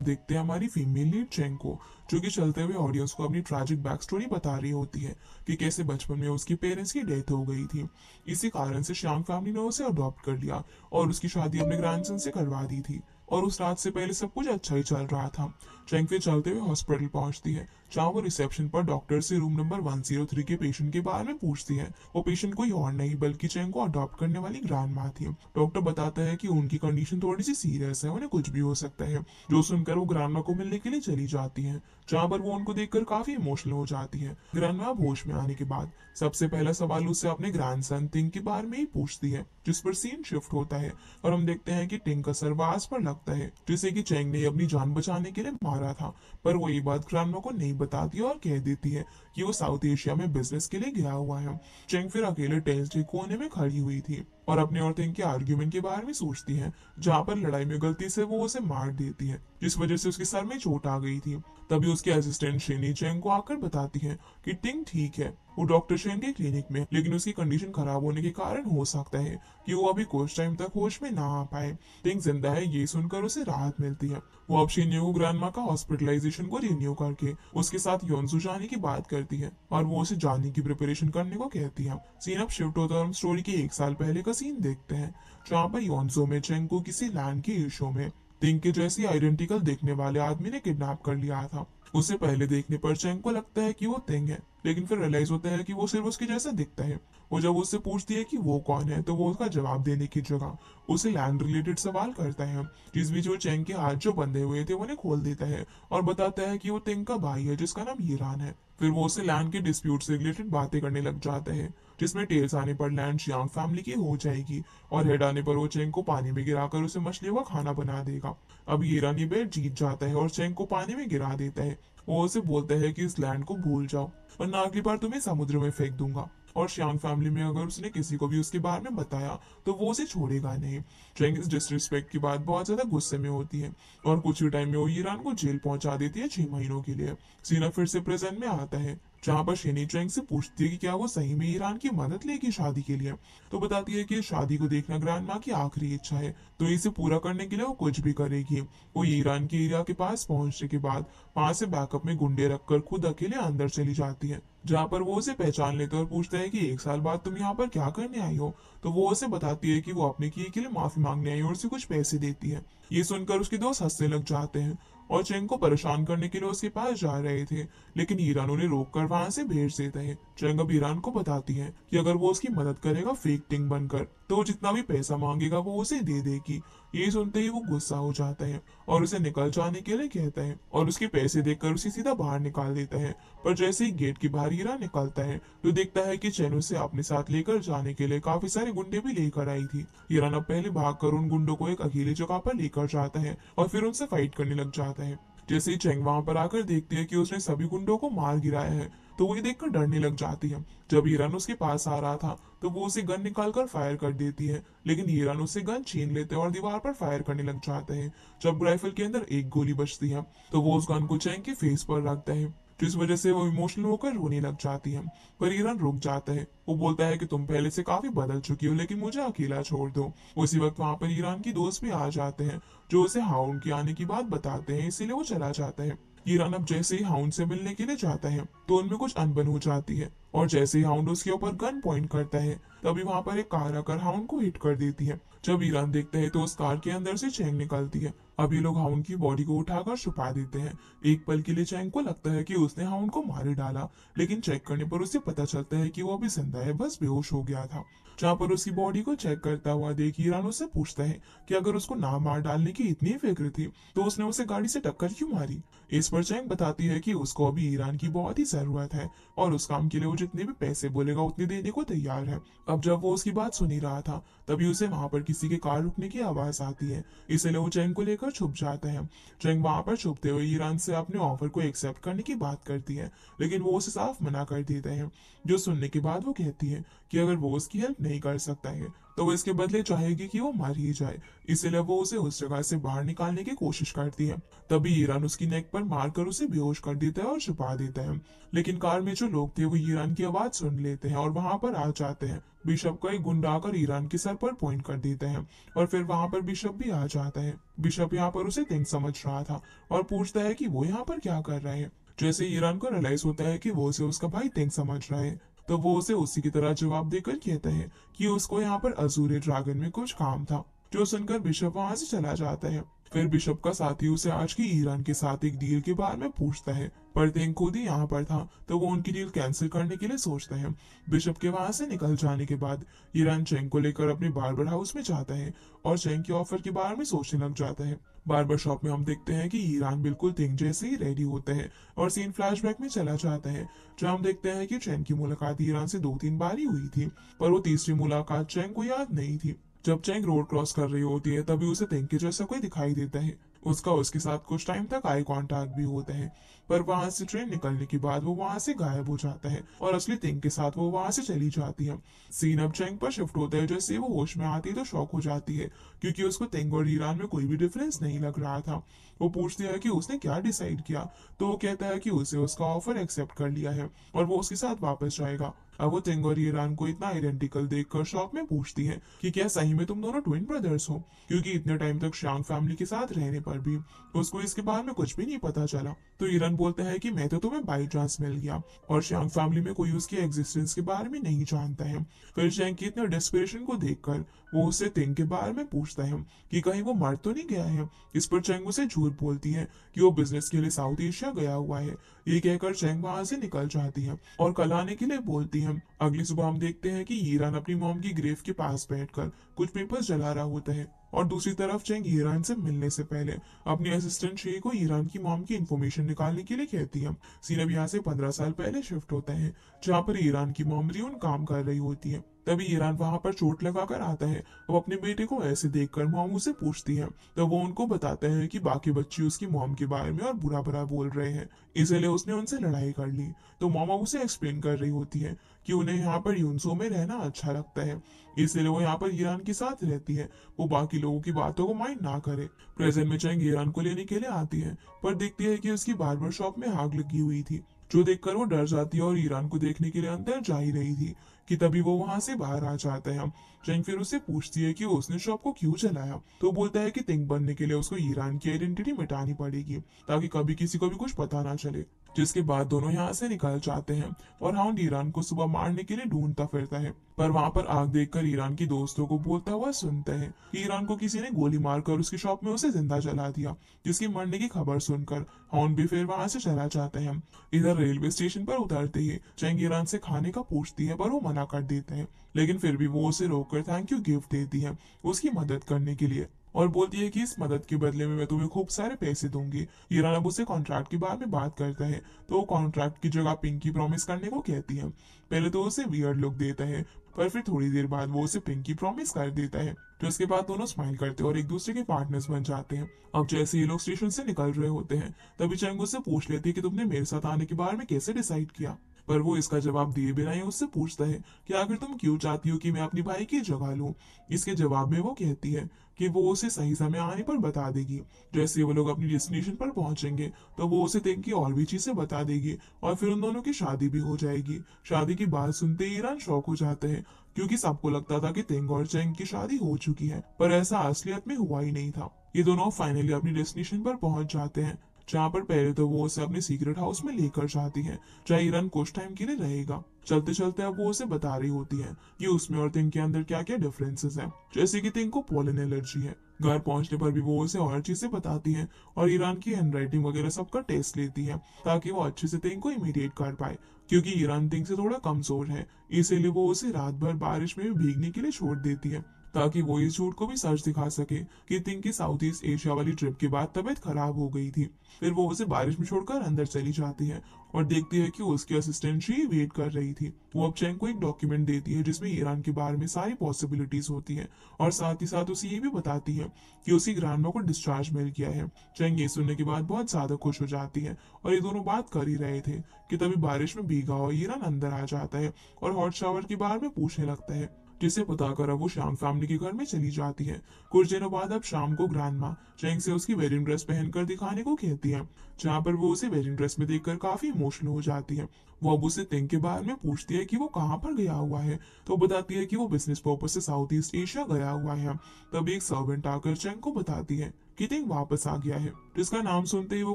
देखते हैं हमारी फीमेल लीड चेंग को, जो कि चलते हुए ऑडियंस को अपनी ट्रैजिक बैक स्टोरी बता रही होती है कि कैसे बचपन में उसकी पेरेंट्स की डेथ हो गई थी। इसी कारण से श्यांग फैमिली ने उसे अडॉप्ट कर लिया और उसकी शादी अपने ग्रैंडसन से करवा दी थी। और उस रात से पहले सब कुछ अच्छा ही चल रहा था। चेंग फिर चलते हुए हॉस्पिटल पहुंचती है, जहाँ वो रिसेप्शन पर डॉक्टर से रूम नंबर 103 के पेशेंट के बारे में पूछती है। वो पेशेंट कोई और नहीं बल्कि चेंग को अडॉप्ट करने वाली ग्रैंड माँ थी। डॉक्टर बताता है कि उनकी कंडीशन थोड़ी सी सीरियस है, उन्हें कुछ भी हो सकता है। जो सुनकर वो ग्रैंडमा को मिलने के लिए चली जाती है, जहाँ पर वो उनको देखकर काफी इमोशनल हो जाती है। ग्रैंडमा होश में आने के बाद सबसे पहला सवाल उससे अपने ग्रैंडसन टिंग के बारे में ही पूछती है, जिस पर सीन शिफ्ट होता है और हम देखते हैं कि टिंग का सर वास पर लगता है, जिसे कि चेंग ने अपनी जान बचाने के लिए मारा था। पर वो ये बात ग्रैंडमा को नहीं बताती और कह देती है कि वो साउथ एशिया में बिजनेस के लिए गया हुआ है। चेंग फिर अकेले टेंस डे कोने में खड़ी हुई थी और अपने और टिंग के आर्ग्यूमेंट के बारे में सोचती है, जहाँ पर लड़ाई में गलती से वो उसे मार देती है, जिस वजह से उसके सर में चोट आ गई थी। तभी उसके असिस्टेंट शेनी चेंग को आकर बताती है कि टिंग ठीक है, वो डॉक्टर शेन के क्लिनिक में, लेकिन उसकी कंडीशन खराब होने के कारण हो सकता है कि वो अभी कुछ टाइम तक होश में ना आ पाए। टिंग जिंदा है ये सुनकर उसे राहत मिलती है। वो अब शेन्यू ग्रैंडमा का हॉस्पिटलाइजेशन को रिन्यू करके उसके साथ योनसू जाने की बात करती है और वो उसे जाने की प्रिपरेशन करने को कहती है। सीन अब शिफ्ट होता है और हम स्टोरी के 1 साल पहले का सीन देखते हैं, जहाँ पर योनसो में चेंग को किसी लैंड के इशू में टिंग के जैसी आइडेंटिकल देखने वाले आदमी ने किडनैप कर लिया था। उसे पहले देखने पर चेंग को लगता है कि वो टिंग है, लेकिन फिर रियलाइज होता है कि वो सिर्फ उसके जैसा दिखता है। वो जब उससे पूछती है कि वो कौन है, तो वो उसका जवाब देने की जगह उसे लैंड रिलेटेड सवाल करता है, जिस बीच वो चेंग के हाथ जो बंधे हुए थे उन्हें खोल देता है और बताता है कि वो टिंग का भाई है जिसका नाम ईरान है। फिर वो उसे लैंड के डिस्प्यूट से रिलेटेड बातें करने लग जाता है, जिसमें टेल्स आने पर लैंड शियांग फैमिली की हो जाएगी और हेड आने पर वो चेंग को पानी में गिराकर उसे मछलियों का खाना बना देगा। अब ईरानी बेट जीत जाता है और चेंग को पानी में गिरा देता है। वो उसे बोलता है कि इस लैंड को भूल जाओ वरना अगली बार तुम्हें समुद्र में फेंक दूंगा। और श्यांग फैमिली में अगर उसने किसी को भी उसके बारे में बताया तो वो उसे छोड़ेगा नहीं। चेंग इस डिसरिस्पेक्ट की बात बहुत ज्यादा गुस्से में होती है और कुछ ही टाइम में वो ईरान को जेल पहुंचा देती है 6 महीनों के लिए। सीना फिर से प्रेजेंट में आता है, जहाँ पर शेनी चेंग से पूछती है कि क्या वो सही में ईरान की मदद लेगी शादी के लिए। तो बताती है कि शादी को देखना ग्रैंड माँ की आखिरी इच्छा है, तो इसे पूरा करने के लिए वो कुछ भी करेगी। वो ईरान के एरिया के पास पहुंचने के बाद वहां से बैकअप में गुंडे रखकर खुद अकेले अंदर चली जाती है, जहाँ पर वो उसे पहचान लेते हैं और पूछता है कि 1 साल बाद तुम यहाँ पर क्या करने आई हो। तो वो उसे बताती है कि वो अपने किए के लिए माफी मांगने आई और उसे कुछ पैसे देती है। ये सुनकर उसके दोस्त हंसने लग जाते हैं और चेंग को परेशान करने के लिए उसके पास जा रहे थे, लेकिन ईरान उन्हें रोककर वहां से भेज देता है। चेंग अब ईरान को बताती है कि अगर वो उसकी मदद करेगा फेक टिंग बनकर, तो वो जितना भी पैसा मांगेगा वो उसे दे देगी। ये सुनते ही वो गुस्सा हो जाता है और उसे निकल जाने के लिए कहता है और उसके पैसे देकर उसे सीधा बाहर निकाल देता है। पर जैसे ही गेट के बाहर हीरा निकलता है तो देखता है कि चैन उसे अपने साथ लेकर जाने के लिए काफी सारे गुंडे भी लेकर आई थी। हीरा अब पहले भागकर उन गुंडों को एक अकेली जगह पर लेकर जाता है और फिर उनसे फाइट करने लग जाता है। जैसे ही चेंग वहां पर आकर देखती है कि उसने सभी गुंडों को मार गिराया है, तो वो ये देखकर डरने लग जाती है। जब ईरान उसके पास आ रहा था तो वो उसे गन निकालकर फायर कर देती है, लेकिन ईरान उससे गन छीन लेते हैं और दीवार पर फायर करने लग जाते हैं। जब राइफल के अंदर एक गोली बचती है तो वो उस गन को चेंग के फेस पर रखता है, जिस वजह से वो इमोशनल होकर रोने लग जाती है। पर ईरान रुक जाता है। वो बोलता है कि तुम पहले से काफी बदल चुकी हो, लेकिन मुझे अकेला छोड़ दो। उसी वक्त वहां पर ईरान की दोस्त भी आ जाते हैं, जो उसे हाउंड के आने की बात बताते हैं, इसीलिए वो चला जाता है। ईरान अब जैसे ही हाउंड से मिलने के लिए जाता है तो उनमें कुछ अनबन हो जाती है और जैसे ही हाउंड उसके ऊपर गन पॉइंट करता है तभी वहां पर एक कार आकर हाउंड को हिट कर देती है। जब ईरान देखता है तो उस कार के अंदर से चैंग निकलती है। अब ये लोग हाउंड की बॉडी को उठाकर छुपा देते हैं। एक पल के लिए चैंग को लगता है कि उसने हाउंड को मार डाला, लेकिन चेक करने पर उसे पता चलता है कि वो अभी जिंदा है, बस बेहोश हो गया था। जहाँ पर उसकी बॉडी को चेक करता हुआ देख ईरान उससे पूछता है कि अगर उसको ना मार डालने की इतनी फिक्र थी तो उसने उसे गाड़ी से टक्कर क्यों मारी। इस पर चैंग बताती है कि उसको अभी ईरान की बहुत ही जरूरत है और उस काम के लिए वो जितने भी पैसे बोलेगा उतने देने को तैयार है। अब जब वो उसकी बात सुन ही रहा था तभी उसे वहां पर किसी के कार रुकने की आवाज आती है, इसलिए वो चैंग को लेकर छुप जाता है। चैंग वहां पर छुपते हुए ईरान से अपने ऑफर को एक्सेप्ट करने की बात करती है, लेकिन वो उसे साफ मना कर देता है। जो सुनने के बाद वो कहती है कि अगर वो उसकी हेल्प नहीं कर सकता है तो वो इसके बदले चाहेगी कि वो मर ही जाए, इसलिए वो उसे उस जगह से बाहर निकालने की कोशिश करती है। तभी ईरान उसकी नेक पर मारकर उसे बेहोश कर देता है और छुपा देता है। लेकिन कार में जो लोग थे वो ईरान की आवाज सुन लेते हैं और वहां पर आ जाते हैं। बिशप का एक गुंडा आकर ईरान के सर पर पॉइंट कर देता है और फिर वहां पर बिशप भी आ जाता है। बिशप यहाँ पर उसे थिंग समझ रहा था और पूछता है कि वो यहाँ पर क्या कर रहा है। जैसे ईरान को रियलाइज होता है कि वो उसे उसका भाई थिंग समझ रहा है, तो वो उसे उसी की तरह जवाब देकर कहता है कि उसको यहाँ पर अजूरे ड्रैगन में कुछ काम था, जो सुनकर बिशप वहां से चला जाता है। फिर बिशप का साथी उसे आज की ईरान के साथ एक डील के बारे में पूछता है, पर तेंग खुद ही यहाँ पर था, तो वो उनकी डील कैंसिल करने के लिए सोचता है। बिशप के वहां से निकल जाने के बाद ईरान चेंग को लेकर अपने बार्बर हाउस में जाता है और चेंग के ऑफर के बारे में सोचने लग जाता है। बार्बर शॉप में हम देखते हैं कि ईरान बिल्कुल तेंग जैसे ही रेडी होता है और सीन फ्लैशबैक में चला जाता है, जहाँ हम देखते हैं कि चेंग की मुलाकात ईरान से 2-3 बार ही हुई थी, पर वो तीसरी मुलाकात चेंग को याद नहीं थी। जब चेंग रोड क्रॉस कर रही होती है तभी उसे तेंग के जैसा कोई दिखाई देता है। उसका उसके साथ कुछ टाइम तक आई कांटेक्ट भी होता है, पर वहां से ट्रेन निकलने के बाद वो वहां से गायब हो जाता है और असली तेंग के साथ वो वहां से चली जाती है। सीन अब चेंग पर शिफ्ट होता है। जैसे ही वो होश में आती है तो शॉक हो जाती है, क्योंकि उसको तेंग और ईरान में कोई भी डिफरेंस नहीं लग रहा था। वो पूछती है कि उसने क्या डिसाइड किया, तो वो कहता है कि उसे उसका ऑफर एक्सेप्ट कर लिया है और वो उसके साथ वापस जाएगा। अब वो तेंग और ईरान को इतना आइडेंटिकल देखकर शॉक में पूछती है कि क्या सही में तुम दोनों ट्विन ब्रदर्स हो, क्योंकि इतने टाइम तक शांग फैमिली के साथ रहने पर भी उसको इसके बारे में कुछ भी नहीं पता चला। तो ईरान बोलता है कि मैं तो तुम्हें बाई चांस मिल गया और शांग फैमिली में कोई उसकी एग्जिस्टेंस के बारे में नहीं जानता है। फिर शैंग की इतने डेस्परेशन को देखकर वो उससे तेंग के बारे में पूछता है कि कहीं वो मर तो नहीं गया है। इस पर चेंग उसे झूठ बोलती है कि वो बिजनेस के लिए साउथ एशिया गया हुआ है। ये कहकर चेंग वहां से निकल जाती है और कल आने के लिए बोलती है। अगली सुबह हम देखते हैं कि ईरान अपनी मॉम की ग्रेव के पास बैठकर कुछ पेपर्स जला रहा होता है और दूसरी तरफ चेंग ईरान से मिलने से पहले अपनी असिस्टेंट शी को ईरान की मॉम की इन्फॉर्मेशन निकालने के लिए कहती है। सीन अब यहाँ से 15 साल पहले शिफ्ट होता है, जहाँ पर ईरान की मॉम रियून काम कर रही होती है। तभी ईरान वहां पर चोट लगाकर आता है। अब अपने बेटे को ऐसे देखकर मॉम उसे पूछती है, तो वो उनको बताता है कि बाकी बच्चे उसकी मॉम के बारे में और बुरा बुरा बोल रहे हैं, इसलिए उसने उनसे लड़ाई कर ली। तो मॉम उसे एक्सप्लेन कर रही होती है कि उन्हें यहाँ पर यूनसो में रहना अच्छा लगता है, इसलिए वो यहाँ पर ईरान के साथ रहती है। वो बाकी लोगों की बातों को माइंड ना करे। प्रेजेंट में चेंग ईरान को लेने के लिए आती है, पर देखती है कि उसकी बार्बर शॉप में आग लगी हुई थी, जो देखकर वो डर जाती है और ईरान को देखने के लिए अंदर जा ही रही थी कि तभी वो वहां से बाहर आ जाता है। चेंग फिर उससे पूछती है कि उसने शॉप को क्यों जलाया, तो बोलता है कि तिंग बनने के लिए उसको ईरान की आइडेंटिटी मिटानी पड़ेगी ताकि कभी किसी को भी कुछ पता ना चले। जिसके बाद दोनों यहाँ से निकल जाते हैं और हाउंड ईरान को सुबह मारने के लिए ढूंढता फिरता है, पर वहां पर आग देखकर ईरान की दोस्तों को बोलता हुआ सुनता है कि ईरान को किसी ने गोली मारकर उसकी शॉप में उसे जिंदा जला दिया। जिसकी मरने की खबर सुनकर हाउंड भी फिर वहां से चला जाता है। इधर रेलवे स्टेशन पर उतरते ही चेंग ईरान से खाने का पूछती है, पर वो मना कर देता है, लेकिन फिर भी वो उसे रोककर थैंक यू गिफ्ट देती है उसकी मदद करने के लिए और बोलती है कि इस मदद के बदले में मैं तुम्हें खूब सारे पैसे दूंगी। ईरान अब उसे कॉन्ट्रैक्ट के बारे में बात करता है, तो वो कॉन्ट्रैक्ट की जगह पिंकी प्रॉमिस करने को कहती है। पहले तो उसे वियर्ड लुक देता है, पर फिर थोड़ी देर बाद वो उसे पिंकी प्रॉमिस कर देता है। तो इसके बाद दोनों स्माइल करते हैं और एक दूसरे के पार्टनर्स बन जाते हैं। अब जैसे ये लोग स्टेशन से निकल रहे होते हैं तभी चंग उससे पूछ लेती है कि तुमने मेरे साथ आने के बारे में कैसे डिसाइड किया, पर वो इसका जवाब दिए बिना ही उससे पूछता है कि आखिर तुम क्यों चाहती हो कि मैं अपनी भाई की जगह लूं। इसके जवाब में वो कहती है कि वो उसे सही समय आने पर बता देगी। जैसे वो लोग अपनी डेस्टिनेशन पर पहुंचेंगे तो वो उसे तेंग की और भी चीजें बता देगी और फिर उन दोनों की शादी भी हो जाएगी। शादी की बात सुनते ही ईरान शॉक हो जाता है, क्योंकि सबको लगता था कि तेंग और चेंग की शादी हो चुकी है, पर ऐसा असलियत में हुआ ही नहीं था। ये दोनों फाइनली अपनी डेस्टिनेशन पर पहुंच जाते हैं, जहाँ पर पहले तो वो उसे अपने सीक्रेट हाउस में लेकर जाती है, जहाँ ईरान कुछ टाइम के लिए रहेगा। चलते चलते अब वो उसे बता रही होती है कि उसमें और तिंग के अंदर क्या क्या डिफरेंसेस हैं, जैसे कि तिंग को पोलन एलर्जी है। घर पहुंचने पर भी वो उसे और चीजें बताती है और ईरान की हैंडराइटिंग वगैरह सबका टेस्ट लेती है, ताकि वो अच्छे से तिंग को इमिडिएट कर पाए, क्योंकि ईरान तिंग से थोड़ा कमजोर है, इसीलिए वो उसे रात भर बारिश में भी भीगने के लिए छोड़ देती है, ताकि वो इस झूठ को भी सच दिखा सके कि तिंग की साउथ ईस्ट एशिया वाली ट्रिप के बाद तबीयत खराब हो गई थी। फिर वो उसे बारिश में छोड़कर अंदर चली जाती है और देखती है कि उसकी असिस्टेंट ही वेट कर रही थी। वो अब चेंग को एक डॉक्यूमेंट देती है जिसमें ईरान के बारे में सारी पॉसिबिलिटीज होती है और साथ ही साथ उसे ये भी बताती है कि उसकी ग्रैंडमा को डिस्चार्ज मिल गया है। चेंग ये सुनने के बाद बहुत ज्यादा खुश हो जाती है और ये दोनों बात कर ही रहे थे कि तभी बारिश में भीगा हुआ ईरान अंदर आ जाता है और हॉट शावर के बारे में पूछने लगता है। जिसे बताकर अब वो शांग फैमिली के घर में चली जाती है। कुछ दिनों बाद अब शाम को ग्रैंड माँ चेंग से उसकी वेडिंग ड्रेस पहनकर दिखाने को कहती है, जहाँ पर वो उसे वेडिंग ड्रेस में देखकर काफी इमोशनल हो जाती है। वो अब उसे तिंग के बारे में पूछती है कि वो कहाँ पर गया हुआ है, तो बताती है कि वो बिजनेस पर्पज से साउथ ईस्ट एशिया गया हुआ है। तब एक सर्वेंट आकर चेंग को बताती है कि तिंग वापस आ गया है, जिसका नाम सुनते ही वो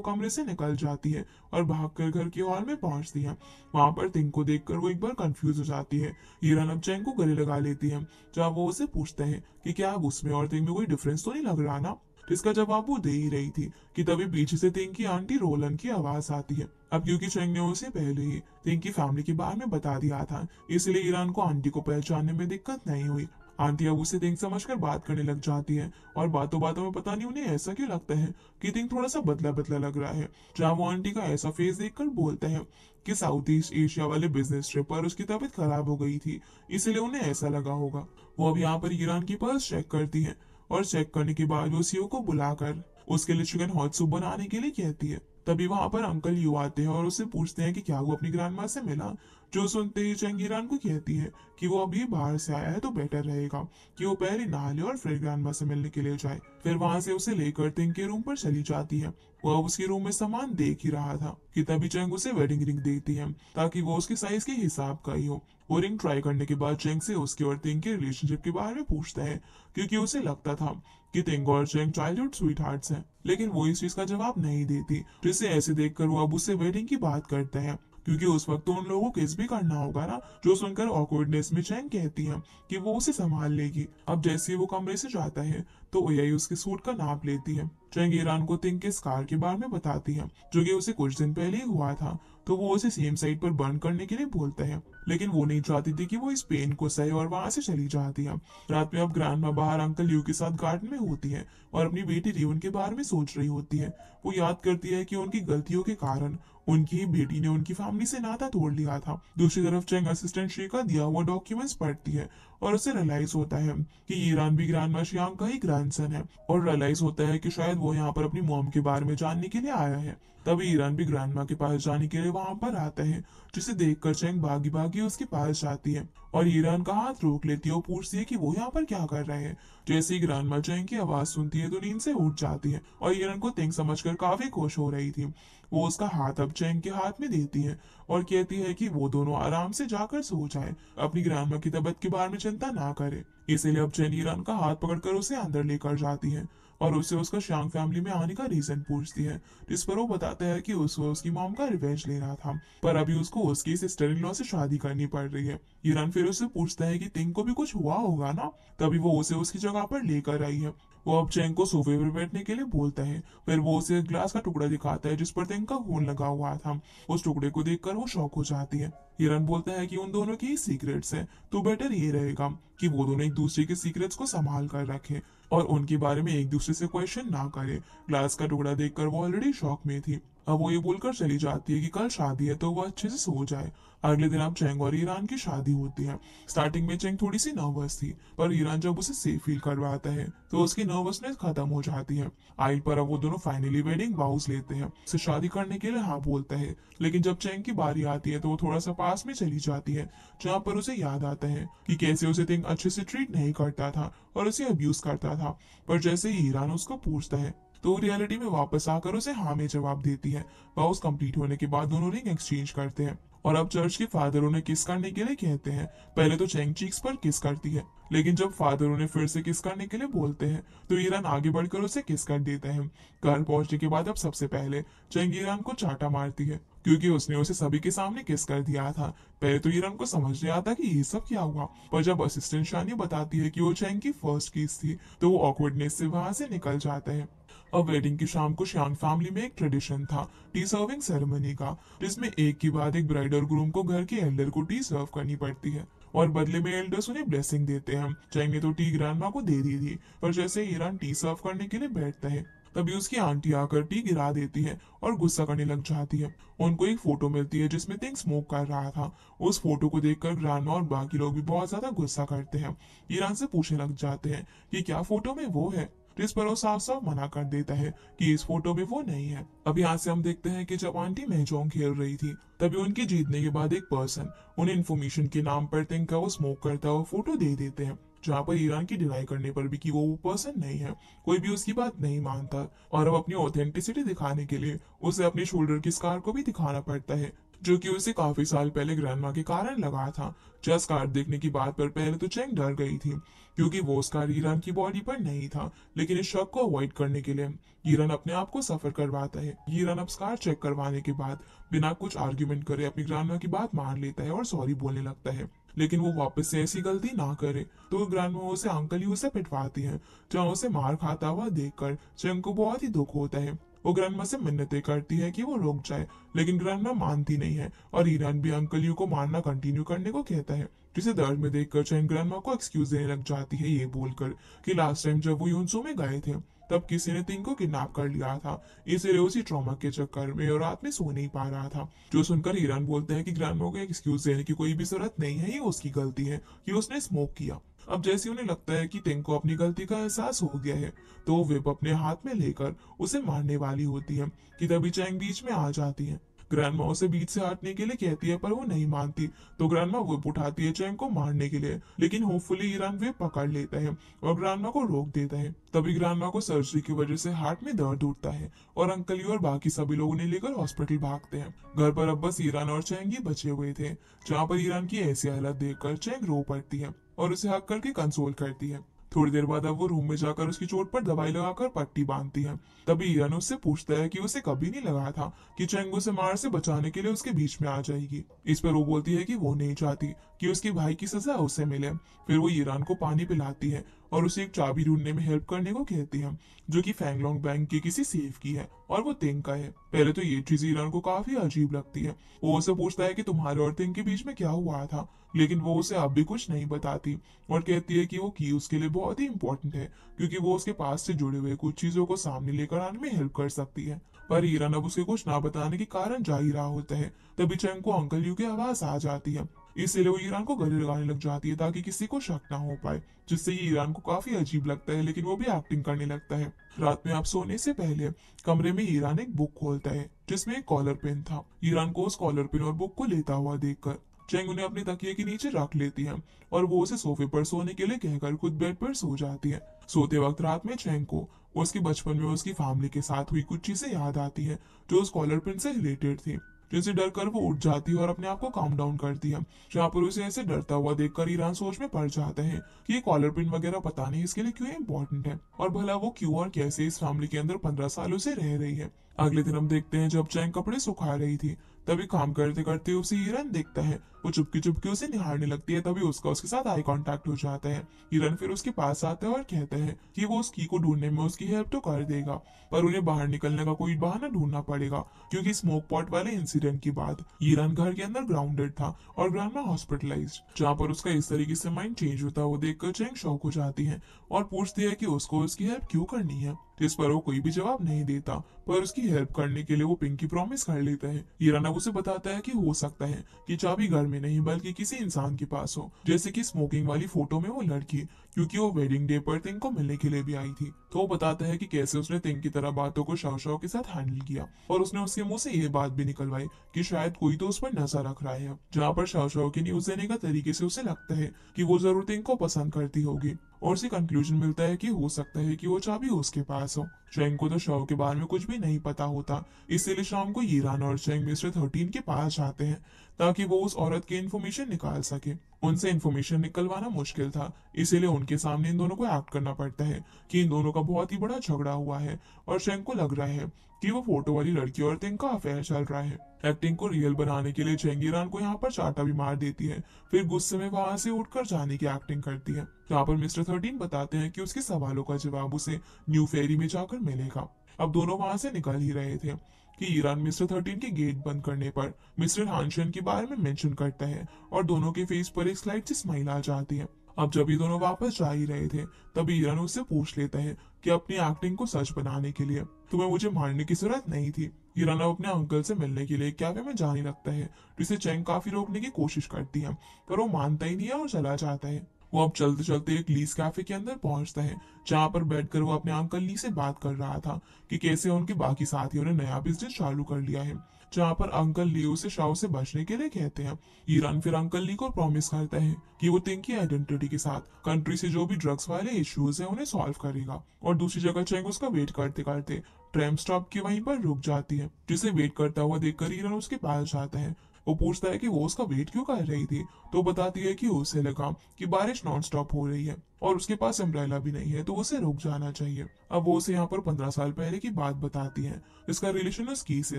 कमरे से निकल जाती है और भागकर घर के हॉल में पहुंचती है। वहां पर तिंग को देखकर वो एक बार कंफ्यूज हो जाती है। हीरन अब चेंग को गले लगा लेती है, जहाँ वो उसे पूछते हैं कि क्या अब उसमें और तिंग में कोई डिफरेंस तो नहीं लग रहा ना, जिसका जवाब वो दे ही रही थी कि तभी पीछे से तिंग की आंटी रोलन की आवाज आती है। अब क्योंकि चेंग ने उसे पहले ही तिंग की फैमिली के बारे में बता दिया था, इसलिए ईरान को आंटी को पहचानने में दिक्कत नहीं हुई। आंटी अब उसे तिंग समझकर बात करने लग जाती है और बातों बातों में पता नहीं उन्हें ऐसा क्यों लगता है कि तिंग थोड़ा सा बदला बदला लग रहा है, जहाँ वो आंटी का ऐसा फेस देखकर बोलते हैं कि साउथ ईस्ट एशिया वाले बिजनेस ट्रिप पर उसकी तबीयत खराब हो गई थी, इसलिए उन्हें ऐसा लगा होगा। वो अब यहाँ पर ईरान की पर्स चेक करती है और चेक करने के बाद वो सीओ को बुलाकर उसके लिए चिकन हॉट सूप बनाने के लिए कहती है। तभी वहां पर अंकल यू आते हैं और उससे पूछते हैं कि क्या वो अपनी ग्रैंड माँ से मिला, जो सुनते ही चेंग ईरान को कहती है कि वो अभी बाहर से आया है तो बेटर रहेगा कि वो पहले नहा ले और फिर ग्रैंड माँ से मिलने के लिए जाए। फिर वहां से उसे लेकर तिंग के रूम पर चली जाती है। वो अब उसके रूम में सामान देख ही रहा था कि तभी चेंग उसे वेडिंग रिंग देती है ताकि वो उसके साइज के हिसाब का ही हो। वो रिंग ट्राई करने के बाद चेंग से उसके और तिंग के रिलेशनशिप के बारे में पूछता है, क्योंकि उसे लगता था कि तिंग और चेंग चाइल्डहुड स्वीट हार्ट्स हैं, लेकिन वो इस चीज का जवाब नहीं देती। जिसे ऐसे देखकर वो अब उससे वेडिंग की बात करते हैं, क्योंकि उस वक्त तो उन लोगों को किस भी करना होगा ना। जो सुनकर ऑकवर्डनेस में चेंग कहती है कि वो उसे संभाल लेगी। अब जैसे ही वो कमरे से जाता है तो ओयाई उसके सूट का नाप लेती है। चेंग ईरान को तिंग के स्कार के बारे में बताती है, जो कि उसे कुछ दिन पहले ही हुआ था, तो वो उसे सेम साइड पर बर्न करने के लिए बोलता है, लेकिन वो नहीं चाहती थी कि वो इस पेन को सहे और वहां से चली जाती है। रात में अब ग्रैंड माँ बाहर अंकल यू के साथ गार्डन में होती है और अपनी बेटी रिवन के बारे में सोच रही होती है। वो याद करती है कि उनकी गलतियों के कारण उनकी ही बेटी ने उनकी फैमिली से नाता तोड़ लिया था। दूसरी तरफ चेंग असिस्टेंट श्री का दिया हुआ डॉक्यूमेंट्स पढ़ती है और उसे रियलाइज होता है कि ईरान भी ग्रैंड माँ शियांग का ही ग्रैंडसन है, और रियलाइज होता है कि शायद वो यहाँ पर अपनी मॉम के बारे में जानने के लिए आया है। तभी ईरान भी ग्रैंड माँ के पास जाने के लिए वहां पर आता है, जिसे देखकर चेंग भागी भागी उसके पास जाती है और ईरान का हाथ रोक लेती है और पूछती है कि वो यहाँ पर क्या कर रहे हैं। जैसे ही ग्रैंड माँ चेंग की आवाज सुनती है तो नींद से उठ जाती है और ईरान को तिंग समझकर काफी खुश हो रही थी। वो उसका हाथ अब चेंग के हाथ में देती है और कहती है कि वो दोनों आराम से जाकर सो जाए, अपनी ग्रैंड माँ की तबीयत के बारे में चिंता ना करे। इसीलिए अब चेंग ईरान का हाथ पकड़कर उसे अंदर लेकर जाती है और उससे उसका शांग फैमिली में आने का रीजन पूछती है, जिस पर वो बताता है कि उसको उसकी मॉम का रिवेंज लेना था, पर अभी उसको उसकी सिस्टर इन लॉ से शादी करनी पड़ रही है। ईरान फिर उससे पूछता है कि तिंग को भी कुछ हुआ होगा ना, तभी वो उसे उसकी जगह पर लेकर आई है। वो अब चेंग को सोफे पर बैठने के लिए बोलता है, फिर वो उसे ग्लास का टुकड़ा दिखाता है जिस पर तिंग का खून लगा हुआ था। उस टुकड़े को देखकर वो शॉक हो जाती है। हिरन बोलता है कि उन दोनों की सीक्रेट्स है, तो बेटर ये रहेगा कि वो दोनों एक दूसरे के सीक्रेट्स को संभाल कर रखें और उनके बारे में एक दूसरे से क्वेश्चन ना करे। ग्लास का टुकड़ा देखकर वो ऑलरेडी शॉक में थी। अब वो ये बोलकर चली जाती है कि कल शादी है तो वो अच्छे से सो जाए। अगले दिन अब चेंग और ईरान की शादी होती है। स्टार्टिंग में चेंग थोड़ी सी नर्वस थी, पर ईरान जब उसे सेफ फील करवाता है तो उसकी नर्वसनेस खत्म हो जाती है। आइल पर अब वो दोनों फाइनली वेडिंग वाउस लेते हैं। उसे शादी करने के लिए हाँ बोलता है, लेकिन जब चेंग की बारी आती है तो वो थोड़ा सा पास में चली जाती है, जहाँ पर उसे याद आता है कि कैसे उसे तिंग अच्छे से ट्रीट नहीं करता था और उसे अब्यूज करता था। पर जैसे ही ईरान उसको पूछता है तो रियलिटी में वापस आकर उसे हाँ में जवाब देती है। वाउस कंप्लीट होने के बाद दोनों रिंग एक्सचेंज करते हैं और अब चर्च के फादर उन्हें किस करने के लिए कहते हैं। पहले तो चेंग चीक्स पर किस करती है, लेकिन जब फादर उन्हें फिर से किस करने के लिए बोलते हैं तो ईरान आगे बढ़कर उसे किस कर देता है। घर पहुंचने के बाद अब सबसे पहले चेंग ईरान को चाटा मारती है, क्योंकि उसने उसे सभी के सामने किस कर दिया था। पहले तो ईरान को समझ नहीं आता कि ये सब क्या हुआ, पर जब असिस्टेंट शानी बताती है कि वो चेंग की फर्स्ट किस थी तो वो ऑकवर्डनेस से वहां से निकल जाता है। अब वेडिंग की शाम को शियांग फैमिली में एक ट्रेडिशन था टी सर्विंग सेरेमनी का, जिसमें एक के बाद एक ब्राइड और ग्रूम को घर के एल्डर को टी सर्व करनी पड़ती है और बदले में एल्डर्स उन्हें ब्लेसिंग देते हैं। चेंग ने तो टी ग्रैंडमा को दे दी थी, पर जैसे ईरान टी सर्व करने के लिए बैठता है तभी उसकी आंटी आकर टी गिरा देती है और गुस्सा करने लग जाती है। उनको एक फोटो मिलती है जिसमें तिंग स्मोक कर रहा था। उस फोटो को देखकर ग्रैंडमा और बाकी लोग भी बहुत ज्यादा गुस्सा करते हैं। ईरान से पूछने लग जाते हैं कि क्या फोटो में वो है, जिस पर वो साफ साफ मना कर देता है कि इस फोटो में वो नहीं है। अब यहाँ से हम देखते हैं कि जब आंटी महजोंग खेल रही थी तभी उनके जीतने के बाद एक पर्सन उन्हें इन्फॉर्मेशन के नाम पर तिंग का वो स्मोक करता हुआ फोटो दे देते हैं, जहाँ पर ईरान की डिनाई करने पर भी कि वो पर्सन नहीं है, कोई भी उसकी बात नहीं मानता। और अब अपनी ऑथेंटिसिटी दिखाने के लिए उसे अपनी शोल्डर की स्कार को भी दिखाना पड़ता है, जो कि उसे काफी साल पहले ग्रैंडमा के कारण लगा था। जब स्कार देखने की बात पर पहले तो चेंग डर गई थी, क्योंकि वो स्कार ईरान की बॉडी पर नहीं था, लेकिन इस शक को अवॉइड करने के लिए ईरान अपने आप को सफर करवाता है। ईरान अब स्कार चेक करवाने के बाद बिना कुछ आर्ग्यूमेंट करे अपनी ग्रैंडमा की बात मान लेता है और सॉरी बोलने लगता है, लेकिन वो वापस से ऐसी गलती ना करे। तो ग्रैंडमा उसे अंकल ही उसे पिटवाती है, जहाँ उसे मार खाता हुआ देखकर चेंग को बहुत ही दुख होता है। वो ग्रैंडमा से मिन्नतें करती है कि वो रुक जाए, लेकिन ग्रैंडमा मानती नहीं है और ईरान भी अंकल यू को मारना कंटिन्यू करने को कहता है, जिसे दर्द में देखकर चेंग ग्रैंडमा को एक्सक्यूज देने लग जाती है, ये बोलकर कि लास्ट टाइम जब वो यूनसू में गए थे तब किसी ने तिंग को किडनैप कर लिया था, इसलिए उसी ट्रॉमा के चक्कर में और रात में सो नहीं पा रहा था। जो सुनकर ईरान बोलते हैं कि ग्रैंडमा को एक्सक्यूज देने की कोई भी जरूरत नहीं है, ये उसकी गलती है कि उसने स्मोक किया। अब जैसे उन्हें लगता है कि तिंग को अपनी गलती का एहसास हो गया है, तो वो विप अपने हाथ में लेकर उसे मारने वाली होती है कि तभी चैंग बीच में आ जाती है। ग्रैंडमा उसे बीच से हटने के लिए कहती है, पर वो नहीं मानती, तो ग्रैंडमा विप उठाती है चैंग को मारने के लिए, लेकिन होपफुली ईरान विप पकड़ लेता है और ग्रैंडमा को रोक देता है। तभी ग्रैंडमा को सर्जरी की वजह से हार्ट में दर्द उठता है और अंकल यू और बाकी सभी लोग उन्हें लेकर हॉस्पिटल भागते हैं। घर पर अब बस ईरान और चैंग ही बचे हुए थे, जहाँ पर ईरान की ऐसी हालत देखकर चैंग रो पड़ती है और उसे हक करके कंसोल करती है। थोड़ी देर बाद अब वो रूम में जाकर उसकी चोट पर दवाई लगाकर पट्टी बांधती है। तभी ईरान उससे पूछता है कि उसे कभी नहीं लगा था कि चेंग उसे मार से बचाने के लिए उसके बीच में आ जाएगी। इस पर वो बोलती है कि वो नहीं चाहती कि उसके भाई की सजा उसे मिले। फिर वो ईरान को पानी पिलाती है और उसे एक चाबी ढूंढने में हेल्प करने को कहती है, जो कि फैंगलोंग बैंक के किसी सेफ की है और वो तिंग का है। पहले तो ये चीज ईरान को काफी अजीब लगती है। वो उसे पूछता है कि तुम्हारे और तिंग के बीच में क्या हुआ था, लेकिन वो उसे अब भी कुछ नहीं बताती और कहती है कि वो की उसके लिए बहुत ही इंपॉर्टेंट है, क्योंकि वो उसके पास से जुड़े हुए कुछ चीजों को सामने लेकर आने में हेल्प कर सकती है। पर ईरान अब उसके कुछ ना बताने के कारण जा ही रहा होता है। तभी चैंग को अंकल यू की आवाज आ जाती है, इसलिए वो ईरान को गले लगाने लग जाती है ताकि किसी को शक ना हो पाए, जिससे ये ईरान को काफी अजीब लगता है, लेकिन वो भी एक्टिंग करने लगता है। रात में आप सोने से पहले कमरे में ईरान एक बुक खोलता है जिसमें एक कॉलर पेन था। ईरान को उस कॉलर पेन और बुक को लेता हुआ देखकर चेंग उन्हें अपने तकिए के नीचे रख लेती है और वो उसे सोफे पर सोने के लिए कहकर खुद बेड पर सो जाती है। सोते वक्त रात में चेंग को उसके बचपन में उसकी फैमिली के साथ हुई कुछ चीजें याद आती है जो उस कॉलर पिन से रिलेटेड थी, जिनसे डर कर वो उठ जाती है और अपने आप को काम डाउन करती है। जहाँ पर उसे ऐसे डरता हुआ देखकर ईरान सोच में पड़ जाता है कि ये कॉलर पिन वगैरह पता नहीं इसके लिए क्यों इम्पोर्टेंट है और भला वो क्यों और कैसे इस फैमिली के अंदर 15 सालों से रह रही है। अगले दिन हम देखते हैं जब चैंग कपड़े सुखा रही थी, तभी काम करते करते उसे ईरान देखता है। वो चुपके चुपके उसे निहारने लगती है, तभी उसका उसके साथ आई कांटेक्ट हो जाता है। ईरान फिर उसके पास आता है और कहता है कि वो उस की को ढूंढने में उसकी हेल्प तो कर देगा, पर उन्हें बाहर निकलने का कोई बहाना ढूंढना पड़ेगा, क्योंकि स्मोक पॉट वाले इंसिडेंट के बाद ईरान घर के अंदर ग्राउंडेड था और ग्रैंडमा हॉस्पिटलाइज्ड। जहाँ पर उसका इस तरीके से माइंड चेंज होता है वो देखकर चैंग शॉक हो जाती है और पूछती है कि उसको उसकी हेल्प क्यों करनी है, जिस पर वो कोई भी जवाब नहीं देता, पर उसकी हेल्प करने के लिए वो पिंकी प्रॉमिस कर लेता है। ईरान अब उसे बताता है कि हो सकता है कि चाबी घर में नहीं बल्कि किसी इंसान के पास हो, जैसे कि स्मोकिंग वाली फोटो में वो लड़की, क्योंकि वो वेडिंग डे पर तिंग को मिलने के लिए भी आई थी। तो वो बताता है कि कैसे उसने तिंग की तरह बातों को शाओ शाओ के साथ हैंडल किया और उसने उसके मुंह से ये बात भी निकलवाई कि शायद कोई तो उस पर नजर रख रहा है। जहाँ पर शाओ शाओ की न्यूज देने का तरीके से उसे लगता है कि वो जरूर तिंग को पसंद करती होगी और उसे कंक्लूजन मिलता है कि हो सकता है कि वो चाबी उसके पास हो। चैंग को तो शव के बारे में कुछ भी नहीं पता होता, इसीलिए शाम को ईरान और चैंग मिस्टर 13 के पास जाते हैं ताकि वो उस औरत की इन्फॉर्मेशन निकाल सके। उनसे इन्फॉर्मेशन निकलवाना मुश्किल था, इसीलिए उनके सामने इन दोनों को एक्ट करना पड़ता है कि इन दोनों का बहुत ही बड़ा झगड़ा हुआ है और चैंग को लग रहा है कि वो फोटो वाली लड़की और तिंग का अफेयर चल रहा है। एक्टिंग को रियल बनाने के लिए चैंग ईरान को यहाँ पर चाटा भी मार देती है, फिर गुस्से में वहां से उठकर जाने की एक्टिंग करती है। यहाँ पर मिस्टर 13 बताते हैं कि उसके सवालों का जवाब उसे न्यू फेरी में जाकर मिलेगा। अब दोनों वहां से निकल ही रहे थे कि ईरान मिस्टर 13 के गेट बंद करने पर मिस्टर हानशन के बारे में मेंशन करता है और दोनों के फेस पर एक स्लाइड सी स्माइल आ जाती है। अब जब ये दोनों वापस जा ही रहे थे तभी ईरान उससे पूछ लेता है कि अपनी एक्टिंग को सच बनाने के लिए तुम्हें मुझे मारने की जरूरत नहीं थी। ईरान अब अपने अंकल से मिलने के लिए कैफे में जाने लगता है, जिसे चैंग काफी रोकने की कोशिश करती है, पर वो मानता ही नहीं है और चला जाता है। वो अब चलते चलते एक लीज कैफे के अंदर पहुंचता है, जहां पर बैठकर वो अपने अंकल ली से बात कर रहा था कि कैसे उनके बाकी साथियों ने नया बिजनेस चालू कर लिया है, जहां पर अंकल ली उसे शाओ से बचने के लिए कहते हैं। ईरान फिर अंकल ली को प्रॉमिस करता है कि वो तिंग की आइडेंटिटी के साथ कंट्री से जो भी ड्रग्स वाले इश्यूज है उन्हें सॉल्व करेगा। और दूसरी जगह चेंग उसका वेट करते करते ट्रैम स्टॉप के वहीं पर रुक जाती है, जिसे वेट करता हुआ देखकर ईरान उसके पास जाता है। वो पूछता है कि वो उसका वेट क्यों कर रही थी, तो बताती है कि उसे लगा कि बारिश नॉन स्टॉप हो रही है और उसके पास अम्ब्रेला भी नहीं है, तो उसे रुक जाना चाहिए। अब वो उसे यहाँ पर 15 साल पहले की बात बताती है। इसका रिलेशन उस की से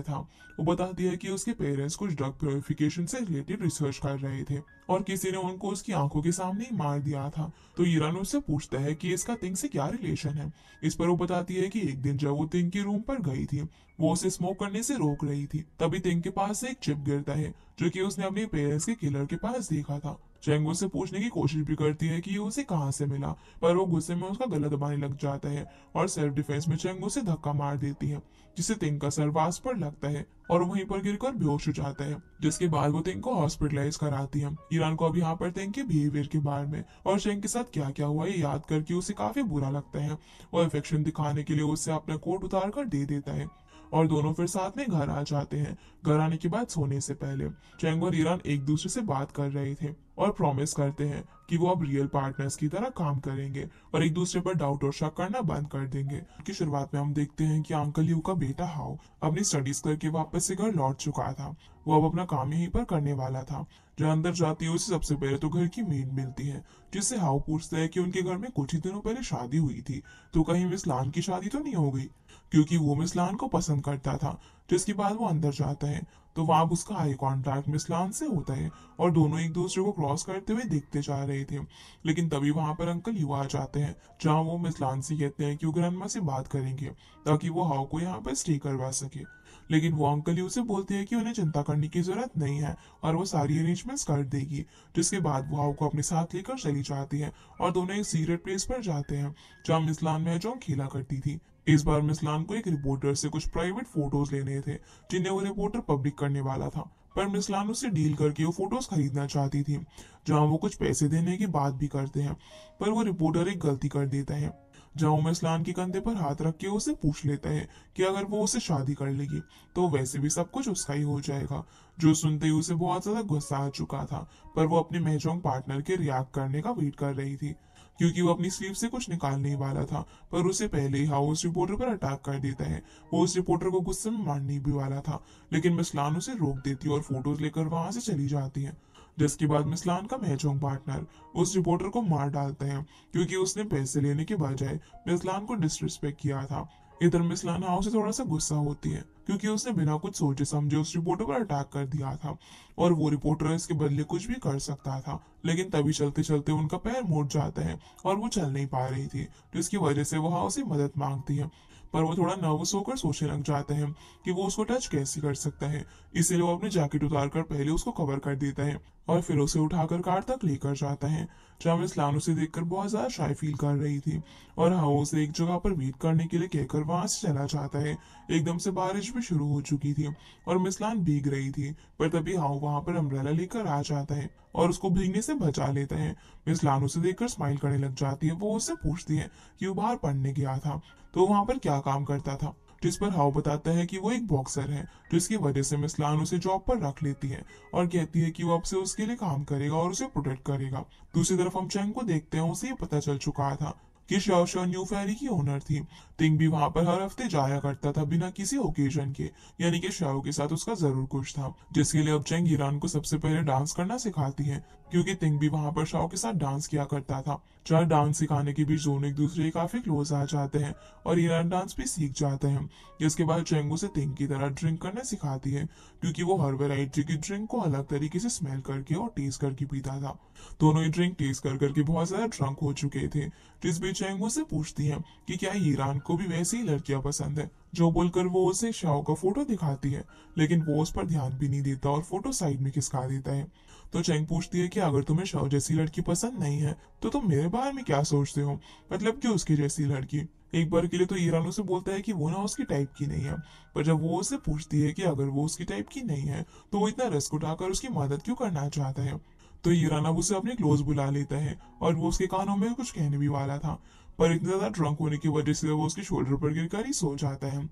था। वो बताती है कि उसके पेरेंट्स कुछ ड्रग प्योरिफिकेशन से रिलेटेड रिसर्च कर रहे थे और किसी ने उनको उसकी आंखों के सामने ही मार दिया था। तो ईरान उससे पूछता है कि इसका तिंग से क्या रिलेशन है। इस पर वो बताती है कि एक दिन जब वो तिंग के रूम पर गई थी, वो उसे स्मोक करने से रोक रही थी, तभी तिंग के पास से एक चिप गिरता है जो कि उसने अपने पेरेंट्स के किलर के पास देखा था। चेंग उससे पूछने की कोशिश भी करती है कि ये उसे कहाँ से मिला, पर वो गुस्से में उसका गला दबाने लग जाता है और सेल्फ डिफेंस में चेंग उसे धक्का मार देती है, जिससे तिंग का सर वास पर लगता है और वहीं पर गिरकर बेहोश हो जाता है, जिसके बाद वो तिंग को हॉस्पिटलाइज कराती है। ईरान को अब यहाँ पर तिंग के बिहेवियर के बारे में और चेंग के साथ क्या क्या हुआ ये याद करके उसे काफी बुरा लगता है और अफेक्शन दिखाने के लिए उससे अपना कोट उतार कर दे देता है और दोनों फिर साथ में घर आ जाते हैं। घर आने के बाद सोने से पहले चेंग और ईरान एक दूसरे से बात कर रहे थे और प्रॉमिस करते हैं कि वो अब रियल पार्टनर्स की तरह काम करेंगे और एक दूसरे पर डाउट और शक करना बंद कर देंगे। की शुरुआत में हम देखते हैं कि अंकल यू का बेटा हाउ अपनी स्टडीज करके वापस से घर लौट चुका था। वो अब अपना काम यहीं पर करने वाला था। जब अंदर जाती है उसे सबसे पहले तो घर की मेड मिलती है, जिससे हाउ पूछता है कि उनके घर में कुछ ही दिनों पहले शादी हुई थी, तो कहीं मिस लान की शादी तो नहीं हो गई, क्योंकि वो मिस लान को पसंद करता था। जिसके बाद वो अंदर जाता है तो वहां उसका आई कांटेक्ट मिस लान से होता है और दोनों एक दूसरे को क्रॉस करते हुए देखते जा रहे थे। लेकिन तभी वहां पर अंकल यू आ जाते हैं, जहां वो मिस लान से कहते हैं कि वो ग्रैंडमा से बात करेंगे ताकि वो हाउ को यहाँ पर स्टे करवा सके। लेकिन वो अंकल यू से बोलते हैं कि उन्हें चिंता करने की जरूरत नहीं है और वो सारी अरेंजमेंट्स कर देगी। जिसके बाद वो हाउ को अपने साथ लेकर चली जाती है और दोनों एक सीक्रेट प्लेस पर जाते हैं जहाँ मिस लान महजों खेला करती थी। इस बार मिस लान को एक रिपोर्टर से कुछ प्राइवेट फोटोज लेने थे, जिन्हें वो रिपोर्टर पब्लिक करने वाला था, पर मिस लान उससे डील करके वो फोटोज खरीदना चाहती थी, जहां वो कुछ पैसे देने की बात भी करते हैं। पर वो रिपोर्टर एक गलती कर देता है, जहां वो मिस लान के कंधे पर हाथ रख के उसे पूछ लेता है कि अगर वो उसे शादी कर लेगी तो वैसे भी सब कुछ उसका ही हो जाएगा। जो सुनते ही उसे बहुत ज्यादा गुस्सा आ चुका था, पर वो अपने महजोंग पार्टनर के रिएक्ट करने का वेट कर रही थी, क्योंकि वो अपनी स्लीव से कुछ निकालने ही वाला था। पर उसे पहले ही हाउस रिपोर्टर पर अटैक कर देता है। वो उस रिपोर्टर को गुस्से में मारने भी वाला था, लेकिन मिसलान उसे रोक देती है और फोटोज लेकर वहां से चली जाती है। जिसके बाद मिसलान का महजोंग पार्टनर उस रिपोर्टर को मार डालता है, क्योंकि उसने पैसे लेने के बजाय मिसलान को डिसरिस्पेक्ट किया था। इधर मिसलान हाउ से थोड़ा सा गुस्सा होती है, क्योंकि उसने बिना कुछ सोचे समझे उस रिपोर्टर पर अटैक कर दिया था और वो रिपोर्टर इसके बदले कुछ भी कर सकता था। लेकिन तभी चलते चलते उनका पैर मुड़ जाता है और वो चल नहीं पा रही थी, जिसकी वजह से वो हाउ से मदद मांगती है। पर वो थोड़ा नर्वस होकर सोचने लग जाता है कि वो उसको टच कैसे कर सकता है, इसीलिए वो अपनी जैकेट उतार कर पहले उसको कवर कर देता है और फिर उसे उठाकर कार तक लेकर जाता है, जहाँ मिसलान उसे देखकर बहुत ज्यादा शाय फील कर रही थी और हाउ उसे एक जगह पर वेट करने के लिए कहकर वहां से चला जाता है। एकदम से बारिश भी शुरू हो चुकी थी और मिसलान भीग रही थी, पर तभी हाउ वहां पर अम्ब्रेला लेकर आ जाता है और उसको भीगने से बचा लेता है। मिसलान उसे देखकर स्माइल करने लग जाती है। वो उससे पूछती है कि वो बाहर पढ़ने गया था तो वहां पर क्या काम करता था, जिस पर हाउ बताता है कि वो एक बॉक्सर है, जिसकी वजह से मिसलान उसे जॉब पर रख लेती है और कहती है कि वो अब से उसके लिए काम करेगा और उसे प्रोटेक्ट करेगा। दूसरी तरफ हम चैंग को देखते हैं, उसे ये पता चल चुका था कि शाओ न्यू फेरी की ओनर थी। तिंग भी वहां पर हर हफ्ते जाया करता था बिना किसी ओकेजन के, यानी कि शाओ के साथ उसका जरूर कुछ था, जिसके लिए अब चैंग ईरान को सबसे पहले डांस करना सिखाती है, क्योंकि तिंग भी वहां पर शाओ के साथ डांस किया करता था। चार डांस सिखाने के बीच दोनों एक दूसरे के काफी क्लोज आ जाते हैं और ईरान डांस भी सीख जाते हैं। जिसके बाद चैंग उसे तिंग की तरह ड्रिंक करना सिखाती है, क्योंकि वो हर वैरायटी की ड्रिंक को अलग तरीके से स्मेल करके और टेस्ट करके पीता था। दोनों ही ड्रिंक टेस्ट कर करके बहुत ज्यादा ड्रंक हो चुके थे। जिस बीच चैंग उसे पूछती है कि क्या ईरान को भी वैसी ही लड़कियां पसंद है, जो बोलकर वो उसे शाओ का फोटो दिखाती है, लेकिन वो उस पर ध्यान भी नहीं देता और फोटो साइड में खिसका देता है। तो चैंग पूछती है कि अगर तुम्हें शाओ जैसी लड़की पसंद नहीं है तो तुम मेरे बारे में क्या सोचते हो, मतलब कि उसकी जैसी लड़की। एक बार के लिए तो ईरान उसे बोलता है कि वो ना उसकी टाइप की नहीं है, पर जब वो उसे पूछती है कि अगर वो उसकी टाइप की नहीं है तो वो इतना रिस्क उठाकर उसकी मदद क्यों करना चाहता है, तो ईरान अब उसे अपने क्लोज बुला लेता है और वो उसके कानों में कुछ कहने भी वाला था, पर इतना ज्यादा ड्रंक होने की वजह से वो उसके शोल्डर पर गिरकर ही सो जाता है।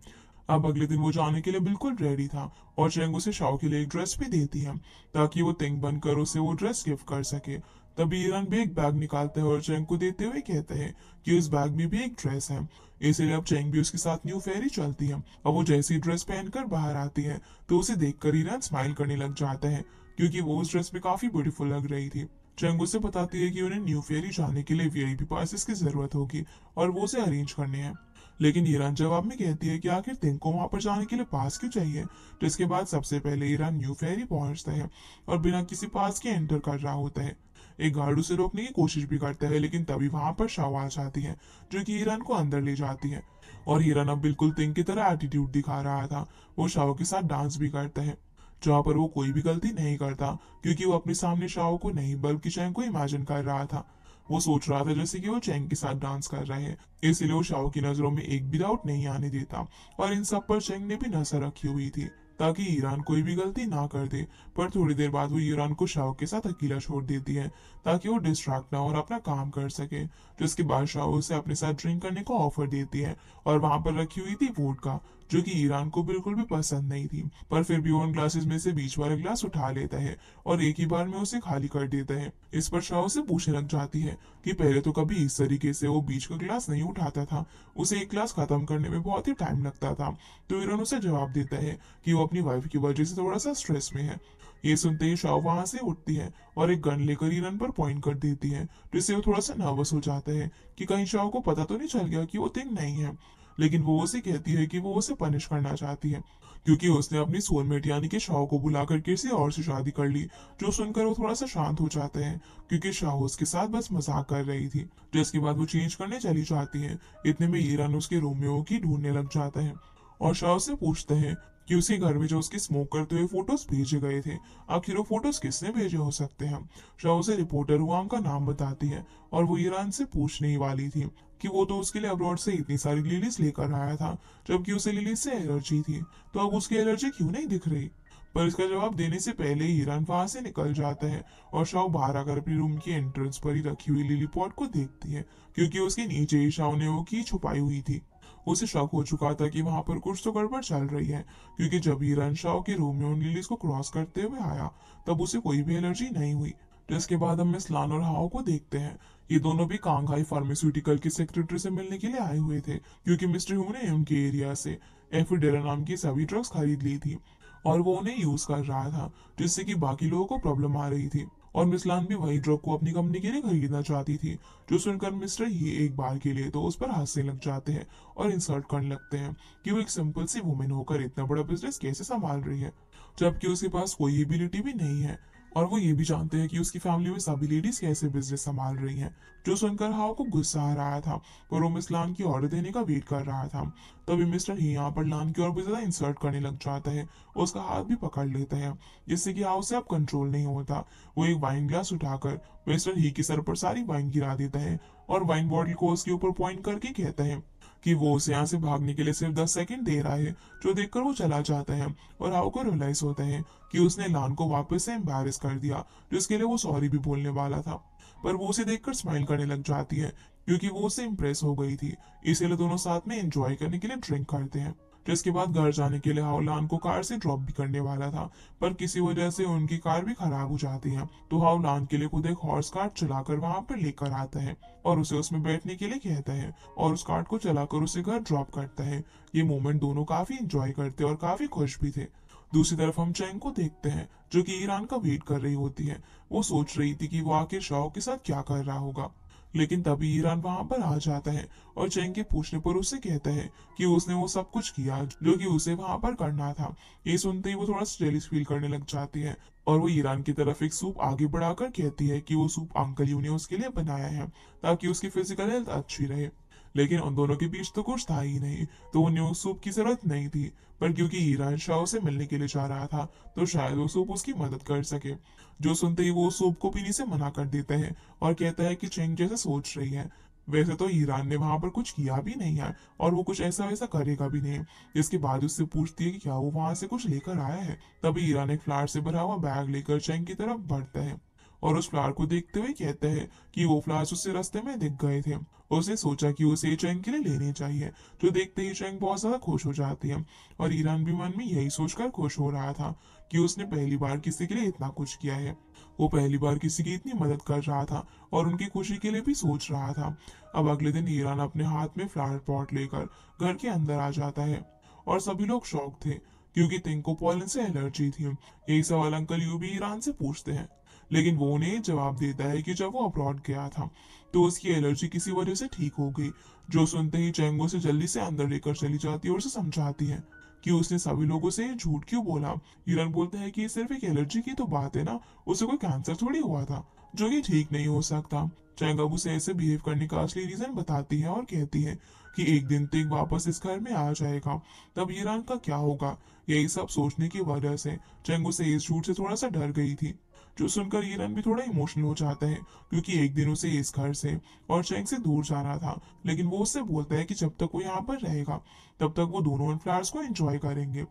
अब अगले दिन वो जाने के लिए बिल्कुल रेडी था और चेंग उसे शाओ के लिए एक ड्रेस भी देती है ताकि वो तिंग बनकर उसे वो ड्रेस गिफ्ट कर सके। तभी ईरान भी एक बैग निकालता है और चेंग को देते हुए कहता है कि उस बैग में भी एक ड्रेस है। इसलिए अब चेंग भी उसके साथ न्यू फेरी चलती है। अब वो जैसी ड्रेस पहनकर बाहर आती है तो उसे देखकर ईरान स्माइल करने लग जाता है क्योंकि वो उस ड्रेस में काफी ब्यूटीफुल लग रही थी। चेंग उसे बताती है कि उन्हें न्यू फेरी जाने के लिए वीआईपी पासेस की जरूरत होगी और वो उसे अरेंज करने हैं। लेकिन ईरान जवाब में कहती है कि आखिर तिंग को वहां पर जाने के लिए पास क्यों चाहिए। जिसके बाद सबसे पहले ईरान न्यू फेरी पहुंचता है और बिना किसी पास के एंटर कर रहा होता है। एक गार्ड उसे रोकने की कोशिश भी करता है, लेकिन तभी वहां पर शाओ आ जाती है जो कि ईरान को अंदर ले जाती है। और ईरान अब बिल्कुल तिंग की तरह एटीट्यूड दिखा रहा था। वो शाओ के साथ डांस भी करता है जहाँ पर वो कोई भी गलती नहीं करता क्योंकि वो अपने सामने शाओ को नहीं बल्कि चैंग को इमेजिन कर रहा था। वो सोच रहा था जैसे कि वो चैंग के साथ डांस कर रहे हैं, इसलिए वो शाओ की नजरों में एक भी डाउट नहीं आने देता। और इन सब पर चैंग ने भी नजर रखी हुई थी ताकि ईरान कोई भी गलती ना कर दे। पर थोड़ी देर बाद वो ईरान को शाओ के साथ अकेला छोड़ देती है ताकि वो डिस्ट्रैक्ट ना हो और अपना काम कर सके। जिसके बाद शाओ उसे अपने साथ ड्रिंक करने को ऑफर देती है और वहां पर रखी हुई थी वोडका जो कि ईरान को बिल्कुल भी पसंद नहीं थी। पर फिर भी वो उन ग्लासेस में से बीच वाला ग्लास उठा लेता है और एक ही बार में उसे खाली कर देता है। इस पर शाओ से पूछने लग जाती है कि पहले तो कभी इस तरीके से वो बीच का ग्लास नहीं उठाता था, उसे एक ग्लास खत्म करने में बहुत ही टाइम लगता था। तो ईरान उसे जवाब देता है कि वो अपनी वाइफ की वजह से थोड़ा सा स्ट्रेस में है। ये सुनते ही शाओ वहां से उठती है और एक गन लेकर ईरान पर पॉइंट कर देती है, जिससे वो थोड़ा सा नर्वस हो जाता है कि कहीं शाओ को पता तो नहीं चल गया कि वो थिंग नहीं है। लेकिन वो उसे कहती है कि वो उसे पनिश करना चाहती है क्योंकि उसने अपनी सोलमेट यानी कि शाओ को बुलाकर किसी और से शादी कर ली। जो सुनकर वो थोड़ा सा शांत हो जाते हैं क्योंकि शाओ उसके साथ बस मजाक कर रही थी। जिसके बाद वो चेंज करने चली जाती है। इतने में ईरान उसके रूम में होगी ढूंढने लग जाता है और शाओ से पूछता है कि उसी घर में जो उसके स्मोक करते हुए फोटोज भेजे गए थे, आखिर वो फोटोज किसने भेजे हो सकते हैं। शाओ से रिपोर्टर हुआंग का नाम बताती है और वो ईरान से पूछने ही वाली थी कि वो तो उसके लिए अब्रॉड से इतनी सारी लिलीज लेकर आया था जबकि उसे लिलीज से एलर्जी थी, तो अब उसकी एलर्जी क्यों नहीं दिख रही। पर इसका जवाब देने से पहले ही ईरान वहां से निकल जाता है और शाओ बाहर आकर अपने रूम की एंट्रेंस पर ही रखी हुई लिली पॉट को देखती है क्योंकि उसके नीचे ही शाओ ने वो की छुपाई हुई थी। उसे शक हो चुका था कि वहां पर कुछ तो गड़बड़ चल रही है क्योंकि जब ईरान शाओ के रूम में उन लिलीज को क्रॉस करते हुए आया तब उसे कोई भी एलर्जी नहीं हुई। जिसके बाद हम मिस लान और हाओ को देखते हैं। ये दोनों भी कांगहाई फार्मास्यूटिकल के सेक्रेटरी से मिलने के लिए आए हुए थे क्योंकि मिस्टर हू ने उनके एरिया से एफिडेरा नाम की सभी ड्रग्स खरीद ली थी और वो उन्हें यूज कर रहा था जिससे कि बाकी लोगों को प्रॉब्लम आ रही थी। और मिस लान भी वही ड्रग को अपनी कंपनी के लिए खरीदना चाहती थी। जो सुनकर मिस्टर ही एक बार के लिए तो उस पर हंसने लग जाते हैं और इंसल्ट करने लगते हैं कि वो एक सिंपल सी वुमेन होकर इतना बड़ा बिजनेस कैसे संभाल रही है जबकि उसके पास कोई एबिलिटी भी नहीं है। और वो ये भी जानते हैं कि उसकी फैमिली में सभी लेडीज कैसे बिजनेस संभाल रही हैं। जो सुनकर हाओ को गुस्सा आ रहा था पर वो मिस लान की ऑर्डर देने का वेट कर रहा था। तभी मिस्टर ही यहाँ पर लान की ओर भी ज्यादा इंसर्ट करने लग जाता है और उसका हाथ भी पकड़ लेता है जिससे कि हाउ से अब कंट्रोल नहीं होता। वो एक वाइन ग्लास उठाकर मिस्टर ही के सर पर सारी वाइन गिरा देता है और वाइन बॉटल को उसके ऊपर पॉइंट करके कहता है कि वो उसे यहाँ से भागने के लिए सिर्फ 10 सेकंड दे रहा है। जो देखकर वो चला जाता है और हाउ को रियलाइज होता है कि उसने लान को वापस से एम्बैरेस कर दिया जिसके लिए वो सॉरी भी बोलने वाला था। पर वो उसे देखकर स्माइल करने लग जाती है क्योंकि वो उससे इम्प्रेस हो गई थी। इसीलिए दोनों साथ में एंजॉय करने के लिए ड्रिंक करते हैं। जिसके बाद घर जाने के लिए हाउ लान को कार से ड्रॉप भी करने वाला था पर किसी वजह से उनकी कार भी खराब हो जाती है। तो हाउ लान के लिए खुद एक हॉर्स कार्ट चलाकर वहां पर लेकर आता है और उसे उसमें बैठने के लिए कहता है और उस कार्ट को चलाकर उसे घर ड्रॉप करता है। ये मोमेंट दोनों काफी इंजॉय करते और काफी खुश भी थे। दूसरी तरफ हम चैंग को देखते हैं जो कि ईरान का वेट कर रही होती है। वो सोच रही थी कि वो आखिर शाओ के साथ क्या कर रहा होगा, लेकिन तभी ईरान वहां पर आ जाता है और चैंग के पूछने पर उससे कहता है कि उसने वो सब कुछ किया जो कि उसे वहां पर करना था। ये सुनते ही वो थोड़ा जेलिस फील करने लग जाती है और वो ईरान की तरफ एक सूप आगे बढ़ाकर कहती है कि वो सूप अंकल यू ने उसके लिए बनाया है ताकि उसकी फिजिकल हेल्थ अच्छी रहे। लेकिन उन दोनों के बीच तो कुछ था ही नहीं, तो वो न्यूज सूप की जरूरत नहीं थी। पर क्योंकि ईरान शाह से मिलने के लिए जा रहा था तो शायद वो सूप उसकी मदद कर सके। जो सुनते ही वो सूप को पीने से मना कर देता है और कहता है कि चेंग जैसे सोच रही है। वैसे तो ईरान ने वहां पर कुछ किया भी नहीं है और वो कुछ ऐसा वैसा करेगा भी नहीं। इसके बाद उससे पूछती है कि क्या वो वहां से कुछ लेकर आया है। तभी ईरान एक फ्लावर से भरा हुआ बैग लेकर चेंग की तरफ बढ़ता है और उस फ्लावर को देखते हुए कहता है कि वो फ्लावर्स उससे रास्ते में दिख गए थे। उसने सोचा कि उसे चैंग के लिए लेने चाहिए, जो देखते ही चैंग बहुत ज्यादा खुश हो जाती है। और ईरान भी मन में यही सोचकर खुश हो रहा था कि उसने पहली बार किसी के लिए इतना कुछ किया है। वो पहली बार किसी की इतनी मदद कर रहा था और उनकी खुशी के लिए भी सोच रहा था। अब अगले दिन ईरान अपने हाथ में फ्लावर पॉट लेकर घर के अंदर आ जाता है और सभी लोग शौक थे क्योंकि तिंग को पॉलन से एलर्जी थी। यही सवाल अंकल यू भी ईरान से पूछते हैं, लेकिन वो उन्हें जवाब देता है कि जब वो अब्रॉड गया था तो उसकी एलर्जी किसी वजह से ठीक हो गई। जो सुनते ही चैंगो से जल्दी से अंदर लेकर चली जाती है और उसे समझाती है कि उसने सभी लोगों से ये झूठ क्यों बोला। ईरान बोलता है कि ये सिर्फ एक एलर्जी की तो बात है ना, उसे कोई कैंसर थोड़ी हुआ था जो कि ठीक नहीं हो सकता। चैंग अब उसे ऐसे बिहेव करने का असली रीजन बताती है और कहती है कि एक दिन तिंग वापस इस घर में आ जाएगा, तब ईरान का क्या होगा। यही सब सोचने की वजह से चैंग उसे इस झूठ से थोड़ा सा डर गई थी। जो सुनकर ईरान भी थोड़ा इमोशनल हो जाता है क्योंकि एक दिन उसे इस घर से और चैंग से दूर जाना था, लेकिन वो उससे बोलता है कि जब तक वो यहाँ पर रहेगा तब तक वो दोनों इन फ्लावर्स को एंजॉय करेंगे।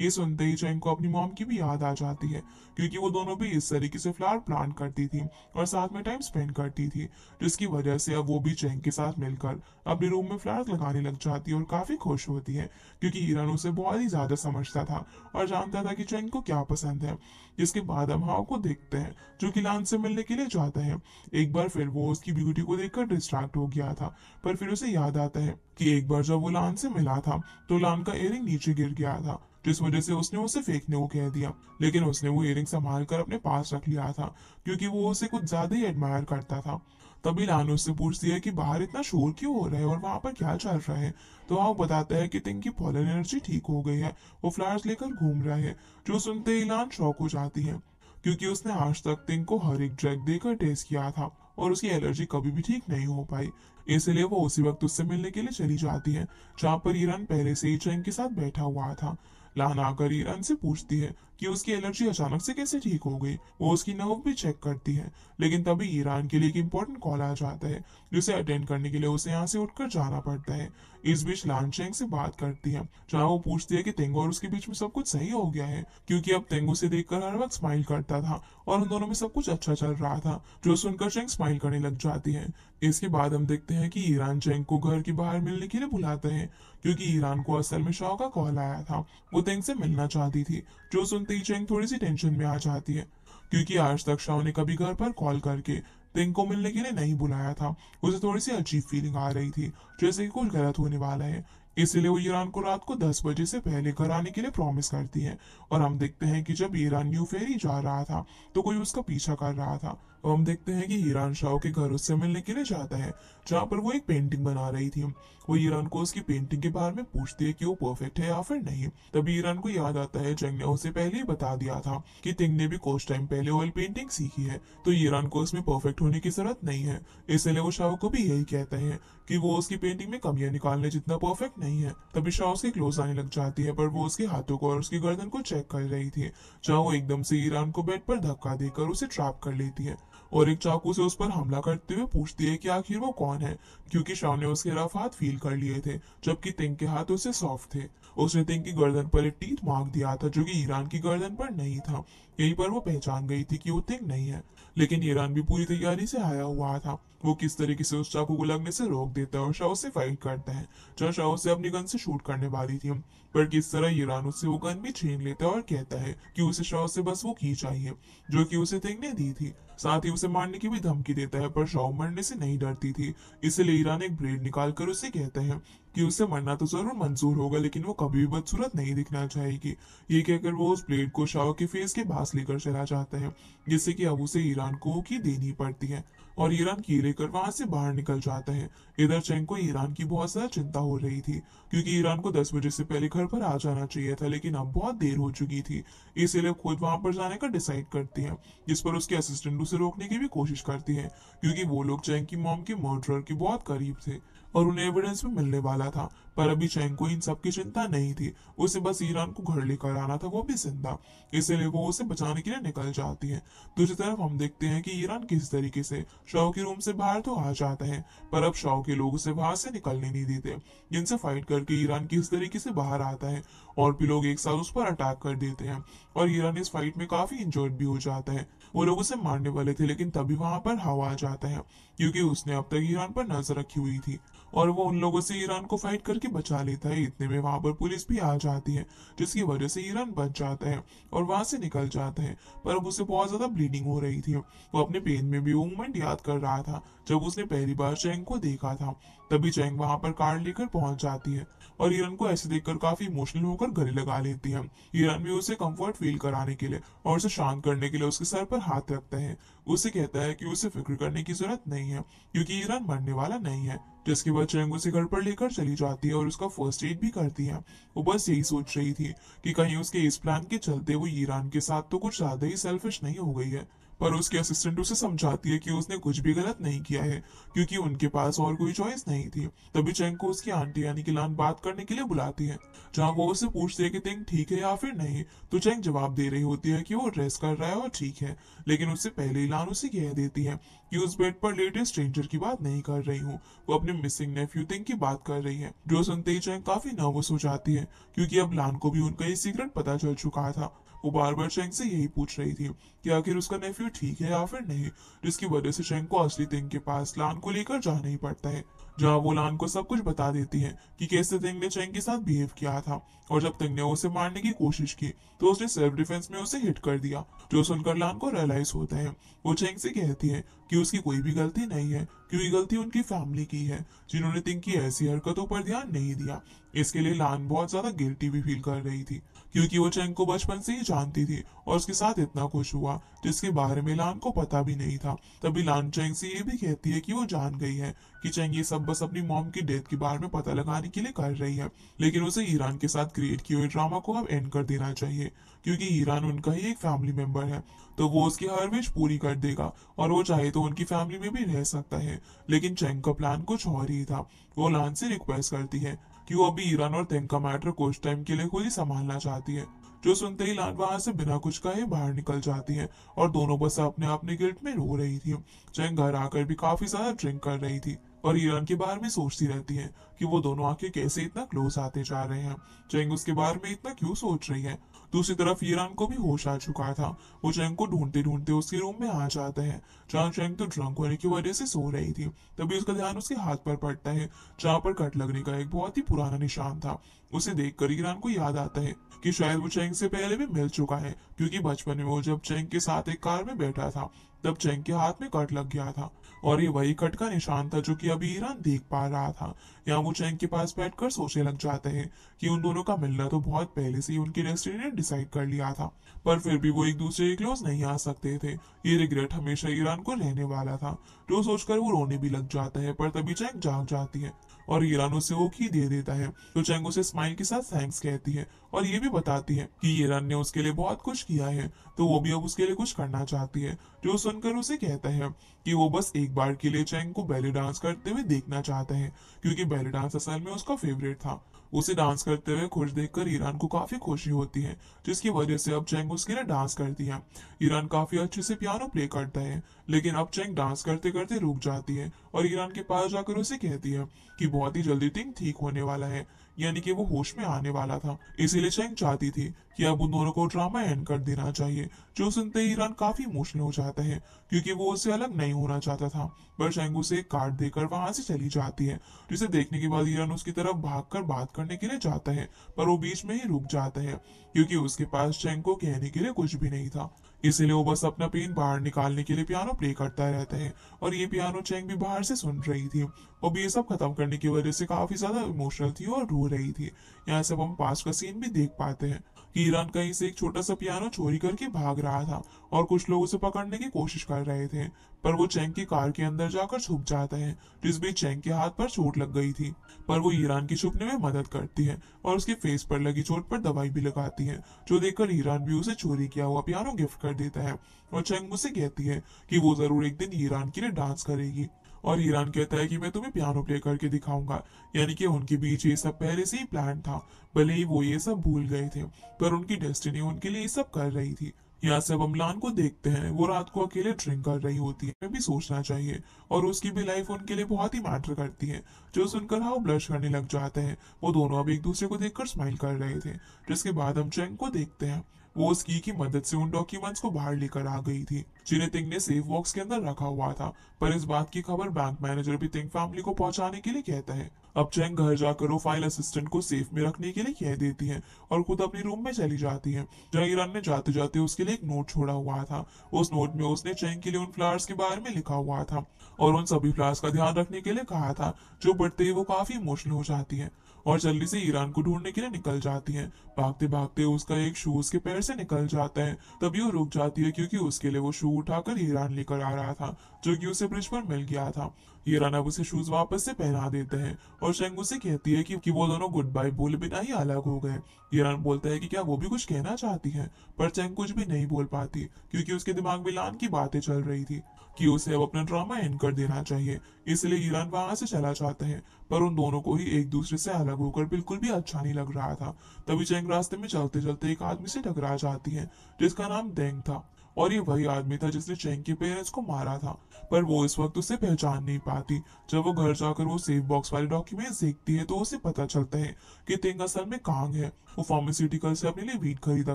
ये सुनते ही चैंग को अपनी मॉम की भी याद आ जाती है क्योंकि वो दोनों भी इस तरीके से फ्लावर प्लांट करती थी और साथ में टाइम स्पेंड करती थी, जिसकी वजह से अब वो भी चैंग के साथ मिलकर अपने रूम में फ्लावर्स लगाने लग जाती है और काफी खुश होती है क्योंकि ईरान उसे बहुत ही ज्यादा समझता था और जानता था कि चैंग को क्या पसंद है। जिसके बाद हम हाव को देखते हैं जो कि लान से मिलने के लिए जाता है। एक बार फिर वो उसकी ब्यूटी को देखकर डिस्ट्रैक्ट हो गया था, पर फिर उसे याद आता है कि एक बार जब वो लान से मिला था तो लान का इयररिंग नीचे गिर गया था, जिस वजह से उसने उसे फेंकने को कह दिया। लेकिन उसने वो इयररिंग संभाल कर अपने पास रख लिया था क्योंकि वो उसे कुछ ज्यादा ही एडमायर करता था। तभी लान उससे पूछती है कि बाहर इतना शोर क्यों हो रहा है और वहां पर क्या चल रहा है। तो वो बताता है कि तिंग की पॉलन एनर्जी ठीक हो गई है, वो फ्लावर्स लेकर घूम रहा है। जो सुनते ही लान शॉक हो जाती है क्योंकि उसने आज तक तिंग को हर एक ड्रग देकर टेस्ट किया था और उसकी एलर्जी कभी भी ठीक नहीं हो पाई। इसलिए वो उसी वक्त उससे मिलने के लिए चली जाती है जहाँ पर ईरान पहले से ही चैंग के साथ बैठा हुआ था। लाना आकर ईरान से पूछती है कि उसकी एलर्जी अचानक से कैसे ठीक हो गई। वो उसकी नर्व भी चेक करती है, लेकिन तभी ईरान के लिए एक इम्पोर्टेंट कॉल आ जाता है जिसे अटेंड करने के लिए उसे यहाँ से उठकर जाना पड़ता है। इस बीच लान चैंग से बात करती है जहाँ वो पूछती है कि तेंग और उसके बीच में सब कुछ सही हो गया है क्योंकि अब तेंग उसे देखकर हर वक्त स्माइल करता था और उन दोनों में सब कुछ अच्छा चल रहा था। जो सुनकर चैंग स्माइल करने लग जाती है। इसके बाद हम देखते हैं कि ईरान चैंग को घर के बाहर मिलने के लिए बुलाते हैं क्योंकि ईरान को असल में शाओ का कॉल आया था, वो तेंग से मिलना चाहती थी। जो सुनते ही चैंग थोड़ी सी टेंशन में आ जाती है क्योंकि आज तक शाओ ने कभी घर पर कॉल करके तिंग को मिलने के लिए नहीं बुलाया था। उसे थोड़ी सी अजीब फीलिंग आ रही थी जैसे कि कुछ गलत होने वाला है। इसलिए वो ईरान को रात को 10 बजे से पहले घर आने के लिए प्रॉमिस करती है। और हम देखते हैं कि जब ईरान न्यू फेरी जा रहा था तो कोई उसका पीछा कर रहा था। और हम देखते हैं कि ईरान शाओ के घर उससे मिलने के लिए जाता है जहाँ पर वो एक पेंटिंग बना रही थी। वो ईरान को उसकी पेंटिंग के बारे में पूछती है कि वो परफेक्ट है या फिर नहीं। तभी ईरान को याद आता है चैंग ने उसे पहले ही बता दिया था कि तिंग ने भी कुछ टाइम पहले ऑयल पेंटिंग सीखी है, तो ईरान को उसमें परफेक्ट होने की जरूरत नहीं है। इसलिए वो शाओ को भी यही कहते हैं कि वो उसकी पेंटिंग में कमियां निकालने जितना परफेक्ट नहीं है। तभी शाओ उसके क्लोज आने लग जाती है, पर वो उसके हाथों को और उसकी गर्दन को चेक कर रही थी जहाँ वो एकदम से ईरान को बेड पर धक्का देकर उसे ट्रैप कर लेती है और एक चाकू से उस पर हमला करते हुए पूछती है कि आखिर वो कौन है क्योंकि शाओ ने उसके रफ हाथ फील कर लिए थे जबकि तिंग के हाथ उससे सॉफ्ट थे। उसने तिंग की गर्दन पर एक टीथ मार्क दिया था जो कि ईरान की गर्दन पर नहीं था। यहीं पर वो पहचान गई थी कि वो तिंग नहीं है, लेकिन ईरान भी पूरी तैयारी से आया हुआ था। वो किस तरीके से उस चाकू को लगने से रोक देता है और शाओ से फाइट करता है जहाँ शाओ से अपनी गन से शूट करने वाली थी, पर किस तरह ईरान उससे वो गन भी छीन लेता है और कहता है कि उसे शाओ से बस वो की चाहिए जो कि उसे तिंग ने दी थी। साथ ही उसे मारने की भी धमकी देता है, पर शाओ मरने से नहीं डरती थी। इसलिए ईरान एक ब्लेड निकाल कर उसे कहता है कि उसे मरना तो जरूर मंजूर होगा लेकिन वो कभी भी बदसूरत नहीं दिखना चाहेगी। ये कहकर वो उस ब्लेड को शाओ के फेस के पास लेकर चला जाता है जिससे कि अब उसे ईरान को की देनी पड़ती है और ईरान की लेकर वहां से बाहर निकल जाता है। इधर चैंग को ईरान की बहुत ज्यादा चिंता हो रही थी क्योंकि ईरान को 10 बजे से पहले घर पर आ जाना चाहिए था, लेकिन अब बहुत देर हो चुकी थी। इसलिए खुद वहां पर जाने का डिसाइड करती है, जिस पर उसके असिस्टेंट उसे रोकने की भी कोशिश करती है क्योंकि वो लोग चैंग की मॉम के मर्डरर के बहुत करीब थे और उन्हें एविडेंस भी मिलने वाला था। पर अभी चैंग को इन सब की चिंता नहीं थी। उसे बस ईरान को घर लेकर आना था, वो भी जिंदा। इसलिए वो उसे बचाने के लिए निकल जाती है। दूसरी तरफ हम देखते हैं कि ईरान किस तरीके से शव के रूम से बाहर तो आ जाता है, पर अब शव के लोग उसे वहां से निकलने नहीं देते। जिनसे फाइट करके ईरान किस तरीके से बाहर आता है और भी लोग एक साथ उस पर अटैक कर देते हैं, और ईरान इस फाइट में काफी इंजर्ड भी हो जाता है। वो लोग उसे मारने वाले थे, लेकिन तभी वहां पर हवा आ जाता है, क्योंकि उसने अब तक ईरान पर नजर रखी हुई थी, और वो उन लोगों से ईरान को फाइट करके बचा लेता है। इतने में वहां पर पुलिस भी आ जाती है, जिसकी वजह से ईरान बच जाता है और वहां से निकल जाता है। पर अब उसे बहुत ज्यादा ब्लीडिंग हो रही थी। वो अपने पेन में भी वो मोमेंट याद कर रहा था जब उसने पहली बार चैंग को देखा था। तभी चैंग वहां पर कार लेकर पहुंच जाती है और ईरान को ऐसे देखकर काफी इमोशनल होकर गले लगा लेती है। ईरान भी उसे कंफर्ट फील कराने के लिए और उसे शांत करने के लिए उसके सर पर हाथ रखता है। उसे कहता है कि उसे फिक्र करने की जरूरत नहीं है, क्योंकि ईरान मरने वाला नहीं है। जिसके बाद चैंग उसे घर पर लेकर चली जाती है और उसका फर्स्ट एड भी करती है। वो बस यही सोच रही थी कि कहीं उसके इस प्लान के चलते वो ईरान के साथ तो कुछ ज्यादा ही सेल्फिश नहीं हो गई है। पर उसके असिस्टेंट उसे समझाती है कि उसने कुछ भी गलत नहीं किया है, क्योंकि उनके पास और कोई चॉइस नहीं थी। तभी चैंग को उसकी आंटी यानी कि लान बात करने के लिए बुलाती है, जहाँ वो उससे पूछती है कि तिंग ठीक है या फिर नहीं। तो चैंग जवाब दे रही होती है कि वो ड्रेस कर रहा है और ठीक है, लेकिन उससे पहले ही लान उसे कह देती है कि उस बेड पर लेटे स्ट्रेंजर की बात नहीं कर रही हूँ, वो अपने मिसिंग नेफ्यू थिंग की बात कर रही है। जो सुनते ही चैंग काफी नर्वस हो जाती है, क्योंकि अब लान को भी उनका ये सीक्रेट पता चल चुका था। वो बार बार चैंग से यही पूछ रही थी कि आखिर उसका नेफ्यू ठीक है या फिर नहीं, जिसकी वजह से चैंग को असली थिंग के पास लान को लेकर जाना ही पड़ता है, जहाँ वो लान को सब कुछ बता देती है कि कैसे थिंग ने चैंग के साथ बिहेव किया था, और जब थिंग ने उसे मारने की कोशिश की तो उसने सेल्फ डिफेंस में उसे हिट कर दिया। जो सुनकर लान को रियलाइज होता है। वो चैंग से कहती है कि उसकी कोई भी गलती नहीं है, क्योंकि गलती उनकी फैमिली की है, जिन्होंने थिंग की ऐसी हरकतों पर ध्यान नहीं दिया। इसके लिए लान बहुत ज्यादा गिल्टी भी फील कर रही थी, क्योंकि वो चैंग को बचपन से ही जानती थी और उसके साथ इतना कुछ हुआ जिसके बारे में लान को पता भी नहीं था। तभी लान चैंग से ये भी कहती है कि वो जान गई है कि चैंग ये सब बस अपनी मॉम की डेथ के बारे में पता लगाने के लिए कर रही है, लेकिन उसे ईरान के साथ क्रिएट किए हुए ड्रामा को अब एंड कर देना चाहिए, क्योंकि ईरान उनका ही एक फैमिली मेंबर है। तो वो उसकी हर विश पूरी कर देगा और वो चाहे तो उनकी फैमिली में भी रह सकता है। लेकिन चैंग का प्लान कुछ और ही था। वो लान से रिक्वेस्ट करती है कि वो अभी ईरान और तेंग का मैटर कुछ टाइम के लिए खुद ही संभालना चाहती है। जो सुनते ही लान वहां से बिना कुछ कहे बाहर निकल जाती है और दोनों बस अपने अपने गिल्ट में रो रही थी। चैंग घर आकर भी काफी ज्यादा ड्रिंक कर रही थी और ईरान के बारे में सोचती रहती है कि वो दोनों आखिर कैसे इतना क्लोज आते जा रहे हैं। चैंग उसके बारे में इतना क्यों सोच रही है। दूसरी तरफ ईरान को भी होश आ चुका था। वो चैंग को ढूंढते ढूंढते उसके रूम में आ जाता है, जहाँ चैंग तो ड्रंक होने की वजह से सो रही थी। तभी उसका ध्यान उसके हाथ पर पड़ता है, जहाँ पर कट लगने का एक बहुत ही पुराना निशान था। उसे देखकर ईरान को याद आता है कि शायद वो चैंग से पहले भी मिल चुका है, क्योंकि बचपन में वो जब चैंग के साथ एक कार में बैठा था तब चैंग के हाथ में कट लग गया था, और ये वही कट का निशान था जो कि अभी ईरान देख पा रहा था। यहाँ वो चैंग के पास बैठकर सोचने लग जाता है कि उन दोनों का मिलना तो बहुत पहले से ही उनकी डेस्टिनी ने डिसाइड कर लिया था, पर फिर भी वो एक दूसरे के क्लोज नहीं आ सकते थे। ये रिग्रेट हमेशा ईरान को रहने वाला था। जो सोचकर वो रोने भी लग जाता है, पर तभी चैंग जाग जाती है और ईरान उसे ओके दे देता है। तो चैंग उसे स्माइल के साथ थैंक्स कहती है और ये भी बताती है कि ईरान ने उसके लिए बहुत कुछ किया है, तो वो भी अब उसके लिए कुछ करना चाहती है। जो सुनकर उसे कहता है कि वो बस एक बार के लिए चैंग को बैले डांस करते हुए देखना चाहता है, क्योंकि बैले डांस असल में उसका फेवरेट था। उसे डांस करते हुए खुश देखकर ईरान को काफी खुशी होती है, जिसकी वजह से अब चैंग उसके लिए डांस करती है। ईरान काफी अच्छे से पियानो प्ले करता है, लेकिन अब चैंग डांस करते करते रुक जाती है और ईरान के पास जाकर उसे कहती है कि बहुत ही जल्दी थिंग ठीक होने वाला है, यानी कि वो होश में आने वाला था। इसीलिए चैंग चाहती थी कि अब उन दोनों को ड्रामा एंड कर देना चाहिए। जो सुनते ही ईरान काफी इमोशनल हो जाता है, क्योंकि वो उससे अलग नहीं होना चाहता था। पर चैंग उसे एक कार्ड देकर वहां से चली जाती है, जिसे देखने के बाद ईरान उसकी तरफ भागकर बात करने के लिए जाता है, पर वो बीच में ही रुक जाता है, क्योंकि उसके पास चैंग को कहने के लिए कुछ भी नहीं था। इसीलिए वो बस अपना पेन बाहर निकालने के लिए पियानो प्ले करता रहता है, और ये पियानो चैंग भी बाहर से सुन रही थी। और भी ये सब खत्म करने की वजह से काफी ज्यादा इमोशनल थी और रो रही थी। यहाँ सब हम पास का सीन भी देख पाते हैं कि ईरान कहीं से एक छोटा सा पियानो चोरी करके भाग रहा था और कुछ लोग उसे पकड़ने की कोशिश कर रहे थे, पर वो चैंग की कार के अंदर जाकर छुप जाता है, जिस बीच चैंग के हाथ पर चोट लग गई थी। पर वो ईरान की छुपने में मदद करती है और उसके फेस पर लगी चोट पर दवाई भी लगाती है, जो देखकर ईरान भी उसे चोरी किया हुआ पियानो गिफ्ट कर देता है। और चैंग मुझसे कहती है कि वो जरूर एक दिन ईरान के लिए डांस करेगी। और ईरान कहता है कि मैं तुम्हें पियानो प्ले करके दिखाऊंगा। यानी कि उनके बीच ये सब पहले से ही प्लान था। भले ही वो ये सब भूल गए थे, पर उनकी डेस्टिनी उनके लिए ये सब कर रही थी। यहाँ से अब हम लान को देखते हैं, वो रात को अकेले ड्रिंक कर रही होती है। हमें भी सोचना चाहिए, और उसकी भी लाइफ उनके लिए बहुत ही मैटर करती है। जो सुनकर हाउ ब्लश करने लग जाते हैं। वो दोनों अब एक दूसरे को देखकर स्माइल कर रहे थे। जिसके बाद हम चेंग को देखते हैं। वो उस की मदद से उन डॉक्यूमेंट्स को बाहर लेकर आ गई थी, जिन्हें तिंग ने सेफ बॉक्स के अंदर रखा हुआ था। पर इस बात की खबर बैंक मैनेजर भी तिंग फैमिली को पहुंचाने के लिए कहता है। अब चेंग घर जाकर वो फाइल असिस्टेंट को सेफ में रखने के लिए कह देती है और खुद अपने रूम में चली जाती है, जहाँ ईरान ने जाते जाते उसके लिए एक नोट छोड़ा हुआ था। उस नोट में उसने चेंग के लिए उन फ्लावर्स के बारे में लिखा हुआ था और उन सभी फ्लावर्स का ध्यान रखने के लिए कहा था, जो बढ़ते ही वो काफी इमोशनल हो जाती है और जल्दी से ईरान को ढूंढने के लिए निकल जाती है। भागते भागते उसका एक शू उसके पैर से निकल जाता है। तभी वो रुक जाती है, क्योंकि उसके लिए वो शू उठाकर ईरान लेकर आ रहा था, जो कि उसे ब्रिज पर मिल गया था। ईरान अब उसे शूज वापस से पहना देते हैं और चेंग उसे कहती है कि वो दोनों गुड बाय बोले बिना ही अलग हो गए। ईरान बोलता है कि क्या वो भी कुछ कहना चाहती है, पर चेंग कुछ भी नहीं बोल पाती, क्योंकि उसके दिमाग में लान की बातें चल रही थी कि उसे अब अपना ड्रामा एंड कर देना चाहिए। इसलिए ईरान वहां से चला जाता है, पर उन दोनों को ही एक दूसरे से अलग होकर बिल्कुल भी अच्छा नहीं लग रहा था। तभी चेंग रास्ते में चलते चलते एक आदमी से टकरा जाती है, जिसका नाम देंग था, और ये वही आदमी था जिसने चेंग के पेरेंट्स को मारा था। पर वो इस वक्त उसे पहचान नहीं पाती। जब वो घर जाकर वो सेफ बॉक्स वाले डॉक्यूमेंट्स देखती है, तो उसे पता चलता है कि तेंग असल में कांग है। वो फार्मास्यूटिकल से अपने लिए वीट खरीदा